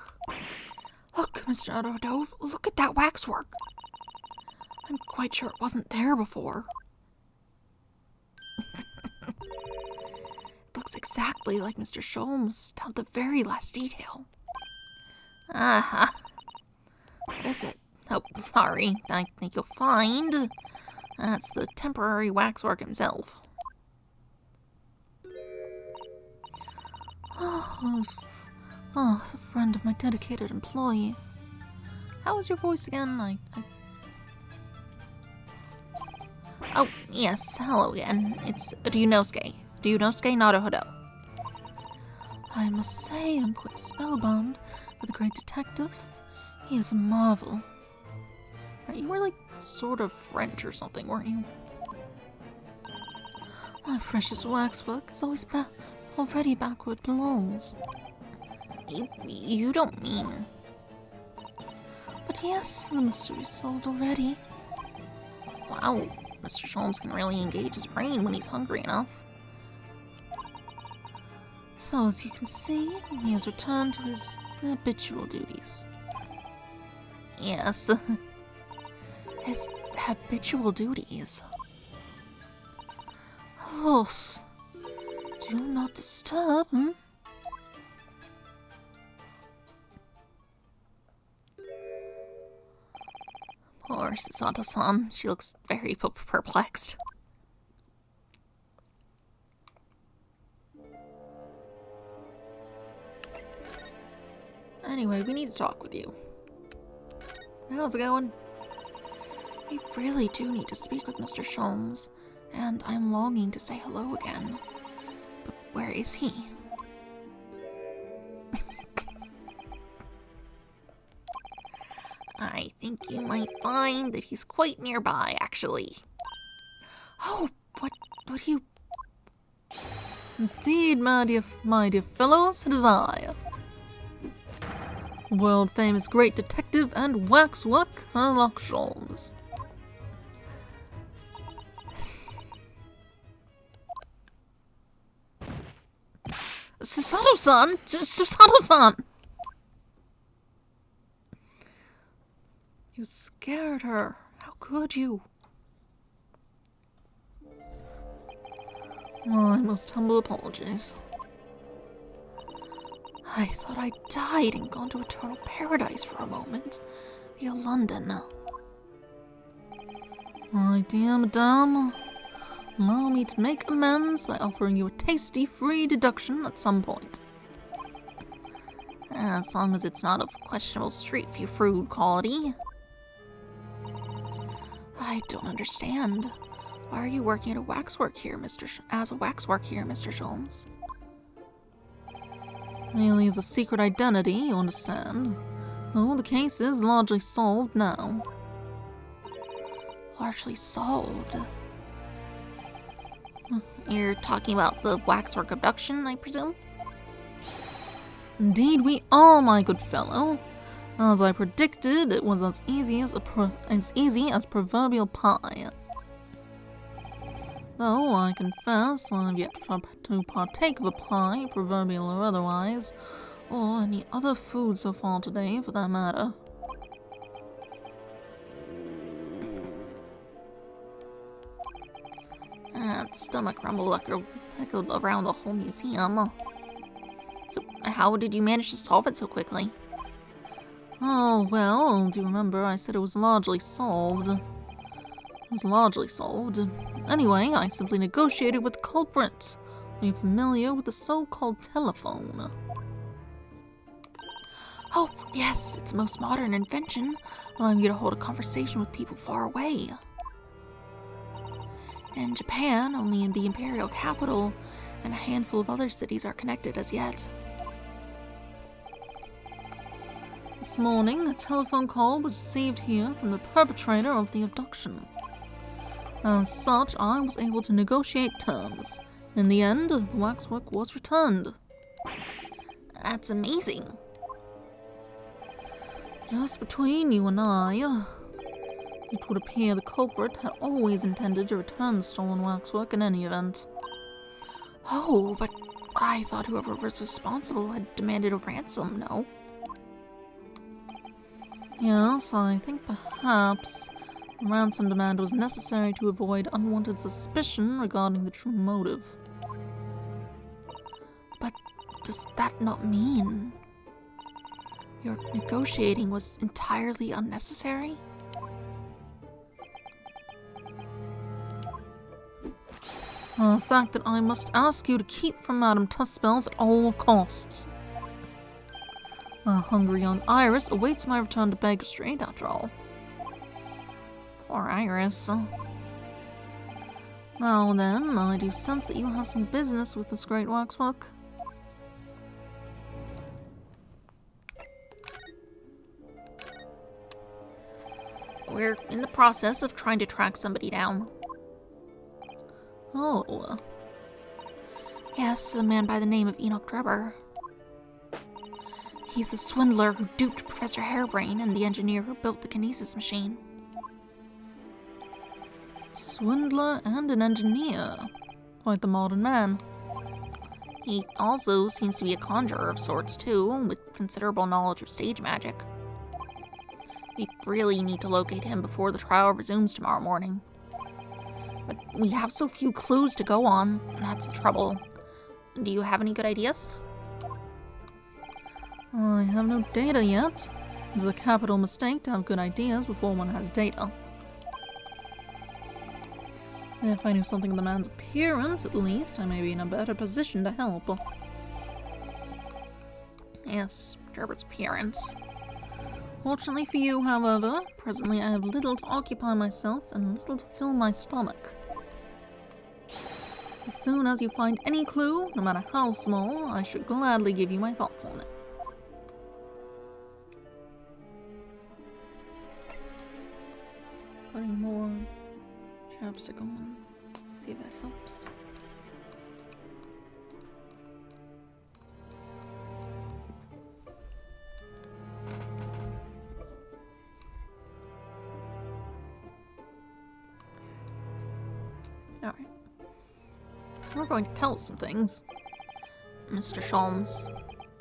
S2: Look, Mr. Naruhodo, look at that waxwork. I'm quite sure it wasn't there before. It looks exactly like Mr. Sholmes, down to the very last detail. Uh-huh. What is it? Oh, sorry. I think you'll find that's the temporary waxwork himself.
S1: Oh, a friend of my dedicated employee.
S2: How was your voice again? Oh, yes, hello again. It's Ryunosuke Naruhodo.
S1: I must say I'm quite spellbound for the great detective. He is a marvel.
S2: You were like sort of French or something, weren't you?
S1: My precious waxwork is already back where it belongs.
S2: You don't mean...
S1: But yes, the mystery is solved already.
S2: Wow, Mr. Sholmes can really engage his brain when he's hungry enough.
S1: So as you can see, he has returned to his habitual duties.
S2: Yes. habitual duties. Los, do not disturb, hmm? Poor Susato-san. She looks very perplexed. Anyway, we need to talk with you. How's it going? We really do need to speak with Mr. Sholmes, and I'm longing to say hello again. But where is he? I think you might find that he's quite nearby, actually. Oh, what do you...
S1: Indeed, my dear fellows, it is I. World-famous great detective and waxwork, Sherlock Sholmes.
S2: Susato-san! Susato-san!
S1: You scared her. How could you? My most humble apologies.
S2: I thought I died and gone to eternal paradise for a moment via London.
S1: My dear madame, allow me to make amends by offering you a tasty free deduction at some point.
S2: As long as it's not of questionable street view food quality. I don't understand. Why are you working at a waxwork here, Mr. Sholmes?
S1: Merely as a secret identity, you understand. Oh, the case is largely solved now.
S2: Largely solved? You're talking about the waxwork abduction, I presume?
S1: Indeed we are, my good fellow. As I predicted, it was as easy as proverbial pie. Though I confess I've yet to partake of a pie, proverbial or otherwise, or any other food so far today, for that matter.
S2: That stomach rumble echoed around the whole museum. So, how did you manage to solve it so quickly?
S1: Oh, well, do you remember I said it was largely solved? It was largely solved. Anyway, I simply negotiated with the culprit. Are you familiar with the so-called telephone?
S2: Oh, yes, it's a most modern invention, allowing you to hold a conversation with people far away. In Japan, only in the imperial capital and a handful of other cities are connected as yet.
S1: This morning, a telephone call was received here from the perpetrator of the abduction. As such, I was able to negotiate terms. In the end, the waxwork was returned.
S2: That's amazing.
S1: Just between you and I, it would appear the culprit had always intended to return the stolen waxwork in any event.
S2: Oh, but I thought whoever was responsible had demanded a ransom, no?
S1: Yes, I think perhaps a ransom demand was necessary to avoid unwanted suspicion regarding the true motive.
S2: But does that not mean your negotiating was entirely unnecessary?
S1: A fact that I must ask you to keep from Madame Tuspells at all costs. A hungry young Iris awaits my return to Baker Street, after all.
S2: Poor Iris.
S1: Now then, I do sense that you have some business with this great waxwork.
S2: We're in the process of trying to track somebody down.
S1: Oh.
S2: Yes, a man by the name of Enoch Drebber. He's the swindler who duped Professor Harebrain and the engineer who built the kinesis machine.
S1: Swindler and an engineer. Quite the modern man.
S2: He also seems to be a conjurer of sorts, too, with considerable knowledge of stage magic. We really need to locate him before the trial resumes tomorrow morning. But we have so few clues to go on. That's the trouble. Do you have any good ideas?
S1: I have no data yet. It's a capital mistake to have good ideas before one has data. If I knew something of the man's appearance, at least, I may be in a better position to help.
S2: Yes, Gerbert's appearance.
S1: Fortunately for you, however, presently I have little to occupy myself and little to fill my stomach. As soon as you find any clue, no matter how small, I should gladly give you my thoughts on it. Putting more chapstick on. See if that helps. Alright. We're going to tell us some things.
S2: Mr. Sholmes,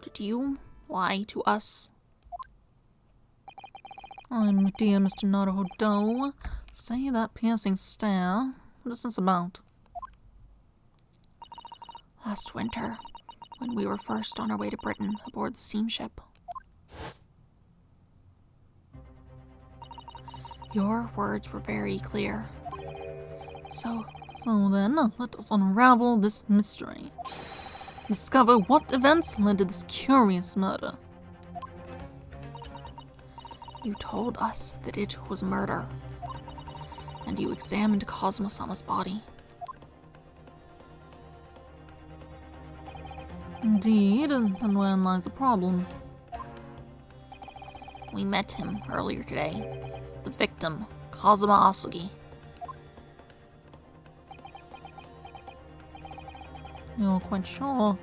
S2: did you lie to us?
S1: I'm dear Mr. Naruhodo. Say that piercing stare. What is this about?
S2: Last winter, when we were first on our way to Britain aboard the steamship. Your words were very clear.
S1: So then, let us unravel this mystery. Discover what events led to this curious murder.
S2: You told us that it was murder, and you examined Kazuma-sama's body.
S1: Indeed, and wherein lies the problem?
S2: We met him earlier today. The victim, Kazuma Asugi.
S1: You're quite sure?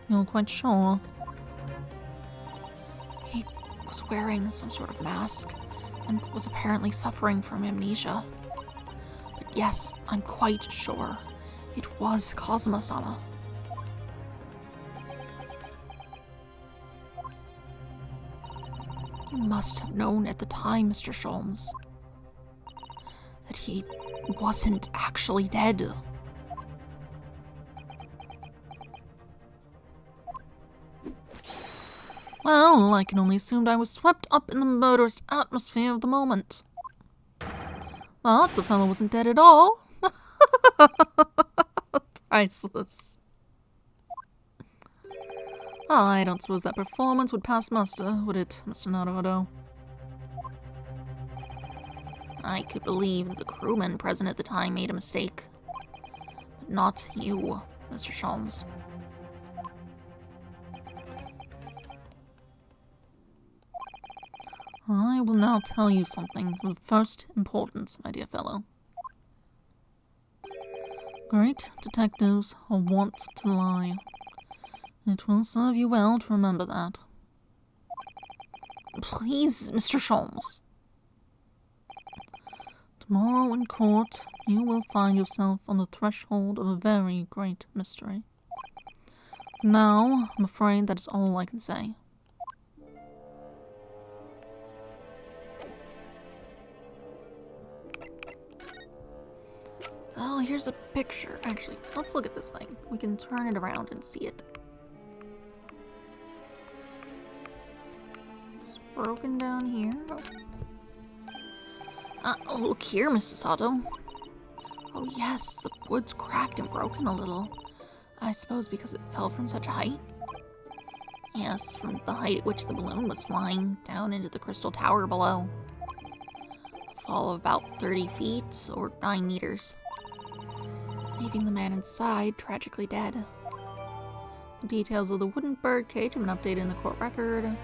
S1: You're quite sure?
S2: He was wearing some sort of mask and was apparently suffering from amnesia. But yes, I'm quite sure it was Kazuma-sama. You must have known at the time, Mr. Sholmes, that he wasn't actually dead.
S1: Well, I can only assume I was swept up in the murderous atmosphere of the moment. But the fellow wasn't dead at all. Priceless. I don't suppose that performance would pass muster, would it, Mr. Naruhodo?
S2: I could believe that the crewmen present at the time made a mistake. But not you, Mr. Sholmes.
S1: I will now tell you something of first importance, my dear fellow. Great detectives are wont to lie. It will serve you well to remember that.
S2: Please, Mr. Sholmes.
S1: Tomorrow in court, you will find yourself on the threshold of a very great mystery. For now, I'm afraid that is all I can say.
S2: Oh, here's a picture. Actually, let's look at this thing. We can turn it around and see it. It's broken down here. Look here, Mr. Sato. Oh yes, the wood's cracked and broken a little. I suppose because it fell from such a height. Yes, from the height at which the balloon was flying down into the crystal tower below. A fall of about 30 feet or 9 meters. Leaving the man inside tragically dead.
S1: The details of the wooden bird cage have been updated in the court record.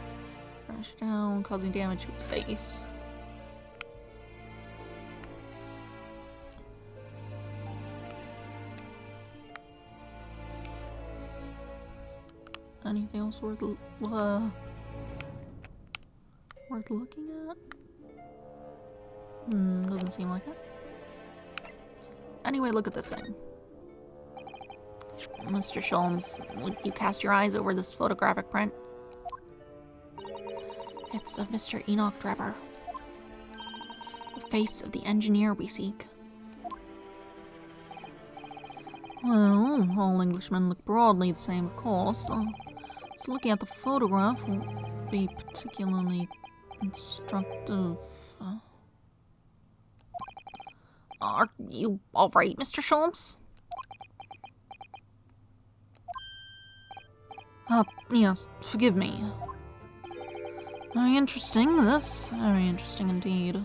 S1: Crashed down, causing damage to its base. Anything else worth looking at? Doesn't seem like it. Anyway, look at this thing.
S2: Mr. Sholmes, would you cast your eyes over this photographic print? It's of Mr. Enoch Drebber, face of the engineer we seek.
S1: Well, all Englishmen look broadly the same, of course. So looking at the photograph won't be particularly instructive.
S2: Are you alright, Mr. Sholmes?
S1: Yes, forgive me. Very interesting, this. Very interesting indeed.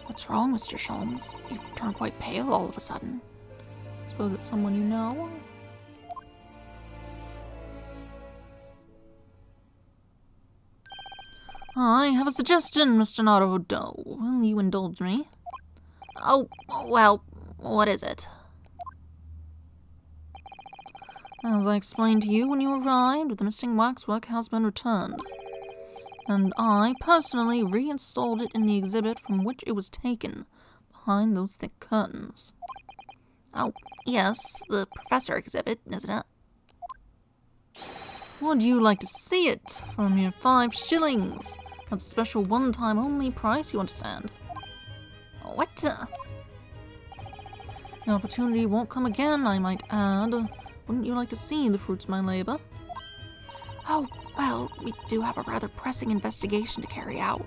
S2: What's wrong, Mr. Sholmes? You've turned quite pale all of a sudden.
S1: Suppose it's someone you know? I have a suggestion, Mr. Naruto. Will you indulge me?
S2: Oh, well, what is it?
S1: As I explained to you when you arrived, the missing waxwork has been returned. And I personally reinstalled it in the exhibit from which it was taken, behind those thick curtains.
S2: Oh, yes, the professor exhibit, isn't it?
S1: Would you like to see it for a mere 5 shillings? That's a special one-time only price, you understand.
S2: What?
S1: The opportunity won't come again, I might add. Wouldn't you like to see the fruits of my labor?
S2: Oh, well, we do have a rather pressing investigation to carry out.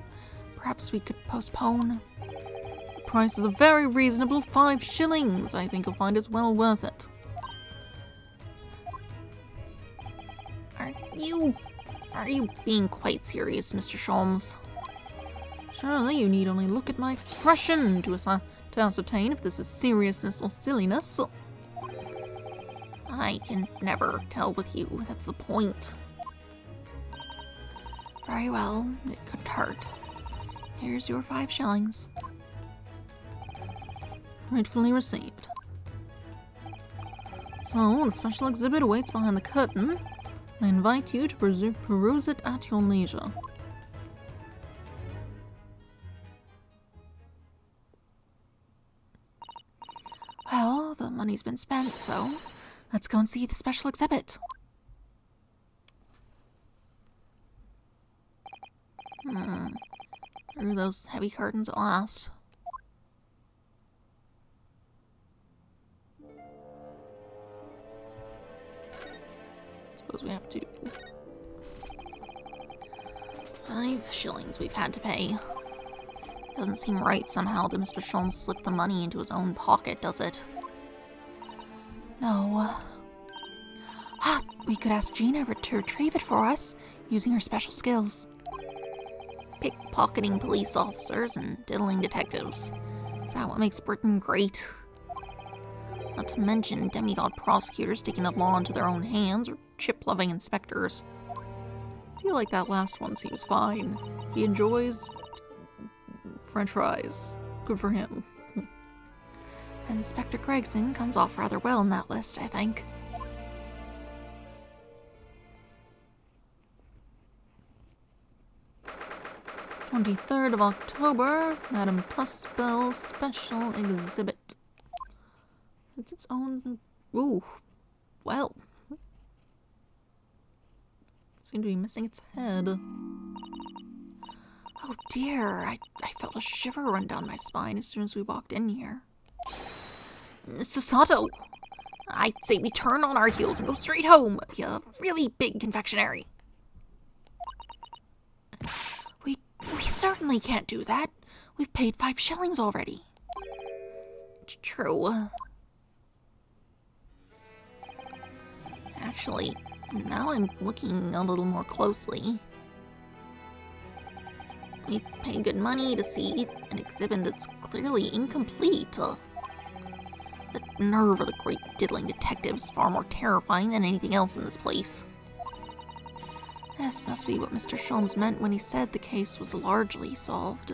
S2: Perhaps we could postpone.
S1: The price is a very reasonable 5 shillings. I think you'll find it's well worth it.
S2: Are you being quite serious, Mr. Sholmes?
S1: Surely you need only look at my expression to ascertain if this is seriousness or silliness.
S2: I can never tell with you, that's the point. Very well, it couldn't hurt. Here's your 5 shillings.
S1: Gratefully received. So, the special exhibit awaits behind the curtain. I invite you to peruse it at your leisure.
S2: Well, the money's been spent, so let's go and see the special exhibit. Through those heavy curtains at last.
S1: Suppose we have to.
S2: 5 shillings we've had to pay. Doesn't seem right somehow that Mr. Sholmes slipped the money into his own pocket, does it? No. We could ask Gina to retrieve it for us, using her special skills. Pickpocketing police officers and diddling detectives. Is that what makes Britain great? Not to mention demigod prosecutors taking the law into their own hands, or chip-loving inspectors.
S1: I feel like that last one seems fine. He enjoys French fries. Good for him.
S2: Inspector Gregson comes off rather well in that list, I think.
S1: "23rd of October, Madame Tuspel's special exhibit." It's its own. Ooh, well. Seem to be missing its head.
S2: Oh dear, I felt a shiver run down my spine as soon as we walked in here. Susato! I'd say we turn on our heels and go straight home, you really big confectionery. We certainly can't do that. We've paid 5 shillings already. True. Actually, now I'm looking a little more closely. We paid good money to see an exhibit that's clearly incomplete. The nerve of the great diddling detectives is far more terrifying than anything else in this place. This must be what Mr. Sholmes meant when he said the case was largely solved.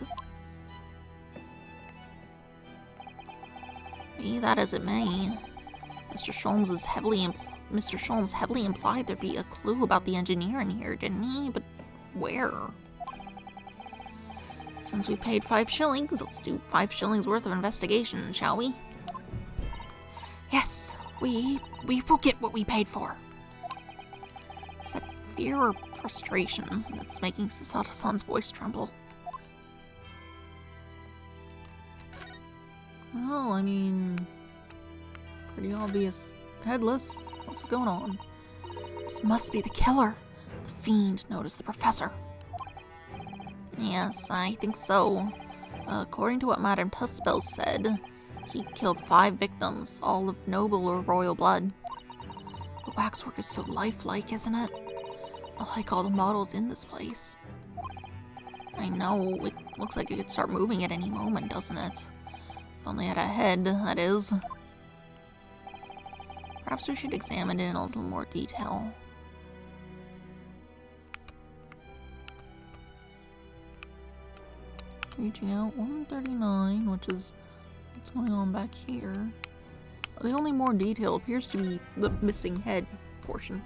S2: Be that as it may, Mr. Sholmes heavily implied there'd be a clue about the engineer in here, didn't he? But where? Since we paid 5 shillings, let's do 5 shillings worth of investigation, shall we? Yes, we will get what we paid for. Is that fear or frustration that's making Susato-san's voice tremble?
S1: Well, I mean, pretty obvious. Headless. What's going on?
S2: This must be the killer. The fiend, noticed the professor. Yes, I think so. According to what Madame Tussbell said, he killed 5 victims, all of noble or royal blood. The waxwork is so lifelike, isn't it? Like all the models in this place. I know, it looks like it could start moving at any moment, doesn't it? If only it had a head, that is. Perhaps we should examine it in a little more detail.
S1: Reaching out 139, which is what's going on back here. The only more detail appears to be the missing head portion.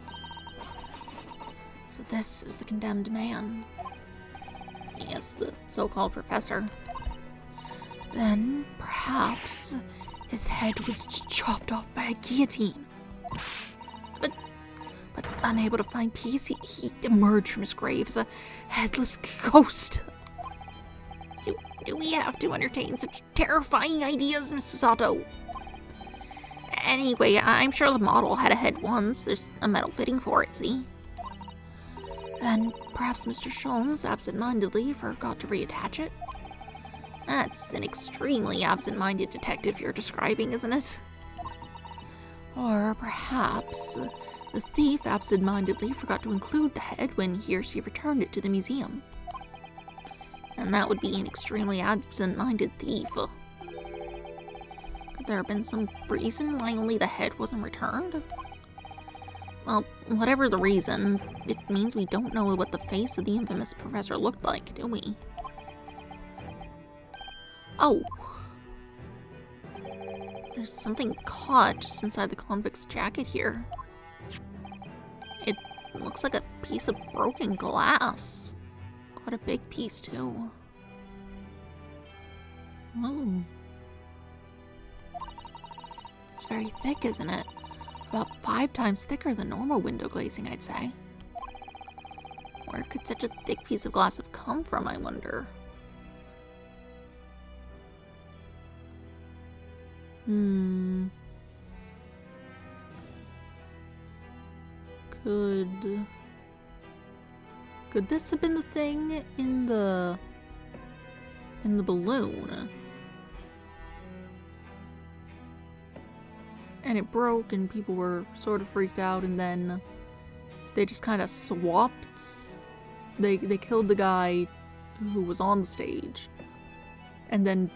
S2: So this is the condemned man. Yes, the so-called professor. Then, perhaps, his head was chopped off by a guillotine. But unable to find peace, he emerged from his grave as a headless ghost. Do we have to entertain such terrifying ideas, Mr. Sato? Anyway, I'm sure the model had a head once. There's a metal fitting for it, see? Then perhaps Mr. Sholmes absent-mindedly forgot to reattach it? That's an extremely absent-minded detective you're describing, isn't it? Or perhaps the thief absent-mindedly forgot to include the head when he or she returned it to the museum. And that would be an extremely absent-minded thief. Could there have been some reason why only the head wasn't returned? Well, whatever the reason, it means we don't know what the face of the infamous professor looked like, do we? Oh! There's something caught just inside the convict's jacket here. It looks like a piece of broken glass. Quite a big piece, too.
S1: Oh.
S2: It's very thick, isn't it? About 5 times thicker than normal window glazing, I'd say. Where could such a thick piece of glass have come from, I wonder?
S1: Could this have been the thing in the balloon? And it broke and people were sort of freaked out, and then they just kind of swapped. They killed the guy who was on the stage and then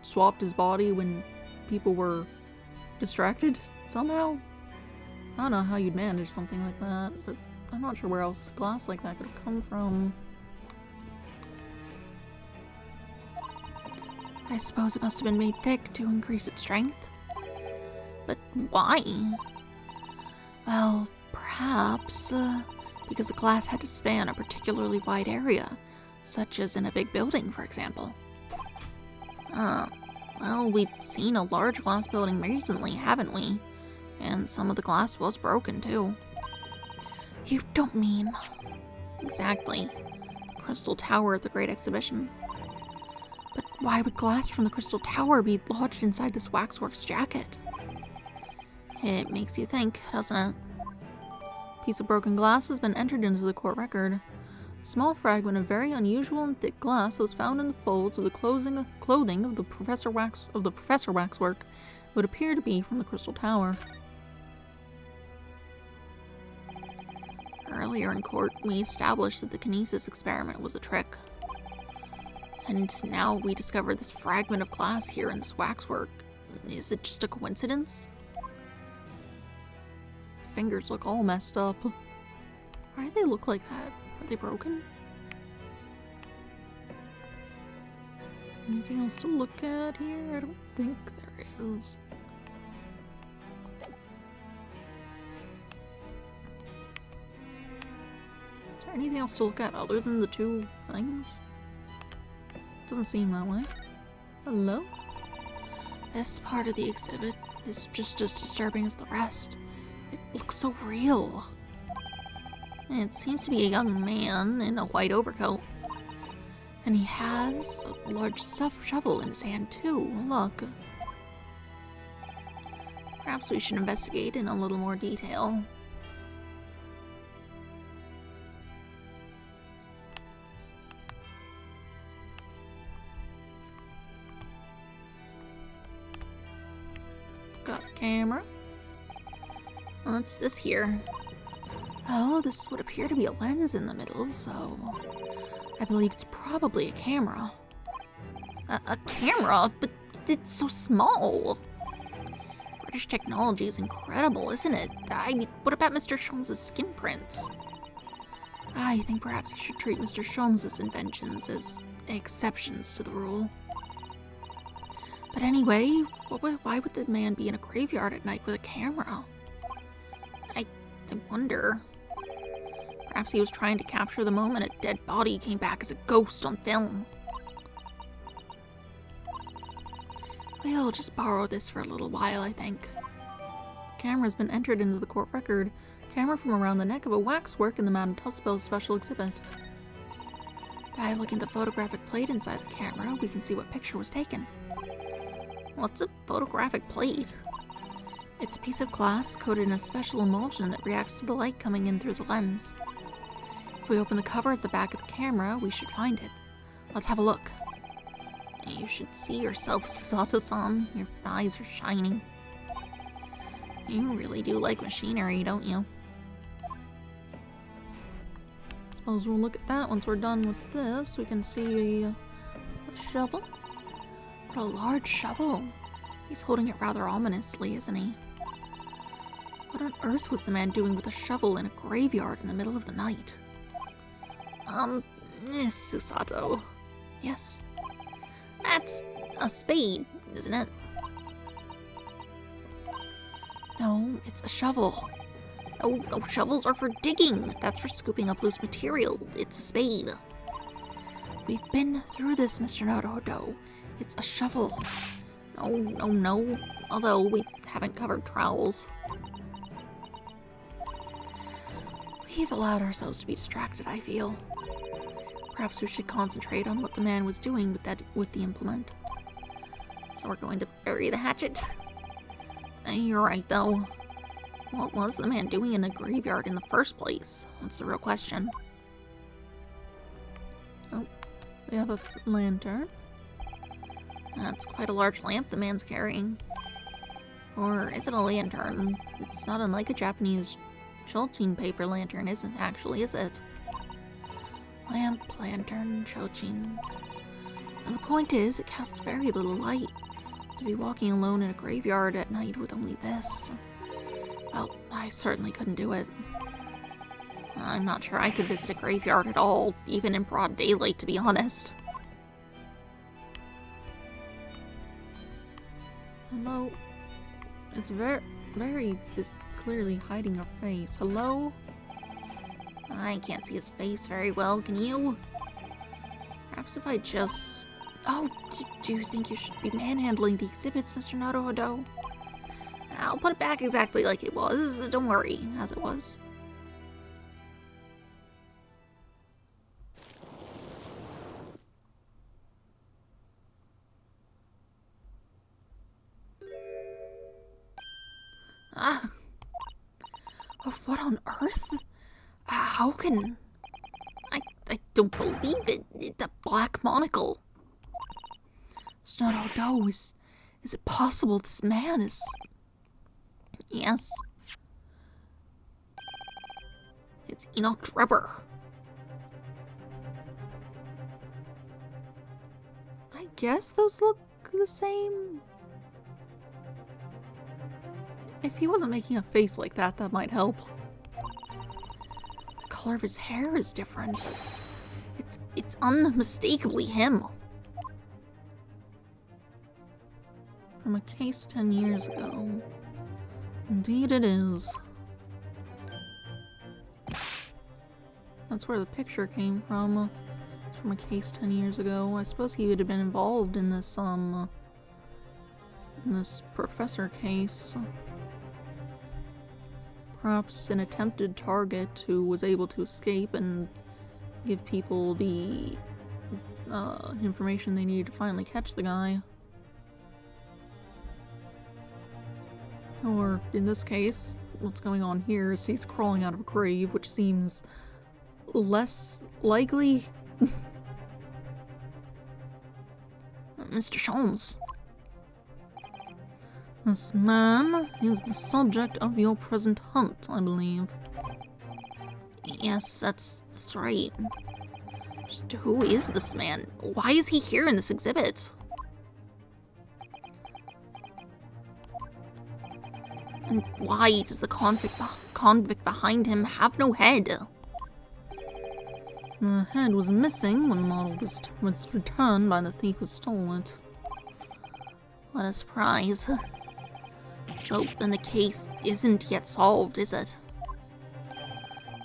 S1: swapped his body when people were distracted somehow. I don't know how you'd manage something like that, but I'm not sure where else glass like that could have come from.
S2: I suppose it must have been made thick to increase its strength. But why? Well, perhaps because the glass had to span a particularly wide area, such as in a big building, for example. Well, we've seen a large glass building recently, haven't we? And some of the glass was broken, too. You don't mean... Exactly. The Crystal Tower at the Great Exhibition. But why would glass from the Crystal Tower be lodged inside this waxworks jacket? It makes you think, doesn't it?
S1: A piece of broken glass has been entered into the court record. A small fragment of very unusual and thick glass was found in the folds of the clothing of the Professor Waxwork would appear to be from the Crystal Tower.
S2: Earlier in court, we established that the kinesis experiment was a trick. And now we discover this fragment of glass here in this waxwork. Is it just a coincidence?
S1: Fingers look all messed up. Why do they look like that? Are they broken? Anything else to look at here? I don't think there is. Is there anything else to look at other than the 2 things? Doesn't seem that way. Hello?
S2: This part of the exhibit is just as disturbing as the rest. It looks so real. It seems to be a young man in a white overcoat. And he has a large shovel in his hand too, look. Perhaps we should investigate in a little more detail.
S1: Got camera.
S2: What's this here? Oh, this would appear to be a lens in the middle, so I believe it's probably a camera. A camera? But it's so small. British technology is incredible, isn't it? What about Mr. Sholmes' skin prints? I think perhaps you should treat Mr. Sholmes' inventions as exceptions to the rule. But anyway, why would the man be in a graveyard at night with a camera? I wonder. Perhaps he was trying to capture the moment a dead body came back as a ghost on film. We'll just borrow this for a little while, I think.
S1: Camera's been entered into the court record. Camera from around the neck of a waxwork in the Madame Tussauds special exhibit.
S2: By looking at the photographic plate inside the camera, we can see what picture was taken. What's a photographic plate? It's a piece of glass coated in a special emulsion that reacts to the light coming in through the lens. If we open the cover at the back of the camera, we should find it. Let's have a look. You should see yourself, Susato-san. Your eyes are shining. You really do like machinery, don't you?
S1: Suppose we'll look at that once we're done with this. We can see a shovel.
S2: What a large shovel. He's holding it rather ominously, isn't he? What on earth was the man doing with a shovel in a graveyard in the middle of the night? Miss Susato. Yes. That's a spade, isn't it? No, it's a shovel. No, shovels are for digging. That's for scooping up loose material. It's a spade. We've been through this, Mr. Naruhodo. It's a shovel. No. Although we haven't covered trowels. We've allowed ourselves to be distracted, I feel. Perhaps we should concentrate on what the man was doing with the implement. So we're going to bury the hatchet. You're right, though. What was the man doing in the graveyard in the first place? That's the real question.
S1: Oh, we have a lantern.
S2: That's quite a large lamp the man's carrying. Or is it a lantern? It's not unlike a Japanese chochin paper lantern, is it? Lamp, lantern, chochin. And the point is, it casts very little light. To be walking alone in a graveyard at night with only this. Well, I certainly couldn't do it. I'm not sure I could visit a graveyard at all, even in broad daylight, to be honest.
S1: Hello? It's very clearly hiding her face. Hello?
S2: I can't see his face very well, can you? Perhaps if I just... Oh, do you think you should be manhandling the exhibits, Mr. Naruhodo? I'll put it back exactly like it was. Don't worry, as it was. What on earth? How can... I don't believe it. The black monocle. Mr. Naruhodo, is it possible this man is... Yes. It's Enoch Drebber.
S1: I guess those look the same. If he wasn't making a face like that, that might help.
S2: The color of his hair is different. It's unmistakably him.
S1: From a case 10 years ago. Indeed it is. That's where the picture came from. It's from a case 10 years ago. I suppose he would have been involved in this professor case. Perhaps an attempted target who was able to escape and give people the information they needed to finally catch the guy. Or, in this case, what's going on here is he's crawling out of a grave, which seems less likely.
S2: Mr. Sholmes.
S1: This man is the subject of your present hunt, I believe.
S2: Yes, that's right. Just who is this man? Why is he here in this exhibit? And why does the convict behind him have no head?
S1: The head was missing when the model was returned by the thief who stole it.
S2: What a surprise. So then the case isn't yet solved, is it?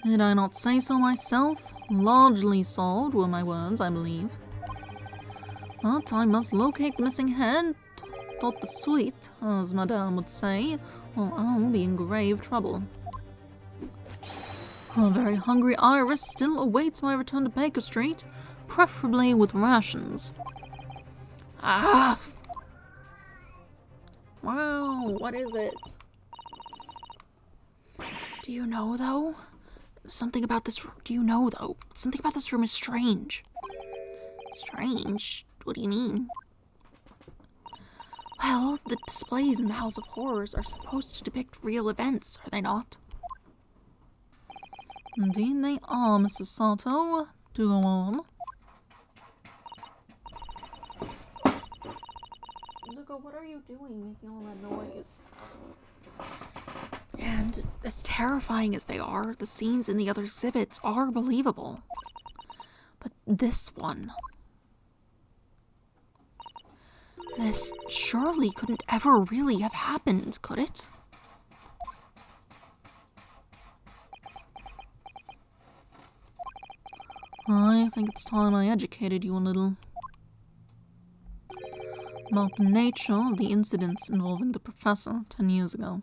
S1: Did I not say so myself? Largely solved were my words, I believe. But I must locate the missing head, tot de suite, as Madame would say, or I'll be in grave trouble. A very hungry Iris still awaits my return to Baker Street, preferably with rations.
S2: Ah!
S1: Wow, what is it?
S2: Do you know, though? Something about this room is strange. Strange? What do you mean? Well, the displays in the House of Horrors are supposed to depict real events, are they not?
S1: Indeed they are, Mrs. Sato. Do go on. Zuko, what are you doing making all that noise?
S2: And as terrifying as they are, the scenes in the other exhibits are believable. But this one... this surely couldn't ever really have happened, could it?
S1: I think it's time I educated you a little about the nature of the incidents involving the professor 10 years ago.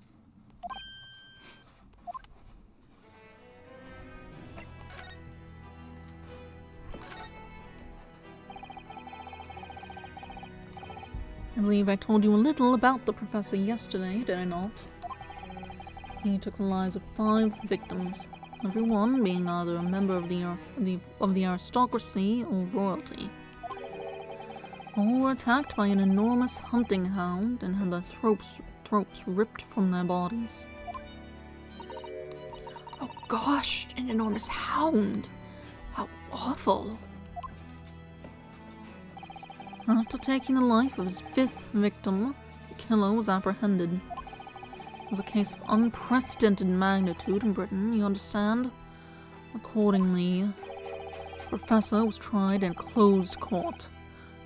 S1: I believe I told you a little about the professor yesterday, did I not? He took the lives of 5 victims, everyone being either a member of the aristocracy or royalty. All were attacked by an enormous hunting hound and had their throats ripped from their bodies.
S2: Oh gosh, an enormous hound. How awful.
S1: After taking the life of his 5th victim, the killer was apprehended. It was a case of unprecedented magnitude in Britain, you understand? Accordingly, the professor was tried in closed court.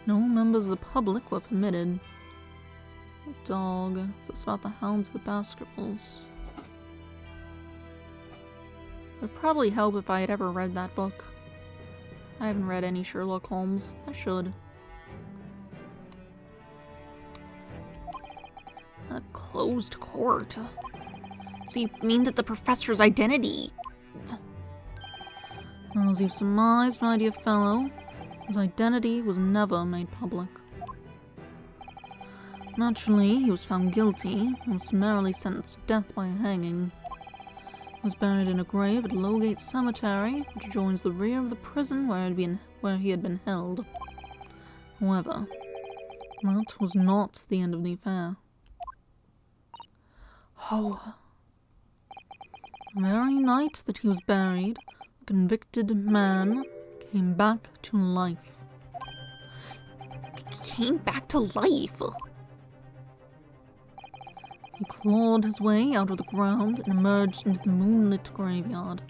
S1: No members of the public were permitted. The dog. Is this about the hounds of the Baskervilles? It would probably help if I had ever read that book. I haven't read any Sherlock Holmes. I should.
S2: A closed court? So you mean that the professor's identity...
S1: As you surmised, my dear fellow, his identity was never made public. Naturally, he was found guilty and was summarily sentenced to death by hanging. He was buried in a grave at Lowgate Cemetery, which adjoins the rear of the prison where he had been held. However, that was not the end of the affair.
S2: Oh.
S1: The very night that he was buried, the convicted man came back to life.
S2: Came back to life?
S1: He clawed his way out of the ground and emerged into the moonlit graveyard.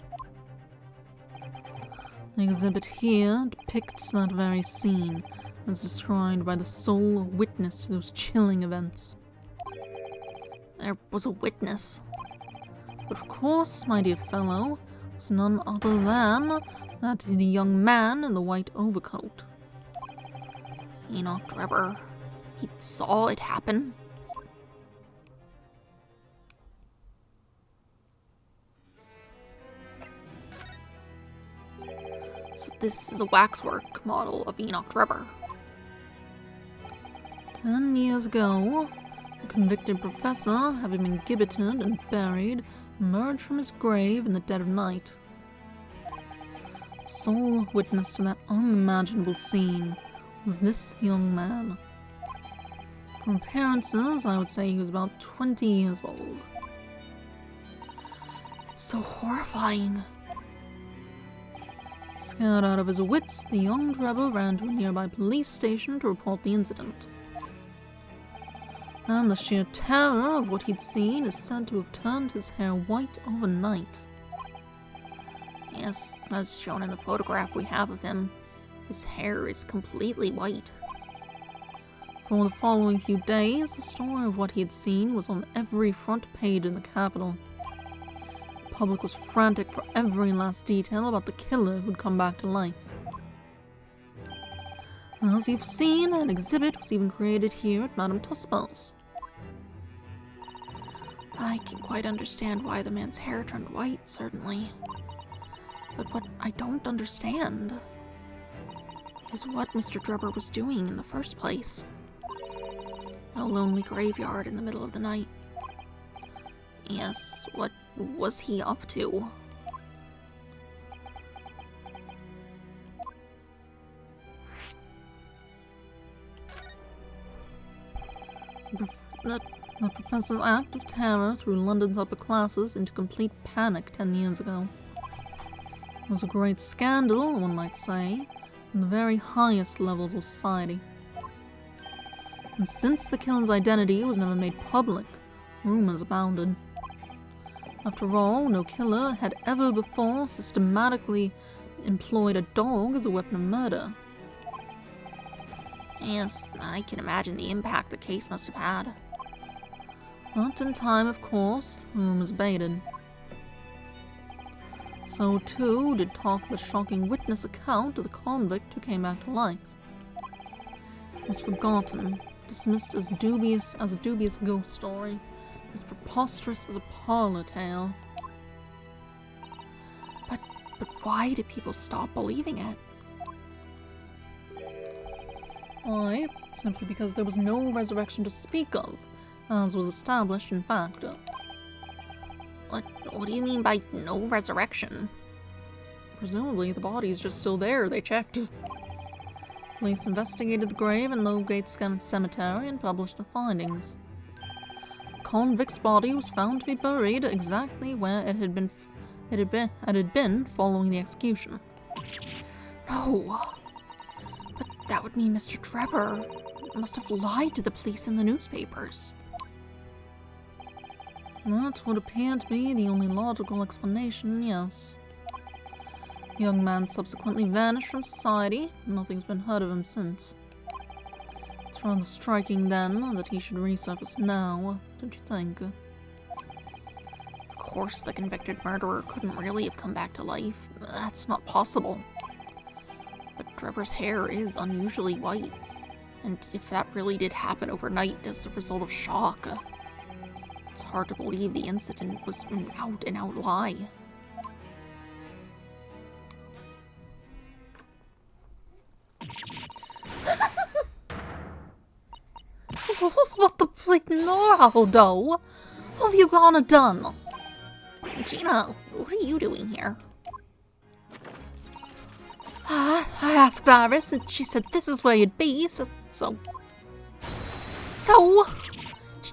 S1: The exhibit here depicts that very scene, as described by the sole witness to those chilling events.
S2: There was a witness.
S1: But of course, my dear fellow, it was none other than that the young man in the white overcoat.
S2: Enoch Drebber. He saw it happen. So this is a waxwork model of Enoch Drebber.
S1: 10 years ago, A convicted professor, having been gibbeted and buried, emerged from his grave in the dead of night. The sole witness to that unimaginable scene was this young man. From appearances, I would say he was about 20 years old.
S2: It's so horrifying.
S1: Scared out of his wits, the young Trevor ran to a nearby police station to report the incident. And the sheer terror of what he'd seen is said to have turned his hair white overnight.
S2: Yes, as shown in the photograph we have of him, his hair is completely white.
S1: For the following few days, the story of what he had seen was on every front page in the capital. The public was frantic for every last detail about the killer who'd come back to life. As you've seen, an exhibit was even created here at Madame Tuspel's.
S2: I can quite understand why the man's hair turned white, certainly. But what I don't understand is what Mr. Drebber was doing in the first place. A lonely graveyard in the middle of the night. Yes, what was he up to?
S1: The professor's act of terror threw London's upper classes into complete panic 10 years ago. It was a great scandal, one might say, in the very highest levels of society. And since the killer's identity was never made public, rumors abounded. After all, no killer had ever before systematically employed a dog as a weapon of murder.
S2: Yes, I can imagine the impact the case must have had.
S1: But in time, of course, the rumors abated. So too did talk of the shocking witness account of the convict who came back to life. It was forgotten, dismissed as a dubious ghost story, as preposterous as a parlor tale.
S2: But why did people stop believing it?
S1: Why? Simply because there was no resurrection to speak of, as was established in fact.
S2: What do you mean by no resurrection?
S1: Presumably the body's just still there, they checked. Police investigated the grave in Lowgate Cemetery and published the findings. The convict's body was found to be buried exactly where it had been following the execution.
S2: No! But that would mean Mr. Drebber must have lied to the police in the newspapers.
S1: That would appear to be the only logical explanation, yes. The young man subsequently vanished from society, and nothing's been heard of him since. It's rather striking, then, that he should resurface now, don't you think?
S2: Of course, the convicted murderer couldn't really have come back to life. That's not possible. But Drebber's hair is unusually white, and if that really did happen overnight as a result of shock, it's hard to believe the incident was an out-and-out lie.
S1: What the bleeding Lordo? What have you gone and done?
S2: Gina, what are you doing here?
S1: I asked Iris, and she said this is where you'd be, so...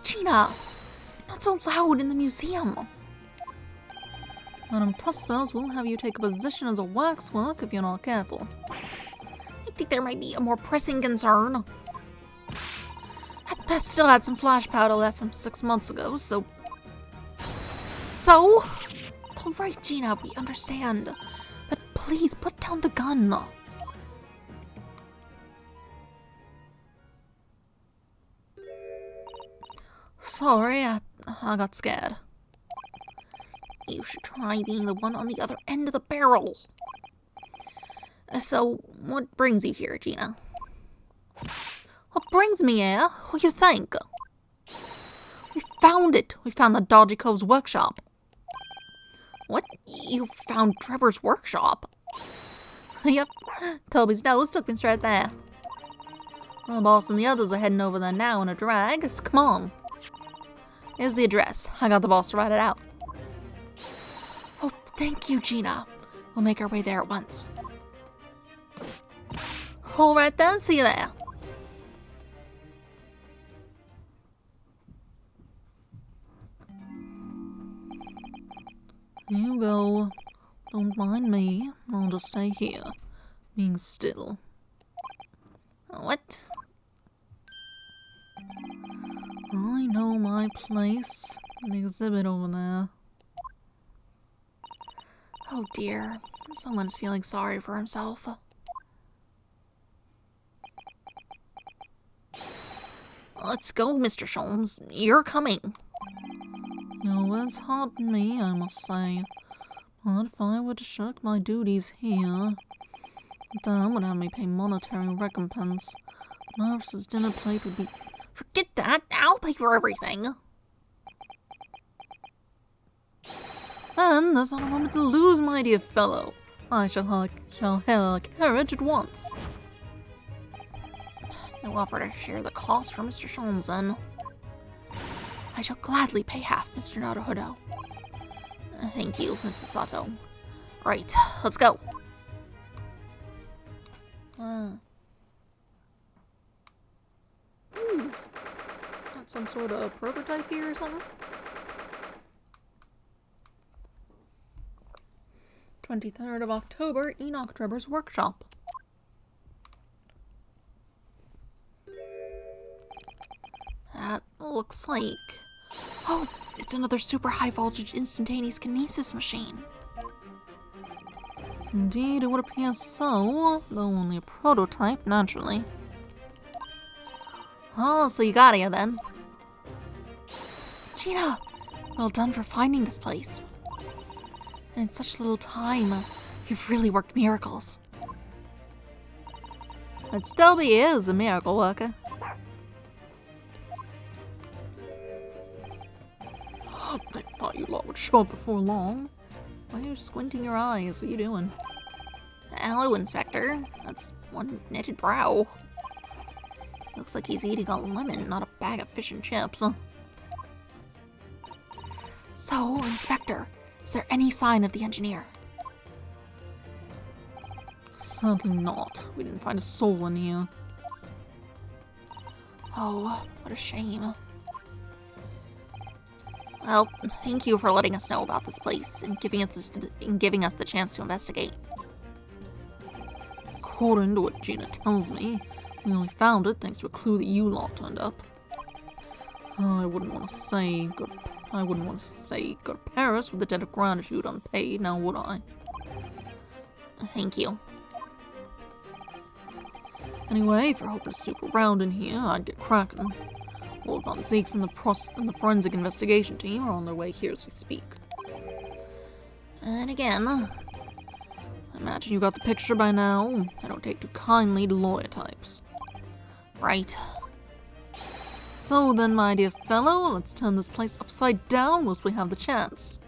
S2: Gina, not so loud in the museum.
S1: Madame Tuspel's will have you take a position as a waxwork if you're not careful.
S2: I think there might be a more pressing concern.
S1: I still had some flash powder left from 6 months ago, so...
S2: All right, Gina, we understand. But please, put down the gun.
S1: Sorry, I got scared.
S2: You should try being the one on the other end of the barrel. So, what brings you here, Gina?
S1: What brings me here? What do you think? We found it. We found the Dodgy Cove's workshop.
S2: What? You found Drebber's workshop?
S1: Yep. Toby's nose took me straight there. The boss and the others are heading over there now in a drag, so come on.
S2: Here's the address. I got the boss to write it out. Oh, thank you, Gina. We'll make our way there at once. All right then, see you there.
S1: Here you go. Don't mind me. I'll just stay here, being still.
S2: What?
S1: I know my place. The exhibit over there.
S2: Oh dear. Someone's feeling sorry for himself. Let's go, Mr. Sholmes. You're coming.
S1: It was hard on me, I must say. But if I were to shirk my duties here, Dan would have me pay monetary recompense. Maris's dinner plate would be...
S2: Forget that. I'll pay for everything.
S1: And there's not a moment to lose, my dear fellow. I shall hail a carriage at once.
S2: No offer to share the cost for Mr. Sholmes, then. I shall gladly pay half, Mr. Naruhodo. Thank you, Mrs. Sato. Right, let's go.
S1: Got some sort of prototype here or something? 23rd of October, Enoch Trevor's workshop.
S2: That looks like... Oh, it's another super high voltage instantaneous kinesis machine.
S1: Indeed, it would appear so, though only a prototype, naturally.
S2: Oh, so you got here then. Gina, well done for finding this place. And in such little time, you've really worked miracles.
S1: But Stelby is a miracle worker. Oh, I thought you lot would show up before long. Why are you squinting your eyes? What are you doing?
S2: Hello, Inspector. That's one knitted brow. Looks like he's eating a lemon, not a bag of fish and chips. So, Inspector, is there any sign of the engineer?
S1: Certainly not. We didn't find a soul in here.
S2: Oh, what a shame. Well, thank you for letting us know about this place and giving us the chance to investigate.
S1: According to what Gina tells me, we only found it thanks to a clue that you lot turned up. I wouldn't want to say go to Paris with a debt of gratitude unpaid, now would I?
S2: Thank you.
S1: Anyway, if you're hoping to snoop around in here, I'd get cracking. Lord Von Zeeks and the forensic investigation team are on their way here as we speak.
S2: And again,
S1: I imagine you got the picture by now. I don't take too kindly to lawyer types.
S2: Right.
S1: So then, my dear fellow, let's turn this place upside down whilst we have the chance.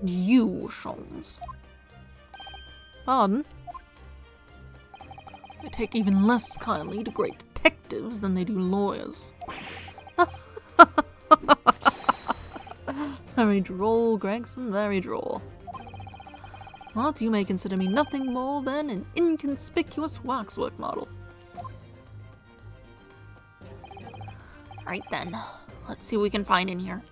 S1: You, Sholmes. Pardon? They take even less kindly to great detectives than they do lawyers. Very droll, Gregson, very droll. But you may consider me nothing more than an inconspicuous waxwork model.
S2: Right then, let's see what we can find in here.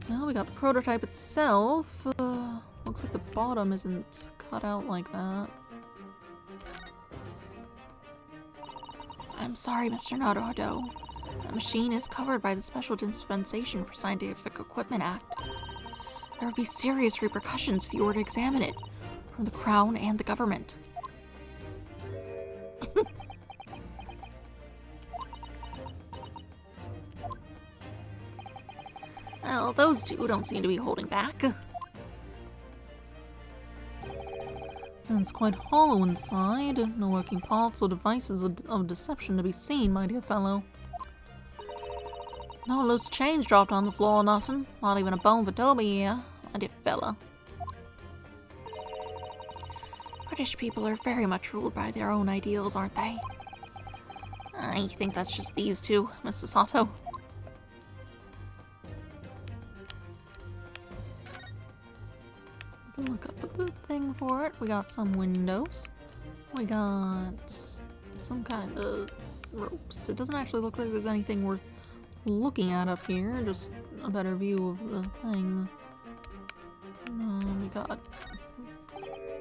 S1: Well, we got the prototype itself. Looks like the bottom isn't cut out like that.
S2: I'm sorry, Mr. Naruhodo. The machine is covered by the Special Dispensation for Scientific Equipment Act. There would be serious repercussions if you were to examine it from the Crown and the government. Well, those two don't seem to be holding back.
S1: And it's quite hollow inside. No working parts or devices of deception to be seen, my dear fellow.
S2: No loose change dropped on the floor or nothing. Not even a bone for Toby here, my dear fella. British people are very much ruled by their own ideals, aren't they? I think that's just these two, Mrs. Sato.
S1: Look up at the thing for it. We got some windows. We got some kind of ropes. It doesn't actually look like there's anything worth looking at up here. Just a better view of the thing. We got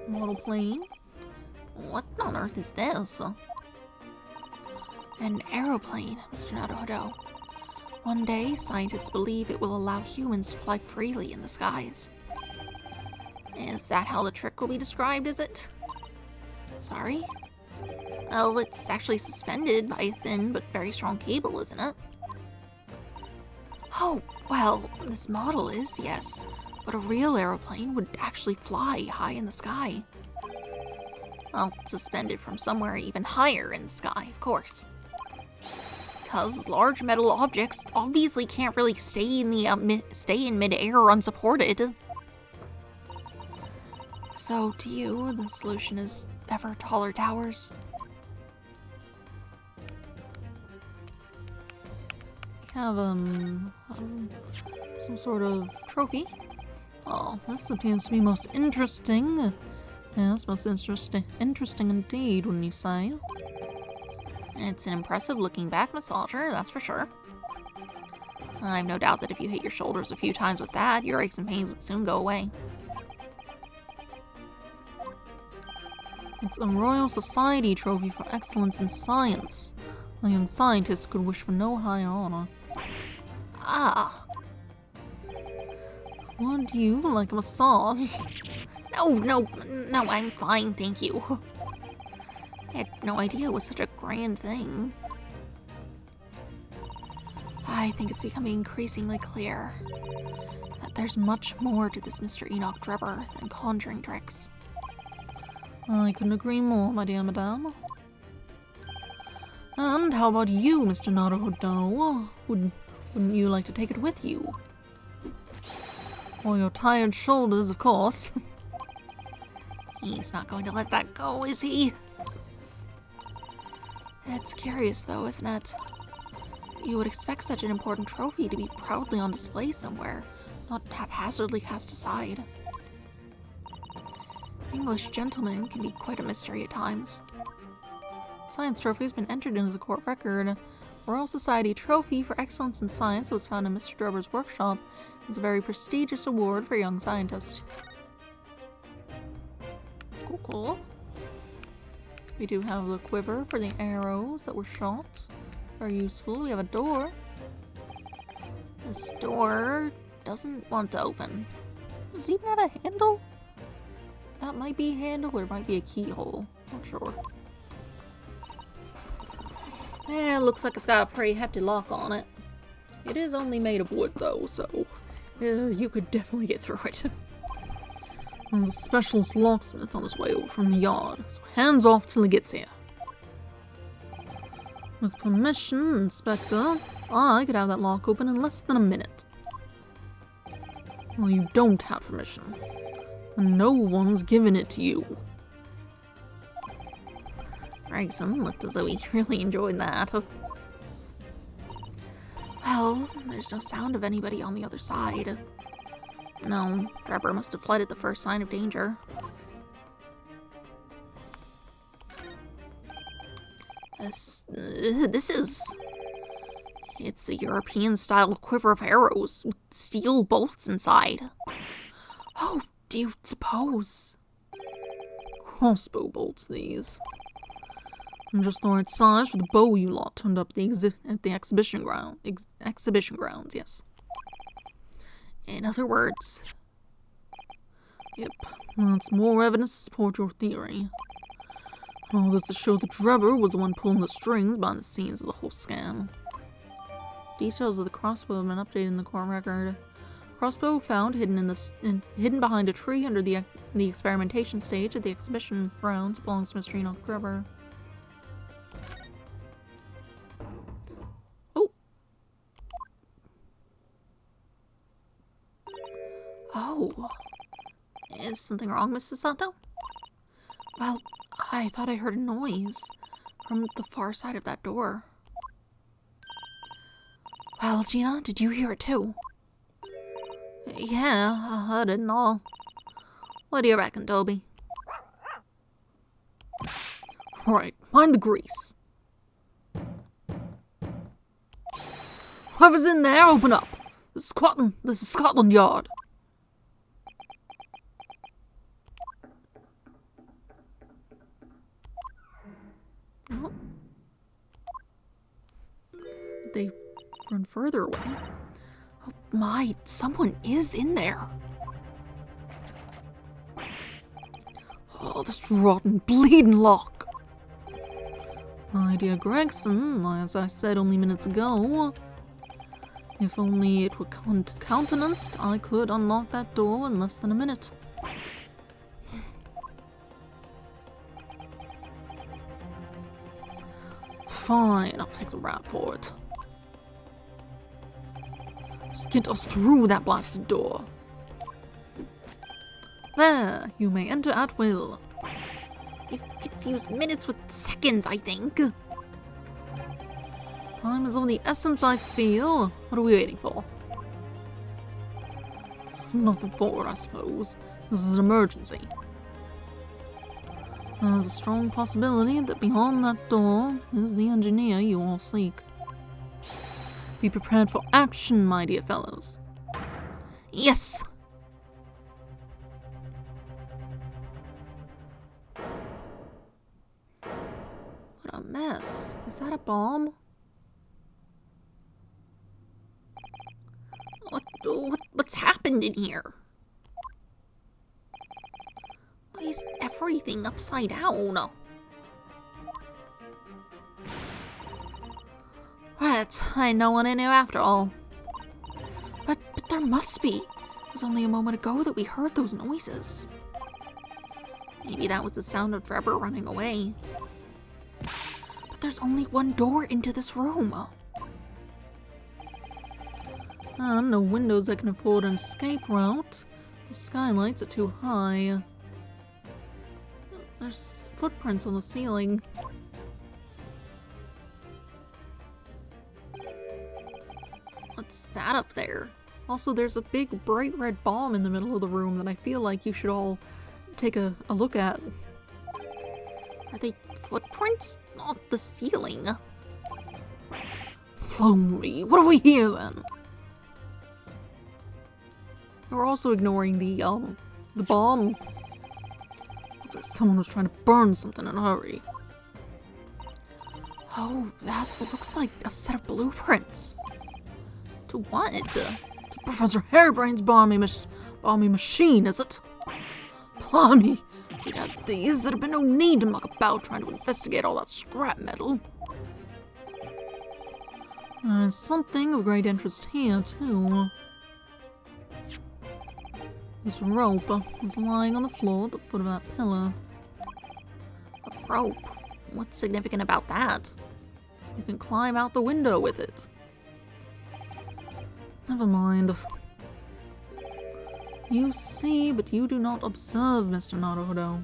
S1: model plane.
S2: What on earth is this? An aeroplane, Mr. Naruhodo. One day, scientists believe it will allow humans to fly freely in the skies. Is that how the trick will be described, is it? Sorry? Well, it's actually suspended by a thin but very strong cable, isn't it? Oh, well, this model is, yes. But a real aeroplane would actually fly high in the sky. Well, suspended from somewhere even higher in the sky, of course. Because large metal objects obviously can't really stay in mid-air unsupported. So, to you, the solution is ever taller towers?
S1: We have some sort of trophy. Oh, this appears to be most interesting. Yes, most interesting indeed, wouldn't you say?
S2: It's an impressive looking back massager, that's for sure. I've no doubt that if you hit your shoulders a few times with that, your aches and pains would soon go away.
S1: It's a Royal Society trophy for excellence in science. A young scientist could wish for no higher honor.
S2: Ah.
S1: Would you like a massage?
S2: No, I'm fine, thank you. I had no idea it was such a grand thing. I think it's becoming increasingly clear that there's much more to this Mr. Enoch Drebber than conjuring tricks.
S1: I couldn't agree more, my dear madame. And how about you, Mr. Naruhodo? Wouldn't you like to take it with you? Or your tired shoulders, of course.
S2: He's not going to let that go, is he? It's curious, though, isn't it? You would expect such an important trophy to be proudly on display somewhere, not haphazardly cast aside. English gentlemen can be quite a mystery at times.
S1: Science trophy has been entered into the court record. Royal Society Trophy for Excellence in Science was found in Mr. Drebber's workshop. It's a very prestigious award for a young scientist. Cool. We do have the quiver for the arrows that were shot. Very useful. We have a door.
S2: This door doesn't want to open.
S1: Does it even have a handle? That might be a handle or it might be a keyhole. Not sure. Yeah, it looks like it's got a pretty hefty lock on it. It is only made of wood though, so you could definitely get through it. There's a specialist locksmith on his way over from the yard, so hands off till he gets here. With permission, Inspector, I could have that lock open in less than a minute. Well, you don't have permission. And no one's given it to you.
S2: Gregson looked as though he really enjoyed that. Well, there's no sound of anybody on the other side. No, Drebber must have fled at the first sign of danger. It's a European-style quiver of arrows with steel bolts inside. Oh, do you suppose?
S1: Crossbow bolts, these. And just the right size for the bow you lot turned up at the exhibition grounds, yes.
S2: In other words...
S1: Yep, that's more evidence to support your theory. It all goes to show that Drebber was the one pulling the strings behind the scenes of the whole scam. Details of the crossbow have been updated in the court record. Crossbow found hidden behind a tree under the experimentation stage at the exhibition grounds belongs to Mr. Enoch Drebber.
S2: Oh. Is something wrong, Mrs. Sato? Well, I thought I heard a noise from the far side of that door. Well, Gina, did you hear it too?
S1: Yeah, I heard it and all. What do you reckon, Toby? Right, mind the grease. Whoever's in there, open up. This is Scotland Yard. Oh. They run further away.
S2: Oh my, someone is in there.
S1: Oh, this rotten bleeding lock. My dear Gregson, as I said only minutes ago, if only it were countenanced, I could unlock that door in less than a minute. Fine, I'll take the rap for it. Just get us through that blasted door. There, you may enter at will.
S2: You've confused minutes with seconds, I think.
S1: Time is of the essence, I feel. What are we waiting for? Nothing forward, I suppose. This is an emergency. There's a strong possibility that behind that door is the engineer you all seek. Be prepared for action, my dear fellows.
S2: Yes!
S1: What a mess. Is that a bomb?
S2: What's happened in here? Why is everything upside down?
S1: Right, ain't no one in here after all.
S2: But there must be. It was only a moment ago that we heard those noises. Maybe that was the sound of Trevor running away. But there's only one door into this room.
S1: No windows that can afford an escape route. The skylights are too high. There's footprints on the ceiling.
S2: What's that up there?
S1: Also, there's a big bright red bomb in the middle of the room that I feel like you should all take a look at.
S2: Are they footprints on the ceiling?
S1: Lonely. What do we hear then? We're also ignoring the bomb. Looks like someone was trying to burn something in a hurry.
S2: Oh, that looks like a set of blueprints. To what?
S1: To Professor Harebrain's balmy machine, is it? Blimey, we had these. There'd have been no need to muck about trying to investigate all that scrap metal. There's something of great interest here, too. This rope is lying on the floor at the foot of that pillar.
S2: A rope? What's significant about that?
S1: You can climb out the window with it. Never mind. You see, but you do not observe, Mr. Naruhodo.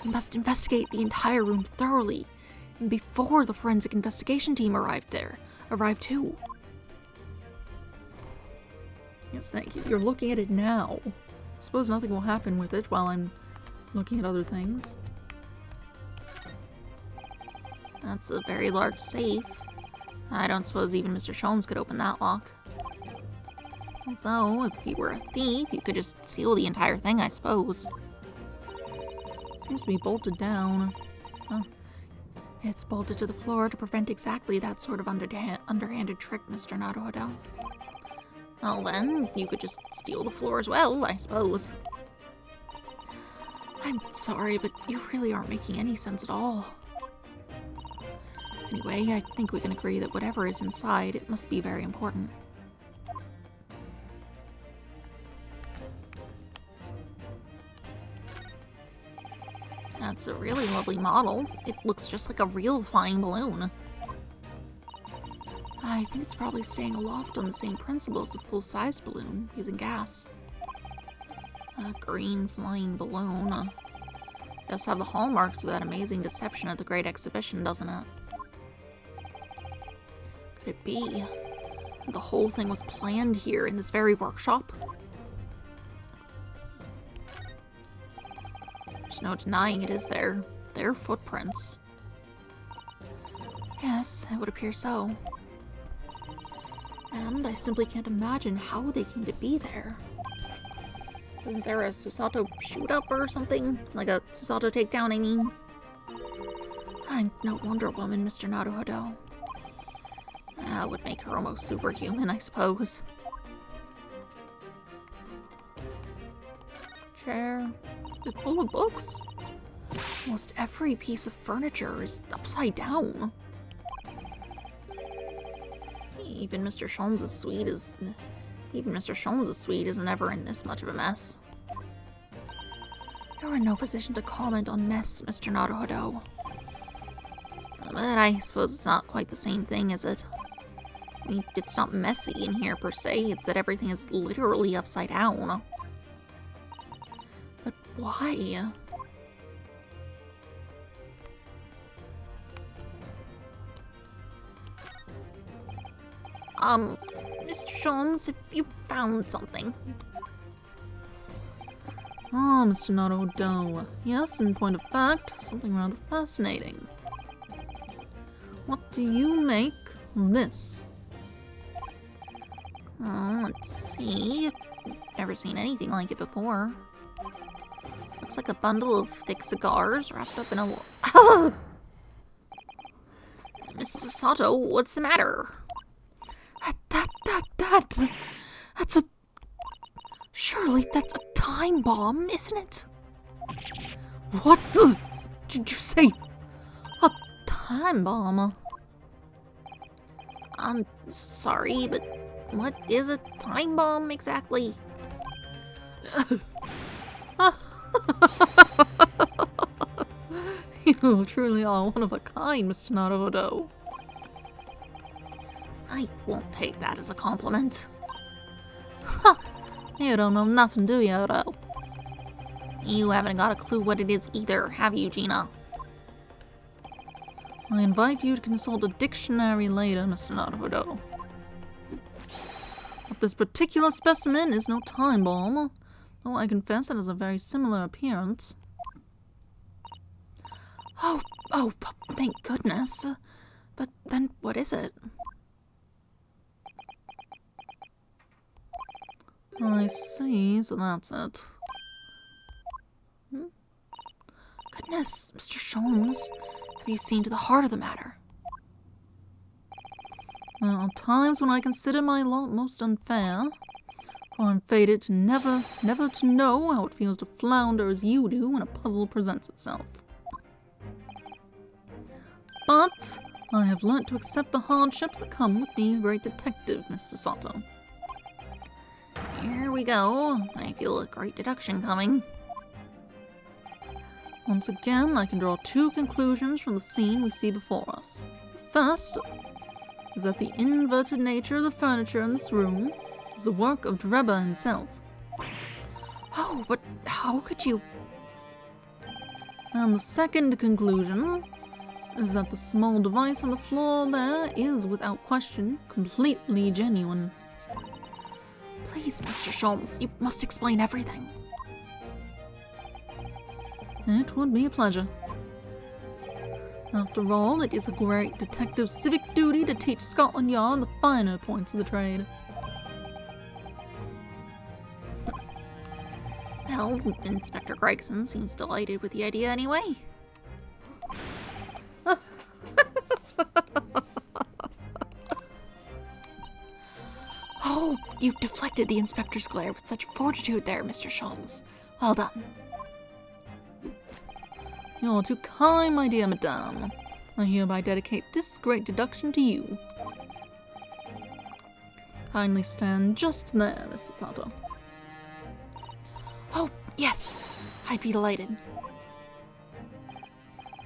S2: We must investigate the entire room thoroughly, and before the forensic investigation team arrived too.
S1: Yes, thank you. You're looking at it now. I suppose nothing will happen with it while I'm looking at other things.
S2: That's a very large safe. I don't suppose even Mr. Sholmes could open that lock. Although, if you were a thief, you could just steal the entire thing, I suppose.
S1: Seems to be bolted down. Huh.
S2: It's bolted to the floor to prevent exactly that sort of underhanded trick, Mr. Naruhodo. Well then, you could just steal the floor as well, I suppose. I'm sorry, but you really aren't making any sense at all. Anyway, I think we can agree that whatever is inside, it must be very important. That's a really lovely model. It looks just like a real flying balloon. I think it's probably staying aloft on the same principle as a full-size balloon, using gas. A green flying balloon. It does have the hallmarks of that amazing deception at the Great Exhibition, doesn't it? Could it be? The whole thing was planned here in this very workshop? There's no denying it, is there? Their footprints. Yes, it would appear so. And I simply can't imagine how they came to be there. Isn't there a Susato shoot-up or something? Like a Susato takedown, I mean? I'm no Wonder Woman, Mr. Naruhodo. That would make her almost superhuman, I suppose. Chair. It's full of books. Almost every piece of furniture is upside down. Even Mr. Sholmes' suite isn't ever in this much of a mess. You're in no position to comment on mess, Mr. Naruhodo. But I suppose it's not quite the same thing, is it? I mean, it's not messy in here per se, it's that everything is literally upside down. But why? Mr. Sholmes, have you found something?
S1: Ah, Mr. Naruhodo. Yes, in point of fact, something rather fascinating. What do you make of this?
S2: Let's see. Never seen anything like it before. Looks like a bundle of thick cigars wrapped up in a... Mrs. Sato, what's the matter?
S1: That's a... Surely that's a time bomb, isn't it? What the... Did you say... A time bomb?
S2: I'm sorry, but what is a time bomb exactly?
S1: You truly are one of a kind, Mr. Naruhodo.
S2: I won't take that as a compliment.
S1: You don't know nothing, do you, Odo?
S2: You haven't got a clue what it is either, have you, Gina?
S1: I invite you to consult a dictionary later, Mr. Naruhodo. But this particular specimen is no time bomb, though I confess it has a very similar appearance.
S2: Oh, thank goodness. But then what is it?
S1: I see, so that's it.
S2: Goodness, Mr. Sholmes, have you seen to the heart of the matter?
S1: There are times when I consider my lot most unfair, for I'm fated to never to know how it feels to flounder as you do when a puzzle presents itself. But I have learnt to accept the hardships that come with being a great detective, Mr. Sato.
S2: Here we go. I feel a great deduction coming.
S1: Once again, I can draw two conclusions from the scene we see before us. First is that the inverted nature of the furniture in this room is the work of Dreba himself.
S2: Oh, but how could you...
S1: And the second conclusion is that the small device on the floor there is, without question, completely genuine.
S2: Please, Mr. Sholmes, you must explain everything.
S1: It would be a pleasure. After all, it is a great detective's civic duty to teach Scotland Yard the finer points of the trade.
S2: Well, Inspector Gregson seems delighted with the idea anyway. Oh, you deflected the inspector's glare with such fortitude there, Mr. Sholmes. Well done.
S1: You're too kind, my dear madame. I hereby dedicate this great deduction to you. Kindly stand just there, Mr. Sato.
S2: Oh, yes. I'd be delighted.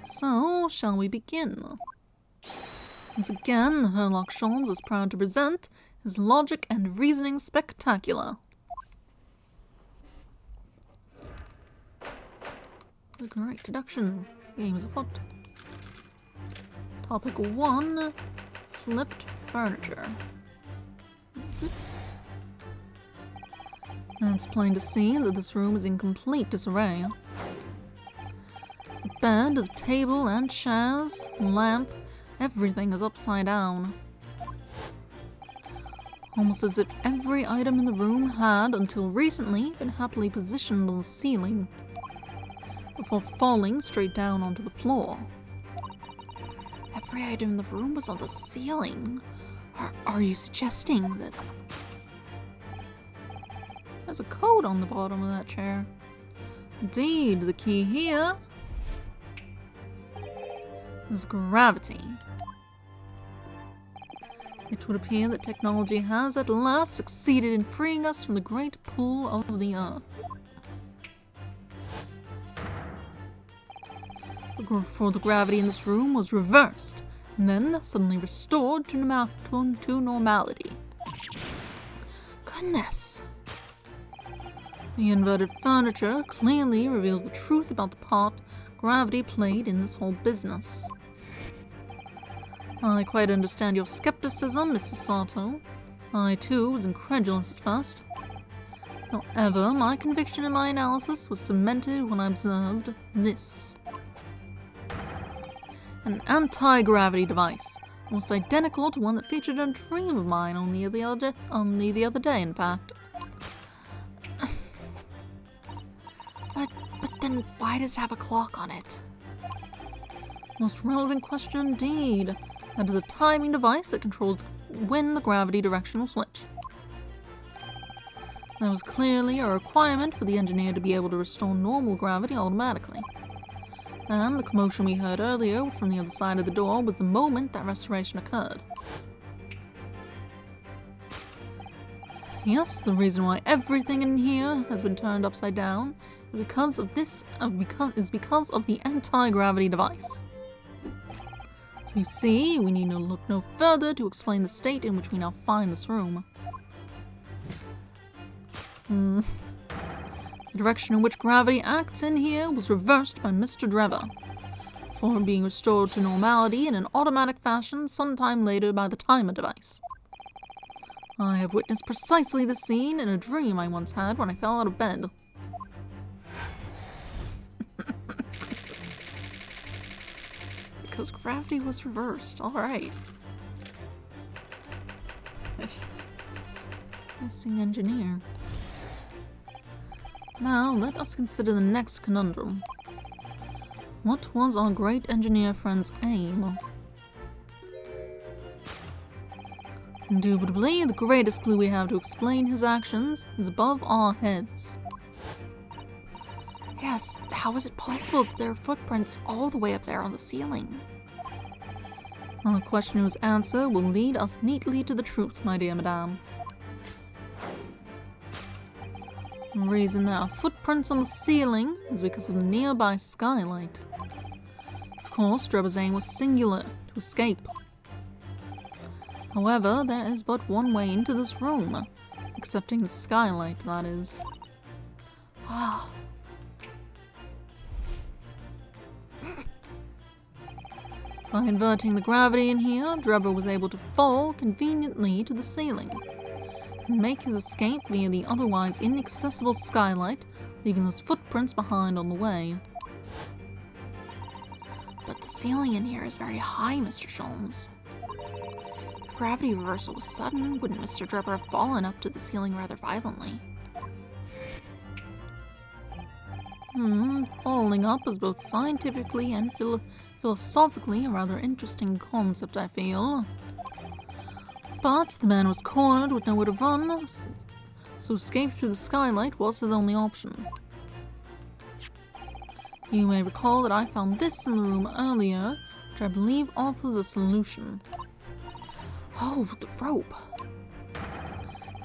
S1: So, shall we begin? Once again, Herlock Sholmes is proud to present his logic and reasoning spectacular. The great deduction. Game is afoot. Topic 1. Flipped furniture. And it's plain to see that this room is in complete disarray. The bed, the table and chairs, lamp, everything is upside down. Almost as if every item in the room had, until recently, been happily positioned on the ceiling, before falling straight down onto the floor.
S2: Every item in the room was on the ceiling. Are you suggesting that...
S1: There's a code on the bottom of that chair. Indeed, the key here is gravity. It would appear that technology has at last succeeded in freeing us from the great pull of the earth. For the gravity in this room was reversed, and then suddenly restored to normality.
S2: Goodness.
S1: The inverted furniture clearly reveals the truth about the part gravity played in this whole business. I quite understand your skepticism, Mr. Sato. I, too, was incredulous at first. However, my conviction in my analysis was cemented when I observed this. An anti-gravity device, almost identical to one that featured in a dream of mine only the other day, in fact.
S2: But then why does it have a clock on it?
S1: Most relevant question indeed. That is a timing device that controls when the gravity direction will switch. There was clearly a requirement for the engineer to be able to restore normal gravity automatically. And the commotion we heard earlier from the other side of the door was the moment that restoration occurred. Yes, the reason why everything in here has been turned upside down is because of the anti-gravity device. So you see, we need to look no further to explain the state in which we now find this room. The direction in which gravity acts in here was reversed by Mr. Drebber, before being restored to normality in an automatic fashion sometime later by the timer device. I have witnessed precisely the scene in a dream I once had when I fell out of bed. Because gravity was reversed, alright. Missing engineer. Now, let us consider the next conundrum. What was our great engineer friend's aim? Indubitably, the greatest clue we have to explain his actions is above our heads.
S2: Yes, how is it possible that there are footprints all the way up there on the ceiling?
S1: Well, the question whose answer will lead us neatly to the truth, my dear madame. The reason there are footprints on the ceiling is because of the nearby skylight. Of course, Drebber's aim was singular, to escape. However, there is but one way into this room, excepting the skylight, that is.
S2: Ah.
S1: By inverting the gravity in here, Drebber was able to fall conveniently to the ceiling and make his escape via the otherwise inaccessible skylight, leaving those footprints behind on the way.
S2: But the ceiling in here is very high, Mr. Sholmes. If gravity reversal was sudden, wouldn't Mr. Drebber have fallen up to the ceiling rather violently?
S1: Falling up is both scientifically and philosophically a rather interesting concept, I feel. But the man was cornered with nowhere to run, so escape through the skylight was his only option. You may recall that I found this in the room earlier, which I believe offers a solution.
S2: Oh, the rope!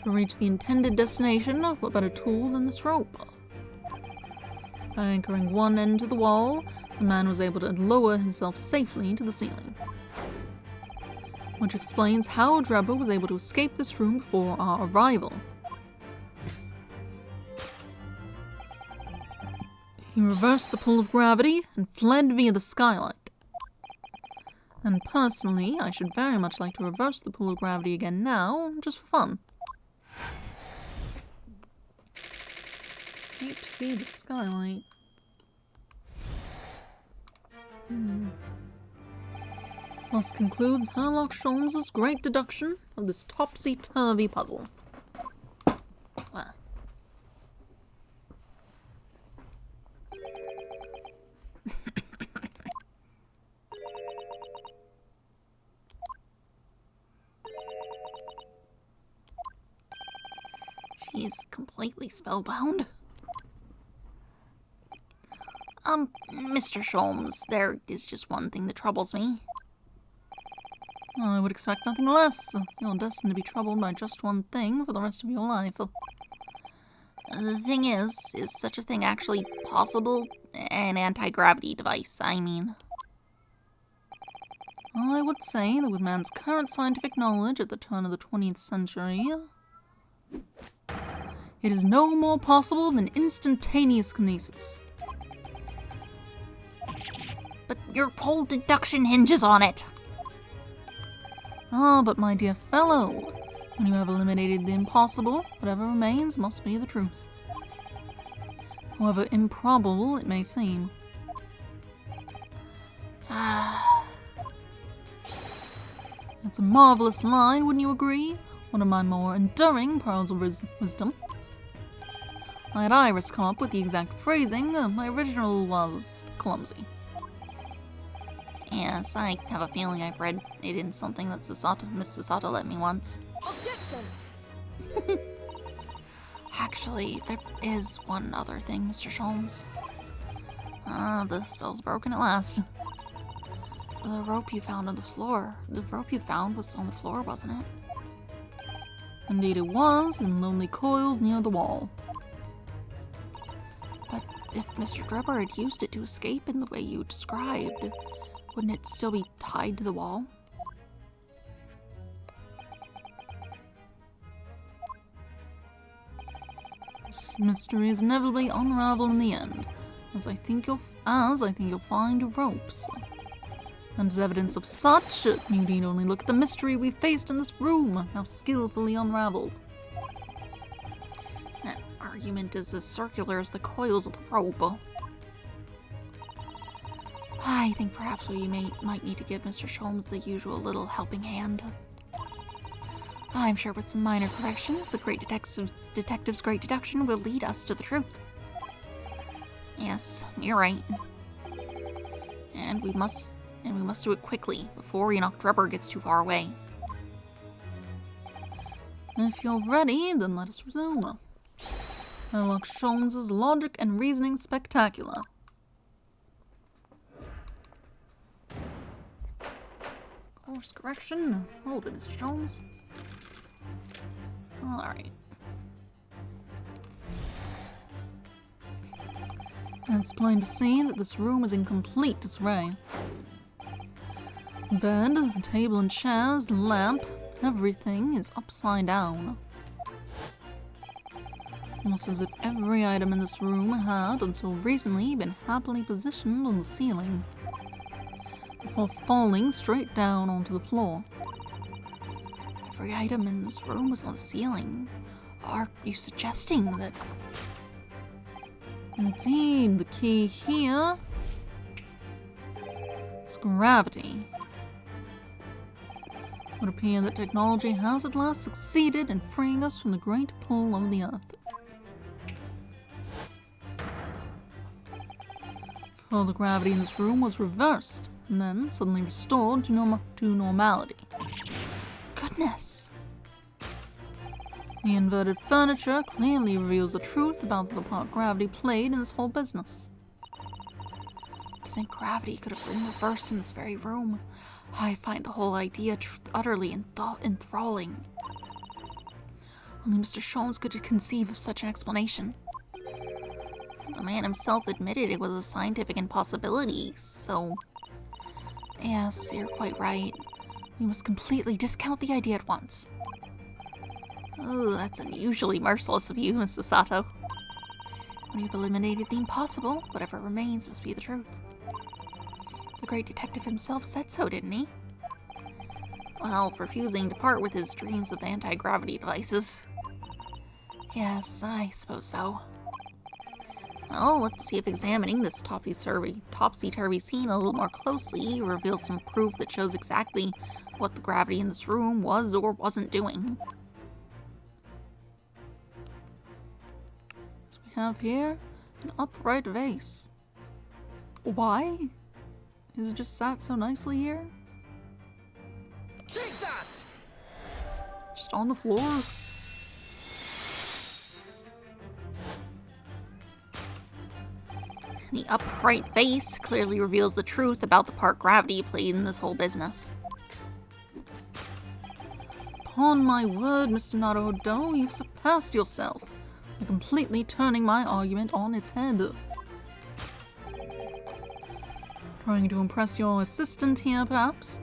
S1: To reach the intended destination, what better tool than this rope? By anchoring one end to the wall, the man was able to lower himself safely to the ceiling. Which explains how Drebber was able to escape this room before our arrival. He reversed the pull of gravity and fled via the skylight. And personally, I should very much like to reverse the pull of gravity again now, just for fun. Escape via the skylight. Thus concludes Sherlock Holmes' great deduction of this topsy-turvy puzzle. Well.
S2: She's completely spellbound. Mr. Sholmes, there is just one thing that troubles me.
S1: I would expect nothing less. You're destined to be troubled by just one thing for the rest of your life.
S2: The thing is such a thing actually possible? An anti-gravity device, I mean.
S1: I would say that with man's current scientific knowledge at the turn of the 20th century, it is no more possible than instantaneous kinesis.
S2: But your whole deduction hinges on it.
S1: Ah, but my dear fellow, when you have eliminated the impossible, whatever remains must be the truth. However improbable it may seem. That's a marvelous line, wouldn't you agree? One of my more enduring pearls of wisdom. I had Iris come up with the exact phrasing. My original was clumsy.
S2: Yes, I have a feeling I've read it in something that Miss Sasato let me once.
S3: Objection!
S2: Actually, there is one other thing, Mr. Sholmes. The spell's broken at last. The rope you found on the floor. The rope you found was on the floor, wasn't it?
S1: Indeed it was, in lonely coils near the wall.
S2: But if Mr. Drebber had used it to escape in the way you described, wouldn't it still be tied to the wall?
S1: This mystery is inevitably unraveled in the end, as I think you'll find your ropes. And as evidence of such, you need only look at the mystery we faced in this room, now skillfully unraveled.
S2: That argument is as circular as the coils of the rope. I think perhaps we might need to give Mr. Sholmes the usual little helping hand. I'm sure with some minor corrections, the great detective's great deduction will lead us to the truth. Yes, you're right. And we must do it quickly, before Enoch Drebber gets too far away.
S1: If you're ready, then let us resume. Sherlock Holmes' logic and reasoning spectacular. Course correction. Hold it, Mr. Jones. Alright. It's plain to see that this room is in complete disarray. Bed, the table and chairs, the lamp, everything is upside down. Almost as if every item in this room had, until recently, been happily positioned on the ceiling, before falling straight down onto the floor.
S2: Every item in this room was on the ceiling. Are you suggesting that...
S1: Indeed, the key here is gravity. It would appear that technology has at last succeeded in freeing us from the great pull of the earth. For the gravity in this room was reversed, and then suddenly restored to normality.
S2: Goodness!
S1: The inverted furniture clearly reveals the truth about the part gravity played in this whole business.
S2: To think gravity could have been reversed in this very room. I find the whole idea utterly enthralling. Only Mr. Sholmes could conceive of such an explanation. The man himself admitted it was a scientific impossibility, so... Yes, you're quite right. We must completely discount the idea at once. Oh, that's unusually merciless of you, Mr. Sato. When you've eliminated the impossible, whatever remains must be the truth. The great detective himself said so, didn't he? Well, refusing to part with his dreams of anti-gravity devices. Yes, I suppose so. Well, let's see if examining this topsy-turvy scene a little more closely reveals some proof that shows exactly what the gravity in this room was or wasn't doing.
S1: So we have here an upright vase. Why? Is it just sat so nicely here?
S3: Take that!
S1: Just on the floor?
S2: The upright vase clearly reveals the truth about the part gravity played in this whole business.
S1: Upon my word, Mr. Naruhodo, you've surpassed yourself by completely turning my argument on its head. Trying to impress your assistant here, perhaps?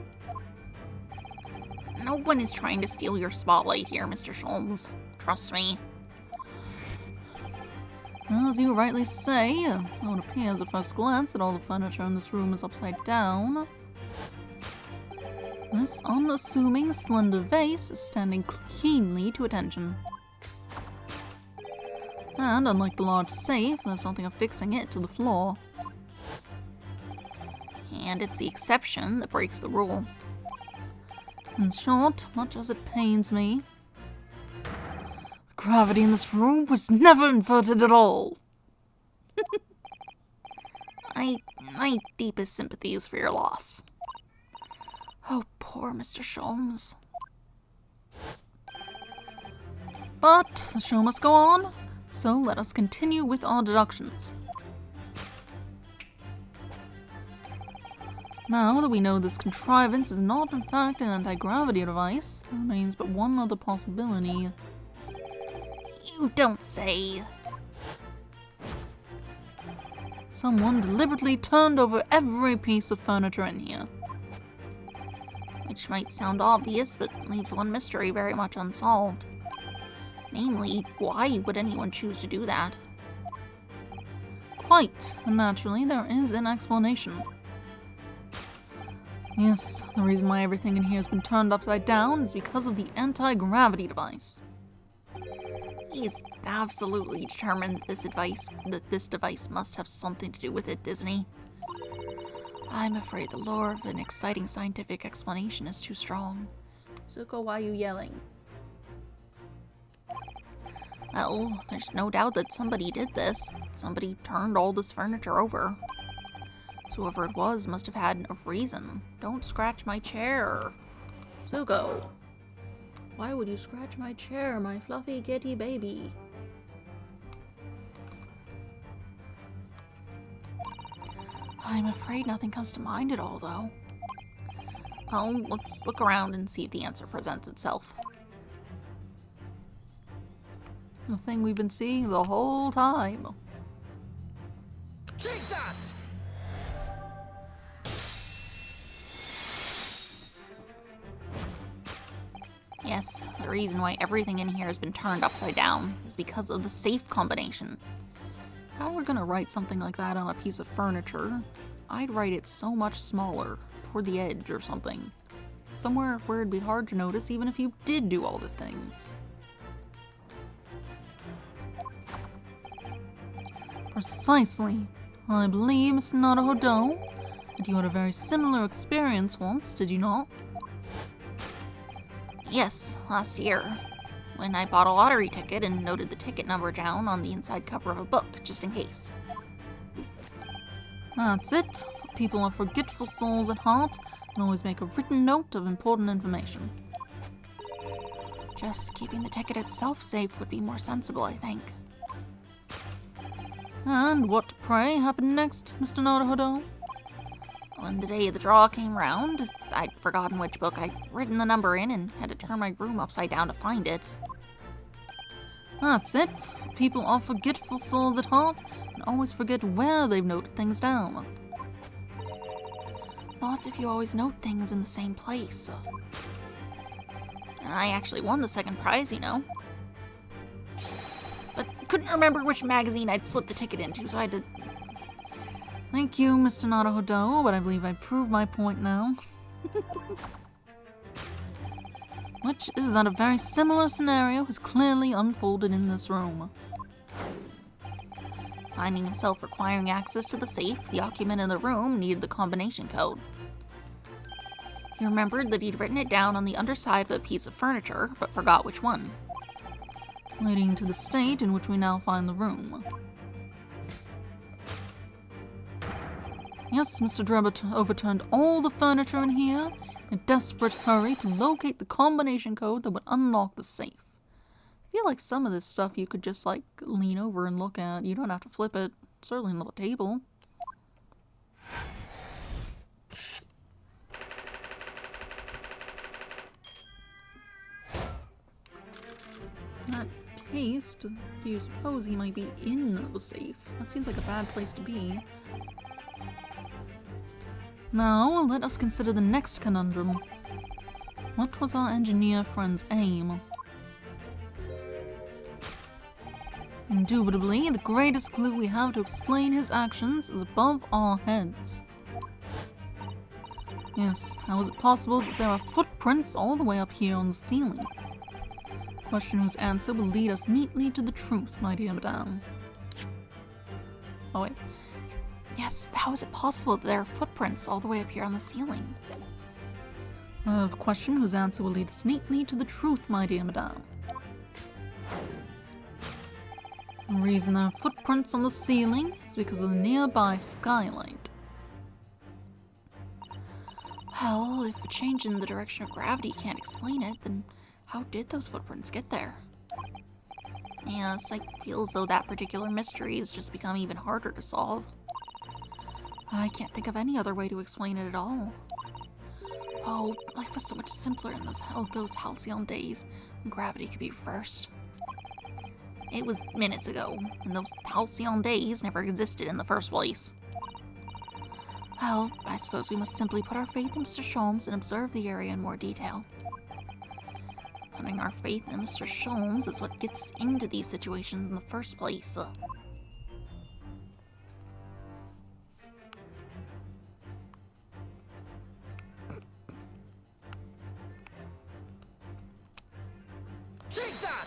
S2: No one is trying to steal your spotlight here, Mr. Sholmes. Trust me.
S1: As you rightly say, though it appears at first glance that all the furniture in this room is upside down, this unassuming slender vase is standing keenly to attention. And unlike the large safe, there's nothing affixing it to the floor.
S2: And it's the exception that breaks the rule.
S1: In short, much as it pains me, the gravity in this room was never inverted at all.
S2: My deepest sympathies for your loss. Oh, poor Mr. Sholmes.
S1: But the show must go on, so let us continue with our deductions. Now that we know this contrivance is not in fact an anti-gravity device, there remains but one other possibility.
S2: You don't say.
S1: Someone deliberately turned over every piece of furniture in here.
S2: Which might sound obvious, but leaves one mystery very much unsolved. Namely, why would anyone choose to do that?
S1: Quite, and naturally there is an explanation. Yes, the reason why everything in here has been turned upside down is because of the anti-gravity device.
S2: He's absolutely determined that this device must have something to do with it, isn't he? I'm afraid the lure of an exciting scientific explanation is too strong.
S1: Zuko, why are you yelling?
S2: Well, there's no doubt that somebody did this. Somebody turned all this furniture over. So whoever it was must have had a reason. Don't scratch my chair.
S1: Zuko, why would you scratch my chair, my fluffy kitty baby?
S2: I'm afraid nothing comes to mind at all, though. Well, let's look around and see if the answer presents itself.
S1: The thing we've been seeing the whole time.
S3: Take that!
S2: Yes, the reason why everything in here has been turned upside down is because of the safe combination.
S1: If I were gonna write something like that on a piece of furniture, I'd write it so much smaller, toward the edge or something. Somewhere where it'd be hard to notice even if you did do all the things. Precisely. I believe, Mr. Naruhodo, that you had a very similar experience once, did you not?
S2: Yes, last year, when I bought a lottery ticket and noted the ticket number down on the inside cover of a book, just in case.
S1: That's it. People are forgetful souls at heart and always make a written note of important information.
S2: Just keeping the ticket itself safe would be more sensible, I think.
S1: And what, pray, happened next, Mr. Naruhodo?
S2: When the day of the draw came round, I'd forgotten which book I'd written the number in and had to turn my room upside down to find it.
S1: That's it. People are forgetful souls at heart and always forget where they've noted things down.
S2: Not if you always note things in the same place. I actually won the second prize, you know. But couldn't remember which magazine I'd slipped the ticket into, so I had to...
S1: Thank you, Mr. Naruhodo, but I believe I proved my point now. Which is that a very similar scenario has clearly unfolded in this room.
S2: Finding himself requiring access to the safe, the occupant in the room needed the combination code. He remembered that he'd written it down on the underside of a piece of furniture, but forgot which one.
S1: Leading to the state in which we now find the room. Yes, Mr. Drebber overturned all the furniture in here in a desperate hurry to locate the combination code that would unlock the safe. I feel like some of this stuff you could just, like, lean over and look at. You don't have to flip it. Certainly not a table. In that case, do you suppose he might be in the safe? That seems like a bad place to be. Now, let us consider the next conundrum. What was our engineer friend's aim? Indubitably, the greatest clue we have to explain his actions is above our heads. Yes, how is it possible that there are footprints all the way up here on the ceiling? Question whose answer will lead us neatly to the truth, my dear madame. Oh wait.
S2: Yes, how is it possible that there are footprints all the way up here on the ceiling?
S1: A question whose answer will lead us neatly to the truth, my dear madame. The reason there are footprints on the ceiling is because of the nearby skylight.
S2: Well, if a change in the direction of gravity can't explain it, then how did those footprints get there? Yes, I feel as though that particular mystery has just become even harder to solve. I can't think of any other way to explain it at all. Oh, life was so much simpler in those halcyon days when gravity could be reversed. It was minutes ago, and those halcyon days never existed in the first place. Well, I suppose we must simply put our faith in Mr. Sholmes and observe the area in more detail. Putting our faith in Mr. Sholmes is what gets us into these situations in the first place.
S3: Take that!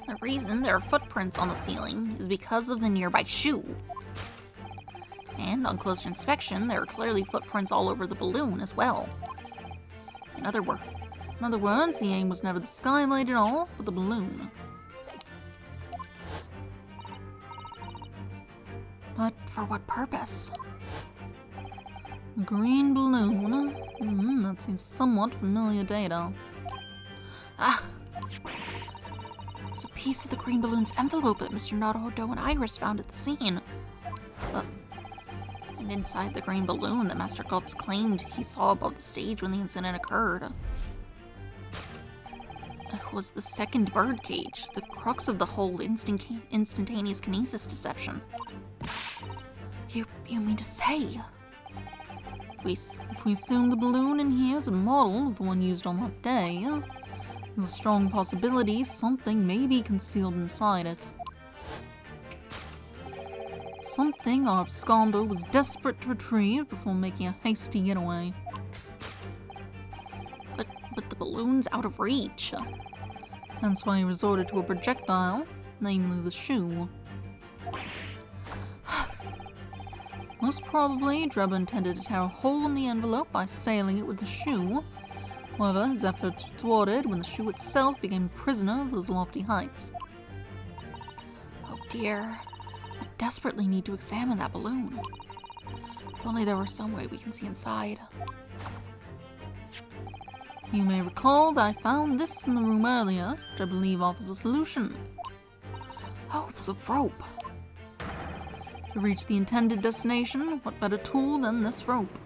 S2: The reason there are footprints on the ceiling is because of the nearby shoe. And on closer inspection, there are clearly footprints all over the balloon as well. In other words,
S1: the aim was never the skylight at all, but the balloon.
S2: But for what purpose?
S1: The green balloon? That seems somewhat familiar data.
S2: Ah! There's a piece of the green balloon's envelope that Mr. Naruhodo and Iris found at the scene. And inside the green balloon that Master Gultz claimed he saw above the stage when the incident occurred. It was the second bird cage, the crux of the whole instantaneous kinesis deception. You mean to say?
S1: If we assume the balloon in here is a model of the one used on that day, there's a strong possibility something may be concealed inside it. Something our absconder was desperate to retrieve before making a hasty getaway.
S2: But the balloon's out of reach.
S1: Hence why he resorted to a projectile, namely the shoe. Most probably, Drebber intended to tear a hole in the envelope by sailing it with the shoe. However, his efforts were thwarted when the shoe itself became a prisoner of those lofty heights.
S2: Oh dear. I desperately need to examine that balloon. If only there were some way we can see inside.
S1: You may recall that I found this in the room earlier, which I believe offers a solution.
S2: Oh, the rope.
S1: To reach the intended destination, what better tool than this rope?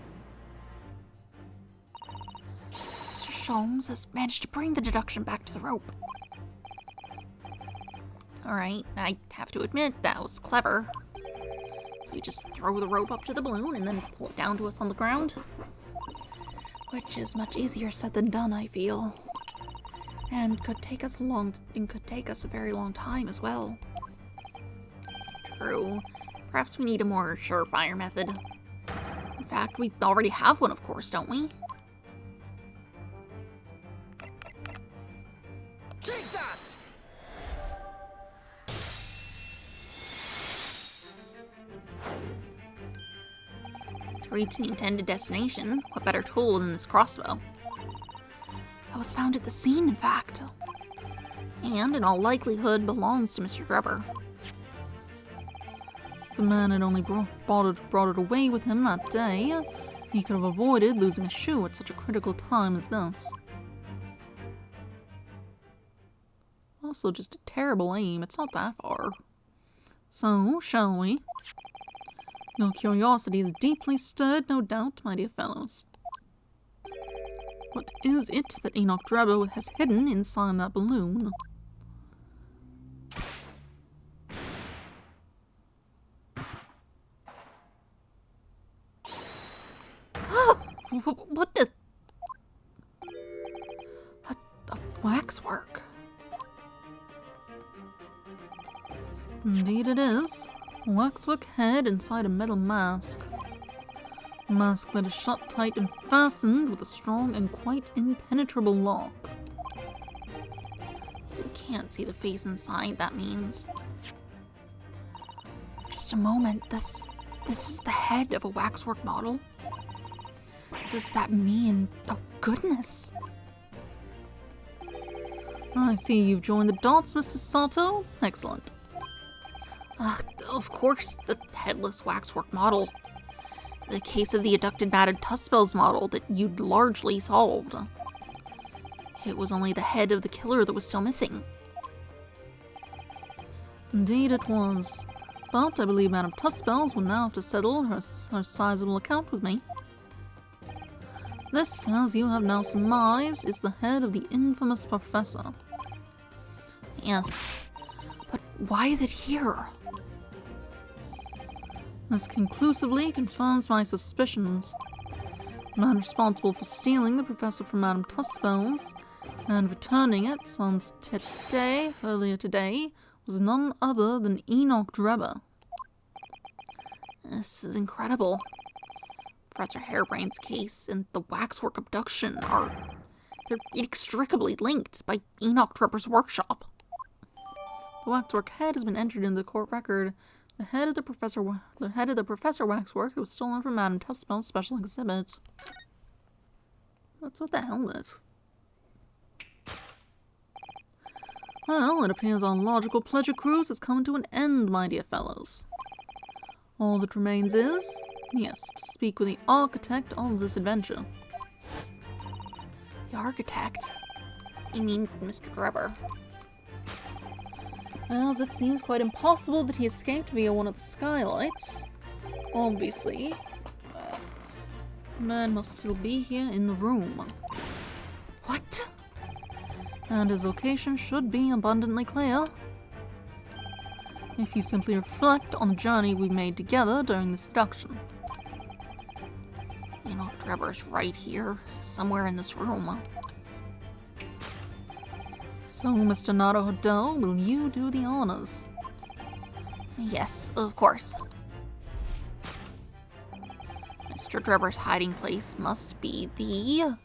S2: Mr. Sholmes has managed to bring the deduction back to the rope. Alright, I have to admit, that was clever. So we just throw the rope up to the balloon and then pull it down to us on the ground. Which is much easier said than done, I feel. And could take us a very long time as well. True. Perhaps we need a more surefire method. In fact, we already have one, of course, don't we?
S3: Take that!
S2: To reach the intended destination, what better tool than this crossbow? It was found at the scene, in fact. And, in all likelihood, belongs to Mr. Drebber.
S1: If the man had only brought it away with him that day, he could have avoided losing a shoe at such a critical time as this. Also, just a terrible aim. It's not that far. So, shall we? Your curiosity is deeply stirred, no doubt, my dear fellows. What is it that Enoch Drebber has hidden inside that balloon?
S2: What the... A waxwork.
S1: Indeed it is. A waxwork head inside a metal mask. A mask that is shut tight and fastened with a strong and quite impenetrable lock.
S2: So we can't see the face inside, that means. Just a moment, this is the head of a waxwork model? What does that mean? Oh, goodness.
S1: I see you've joined the dots, Mrs. Sato. Excellent.
S2: Of course, the headless waxwork model. The case of the abducted Madame Tussbells model that you'd largely solved. It was only the head of the killer that was still missing.
S1: Indeed it was. But I believe Madame Tussbells will now have to settle her sizable account with me. This, as you have now surmised, is the head of the infamous professor.
S2: Yes, but why is it here?
S1: This conclusively confirms my suspicions. The man responsible for stealing the professor from Madame Tussbells and returning it earlier today was none other than Enoch Drebber.
S2: This is incredible. Professor Harebrain's case and the waxwork abduction they're inextricably linked by Enoch Drebber's workshop.
S1: The waxwork head has been entered into the court record. The head of the professor waxwork was stolen from Madame Tussbells' special exhibit. What's with the helmet? Well, it appears our logical pleasure cruise has come to an end, my dear fellows. All that remains is, yes, to speak with the architect of this adventure.
S2: The architect? You mean Mr. Drebber?
S1: As it seems quite impossible that he escaped via one of the skylights. Obviously, the man must still be here in the room.
S2: What?
S1: And his location should be abundantly clear. If you simply reflect on the journey we made together during this abduction.
S2: Enoch Drebber's right here, somewhere in this room.
S1: So, Mr. Naruhodo, will you do the honors?
S2: Yes, of course. Mr. Drebber's hiding place must be the...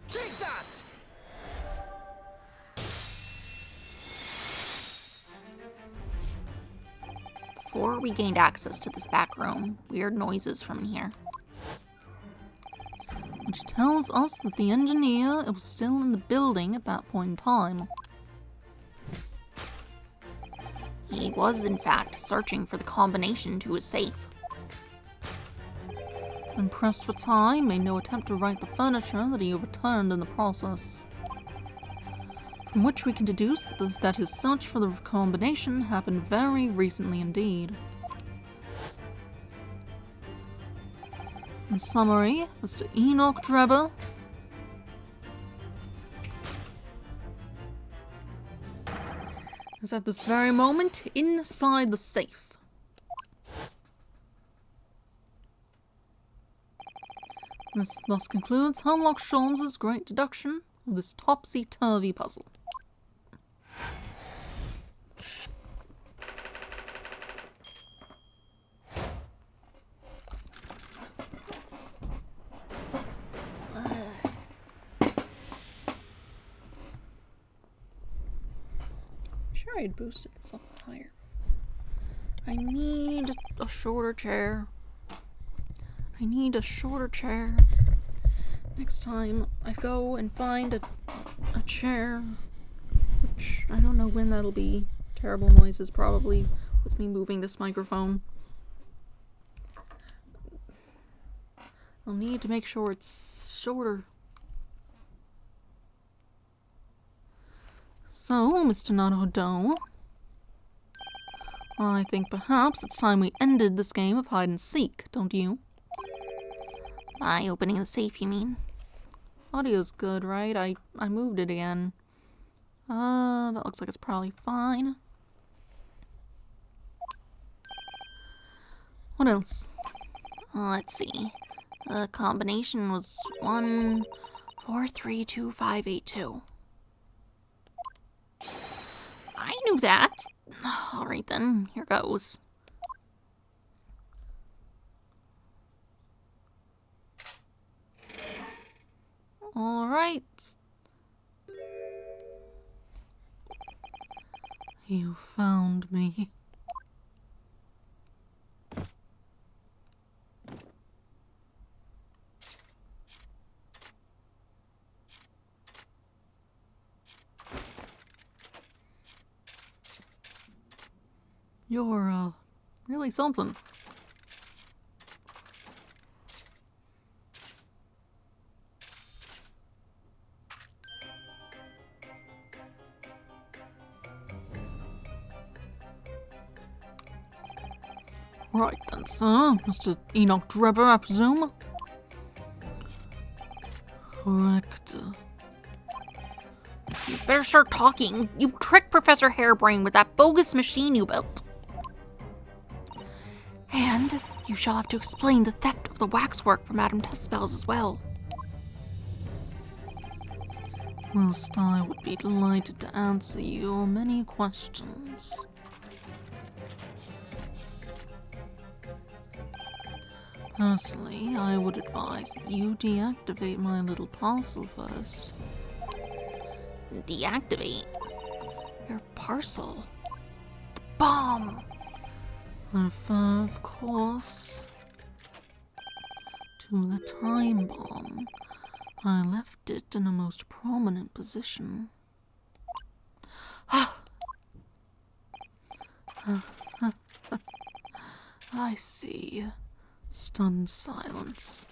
S3: Take that!
S2: Before we gained access to this back room, weird noises from in here.
S1: Which tells us that the engineer was still in the building at that point in time.
S2: He was, in fact, searching for the combination to his safe.
S1: When pressed for time, made no attempt to right the furniture that he overturned in the process. From which we can deduce that his search for the combination happened very recently indeed. In summary, Mr. Enoch Drebber is at this very moment inside the safe. This thus concludes Hemlock Sholmes' great deduction of this topsy-turvy puzzle. Sure, I'd boosted this up higher.
S2: I need a shorter chair. I need a shorter chair.
S1: Next time, I go and find a chair, which I don't know when that'll be. Terrible noises, probably, with me moving this microphone. I'll need to make sure it's shorter. So, Mr. Naruhodo, I think perhaps it's time we ended this game of hide and seek, don't you?
S2: By opening the safe, you mean?
S1: Audio's good, right? I moved it again. That looks like it's probably fine. What else?
S2: Let's see. The combination was 1432582. I knew that. Alright then, here goes.
S1: Alright. You found me. You're, really something. Right then, sir. Mr. Enoch Drebber, I presume? Correct.
S2: You better start talking. You tricked Professor Harebrain with that bogus machine you built. And you shall have to explain the theft of the waxwork from Madame Testspells as well.
S1: Whilst I would be delighted to answer your many questions. Personally, I would advise that you deactivate my little parcel first.
S2: Deactivate? Your parcel? The bomb!
S1: I refer, of course, to the time bomb. I left it in a most prominent position. I see. Stunned silence.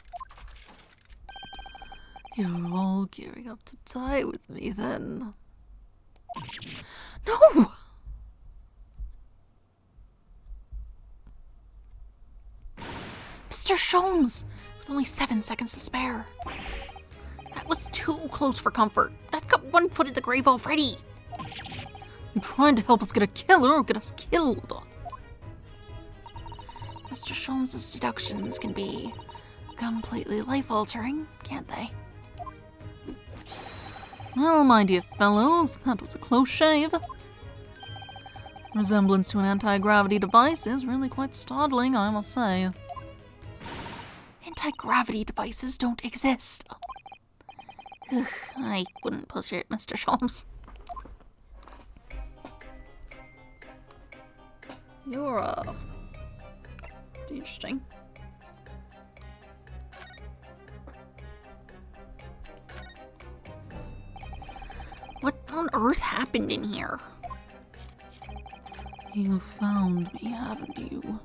S1: You're all gearing up to die with me, then.
S2: No! Mr. Sholmes! With only 7 seconds to spare. That was too close for comfort. I've got one foot in the grave already.
S1: You trying to help us get a killer or get us killed?
S2: Mr. Sholmes' deductions can be completely life-altering, can't they?
S1: Well, my dear fellows, that was a close shave. Resemblance to an anti-gravity device is really quite startling, I must say.
S2: Anti-gravity devices don't exist. Ugh, I wouldn't push it, Mr. Sholmes.
S1: You're, interesting.
S2: What on earth happened in here?
S1: You found me, haven't you?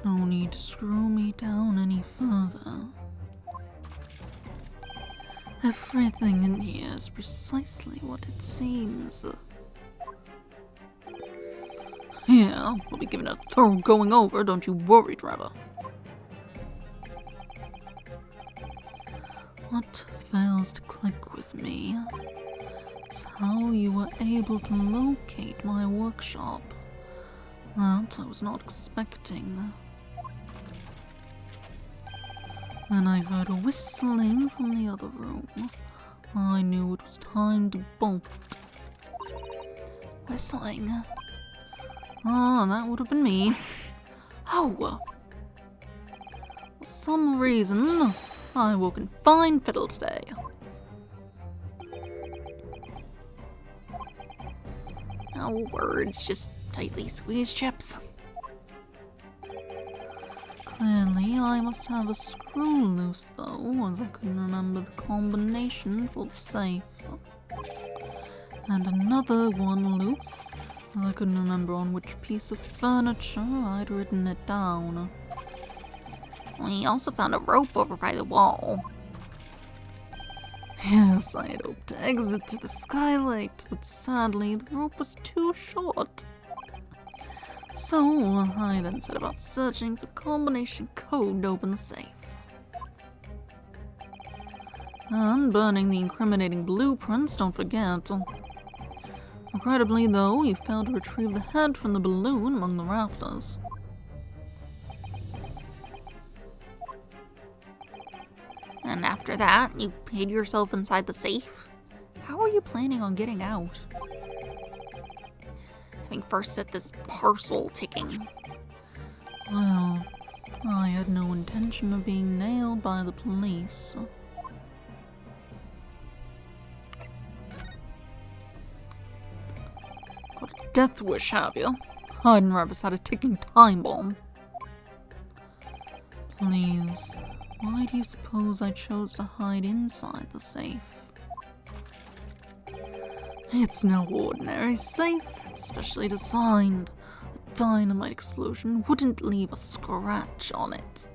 S1: No need to screw me down any further. Everything in here is precisely what it seems. Yeah, we'll be giving it a thorough going over, don't you worry, Drebber. What fails to click with me is how you were able to locate my workshop. That I was not expecting. When I heard a whistling from the other room, I knew it was time to bolt.
S2: Whistling?
S1: Ah, that would have been me.
S2: Oh!
S1: For some reason, I woke in fine fiddle today.
S2: No words, just tightly squeezed chips.
S1: Clearly, I must have a screw loose though, as I couldn't remember the combination for the safe. And another one loose, as I couldn't remember on which piece of furniture I'd written it down.
S2: We also found a rope over by the wall.
S1: Yes, I had hoped to exit through the skylight, but sadly the rope was too short. So I then set about searching for the combination code to open the safe. And burning the incriminating blueprints, don't forget. Regrettably though, you failed to retrieve the head from the balloon among the rafters.
S2: And after that, you hid yourself inside the safe? How are you planning on getting out? Having first set this parcel ticking.
S1: Well, I had no intention of being nailed by the police. Got a death wish, have you? I'd never had a ticking time bomb. Please, why do you suppose I chose to hide inside the safe? It's no ordinary safe, it's specially designed. A dynamite explosion wouldn't leave a scratch on it.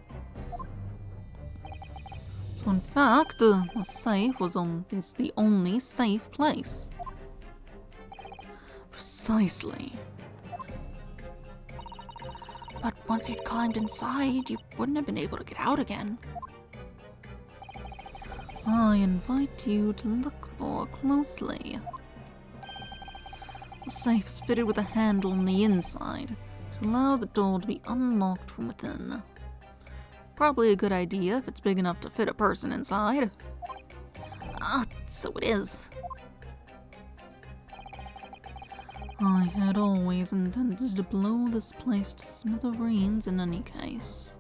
S1: So in fact, the safe is the only safe place. Precisely.
S2: But once you'd climbed inside, you wouldn't have been able to get out again.
S1: I invite you to look more closely. The safe is fitted with a handle on the inside to allow the door to be unlocked from within. Probably a good idea if it's big enough to fit a person inside.
S2: So it is.
S1: I had always intended to blow this place to smithereens in any case.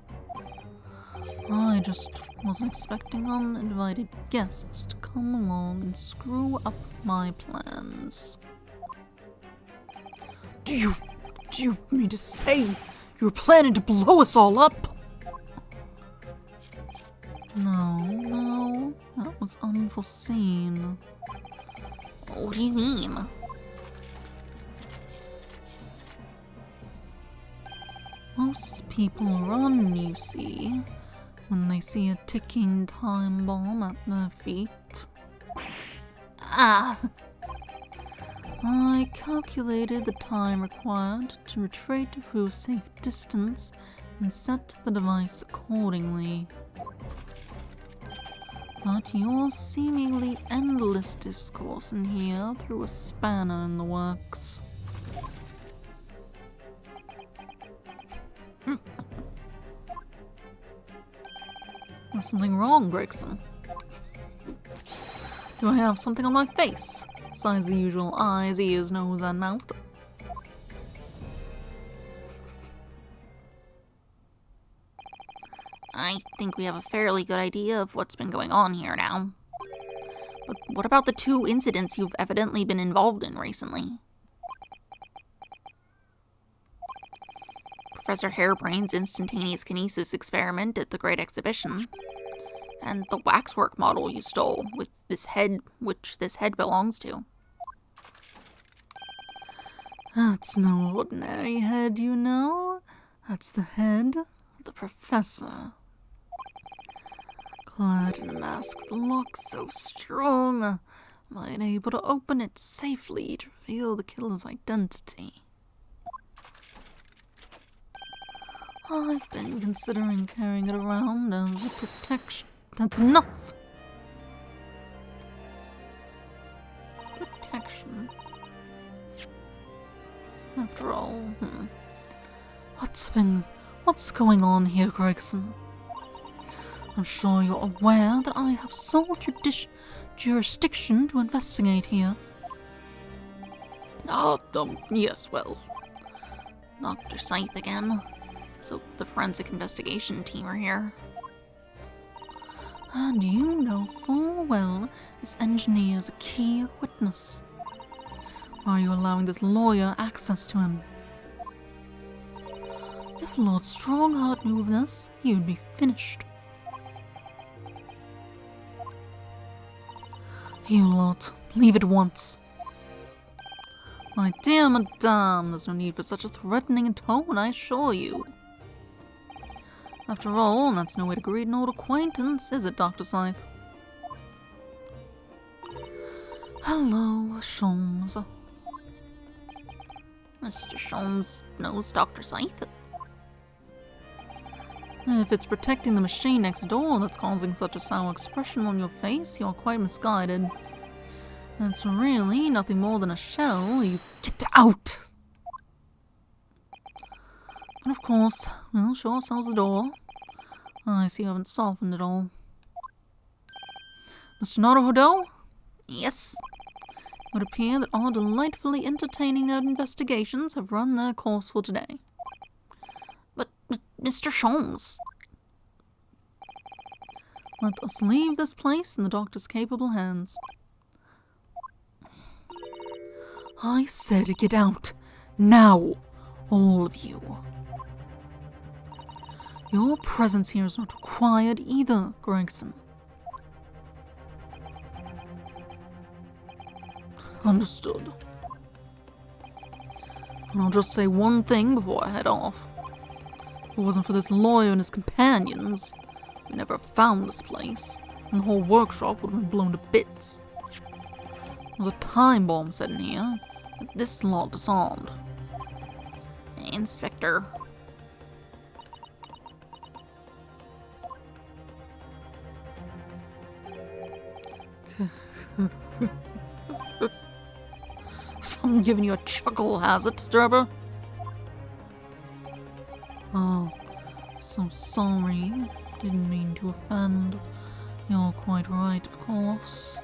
S1: I just wasn't expecting uninvited guests to come along and screw up my plans.
S3: Do you mean to say you were planning to blow us all up?
S1: No, that was unforeseen.
S2: What do you mean?
S1: Most people run, you see, when they see a ticking time bomb at their feet. I calculated the time required to retreat to a safe distance and set the device accordingly. But your seemingly endless discourse in here threw a spanner in the works. There's something wrong, Gregson. Do I have something on my face, besides the usual eyes, ears, nose, and mouth?
S2: I think we have a fairly good idea of what's been going on here now. But what about the 2 incidents you've evidently been involved in recently? Professor Harebrain's instantaneous kinesis experiment at the Great Exhibition, and the waxwork model you stole with this head, which this head belongs to.
S1: That's no ordinary head, you know. That's the head of the professor. Clad in a mask with a lock so strong, I'm unable to open it safely to reveal the killer's identity. I've been considering carrying it around as a protection. That's enough! Protection. After all, What's going on here, Gregson?
S3: I'm sure you're aware that I have sole jurisdiction to investigate here.
S2: Yes, well, Dr. Scythe again. So the forensic investigation team are here.
S3: And you know full well this engineer is a key witness. Why are you allowing this lawyer access to him? If Lord Strongheart knew of this, he would be finished. You lot, leave at once. My dear madame, there's no need for such a threatening tone, I assure you. After all, that's no way to greet an old acquaintance, is it, Dr. Scythe? Hello, Sholmes.
S2: Mr. Sholmes knows Dr. Scythe?
S3: If it's protecting the machine next door that's causing such a sour expression on your face, you're quite misguided. It's really nothing more than a shell. You get out! But of course, we'll show ourselves the door. I see you haven't softened at all. Mr. Naruhodo?
S2: Yes?
S3: It would appear that our delightfully entertaining investigations have run their course for today.
S2: But Mr. Sholmes...
S3: Let us leave this place in the doctor's capable hands. I said get out. Now. All of you. Your presence here is not required either, Gregson. Understood. And I'll just say one thing before I head off. If it wasn't for this lawyer and his companions, we never found this place, and the whole workshop would have been blown to bits. There was a time bomb set in here, but this lot disarmed.
S2: Inspector.
S3: Someone giving you a chuckle, has it, Drebber? Oh, so sorry. Didn't mean to offend. You're quite right, of course.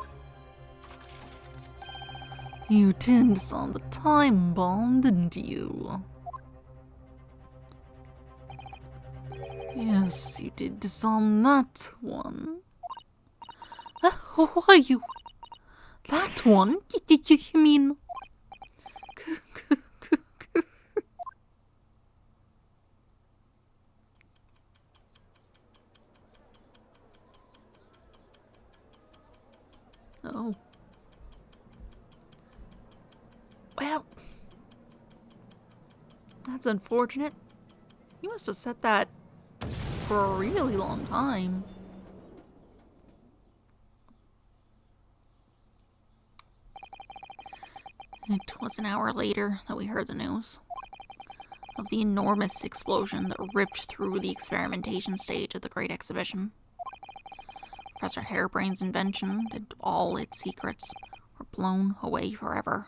S3: You did disarm the time bomb, didn't you? Yes, you did disarm that one. Who are you? That one? You mean... Oh.
S2: Well,
S3: That's unfortunate. You must have set that for a really long time.
S2: it was an hour later that we heard the news of the enormous explosion that ripped through the experimentation stage of the Great Exhibition. Professor Harebrain's invention and all its secrets were blown away forever.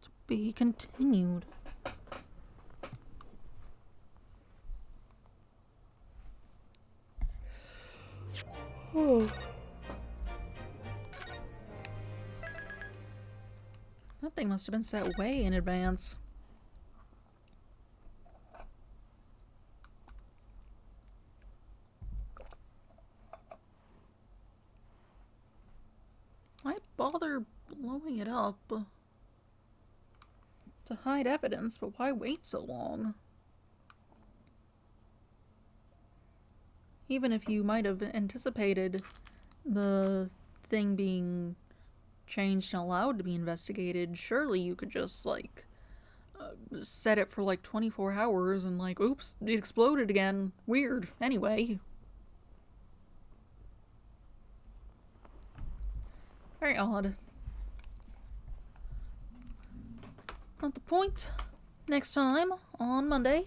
S3: To be continued. That thing must have been set way in advance. Why bother blowing it up? To hide evidence, but why wait so long? Even if you might have anticipated the thing being changed and allowed to be investigated, surely you could just, like, set it for, like, 24 hours and, like, oops, it exploded again. Weird. Anyway. Very odd. Not the point. Next time, on Monday,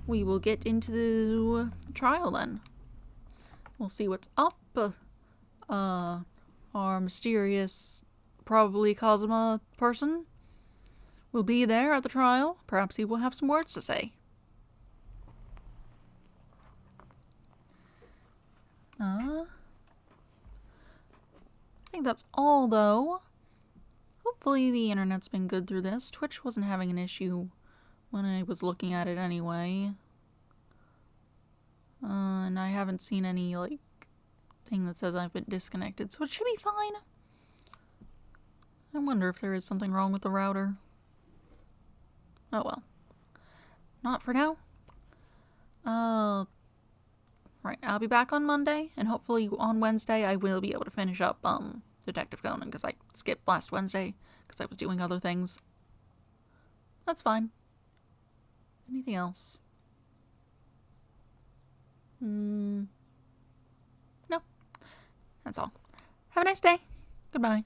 S3: we will get into the trial then. We'll see what's up. Our mysterious, probably Cosima person will be there at the trial. Perhaps he will have some words to say.
S1: I think that's all, though. Hopefully the internet's been good through this. Twitch wasn't having an issue when I was looking at it anyway. And I haven't seen any, like, thing that says I've been disconnected, so it should be fine. I wonder if there is something wrong with the router. Oh well. Not for now. Right, I'll be back on Monday, and hopefully on Wednesday I will be able to finish up, Detective Conan, because I skipped last Wednesday, because I was doing other things. That's fine. Anything else? No. That's all. Have a nice day. Goodbye.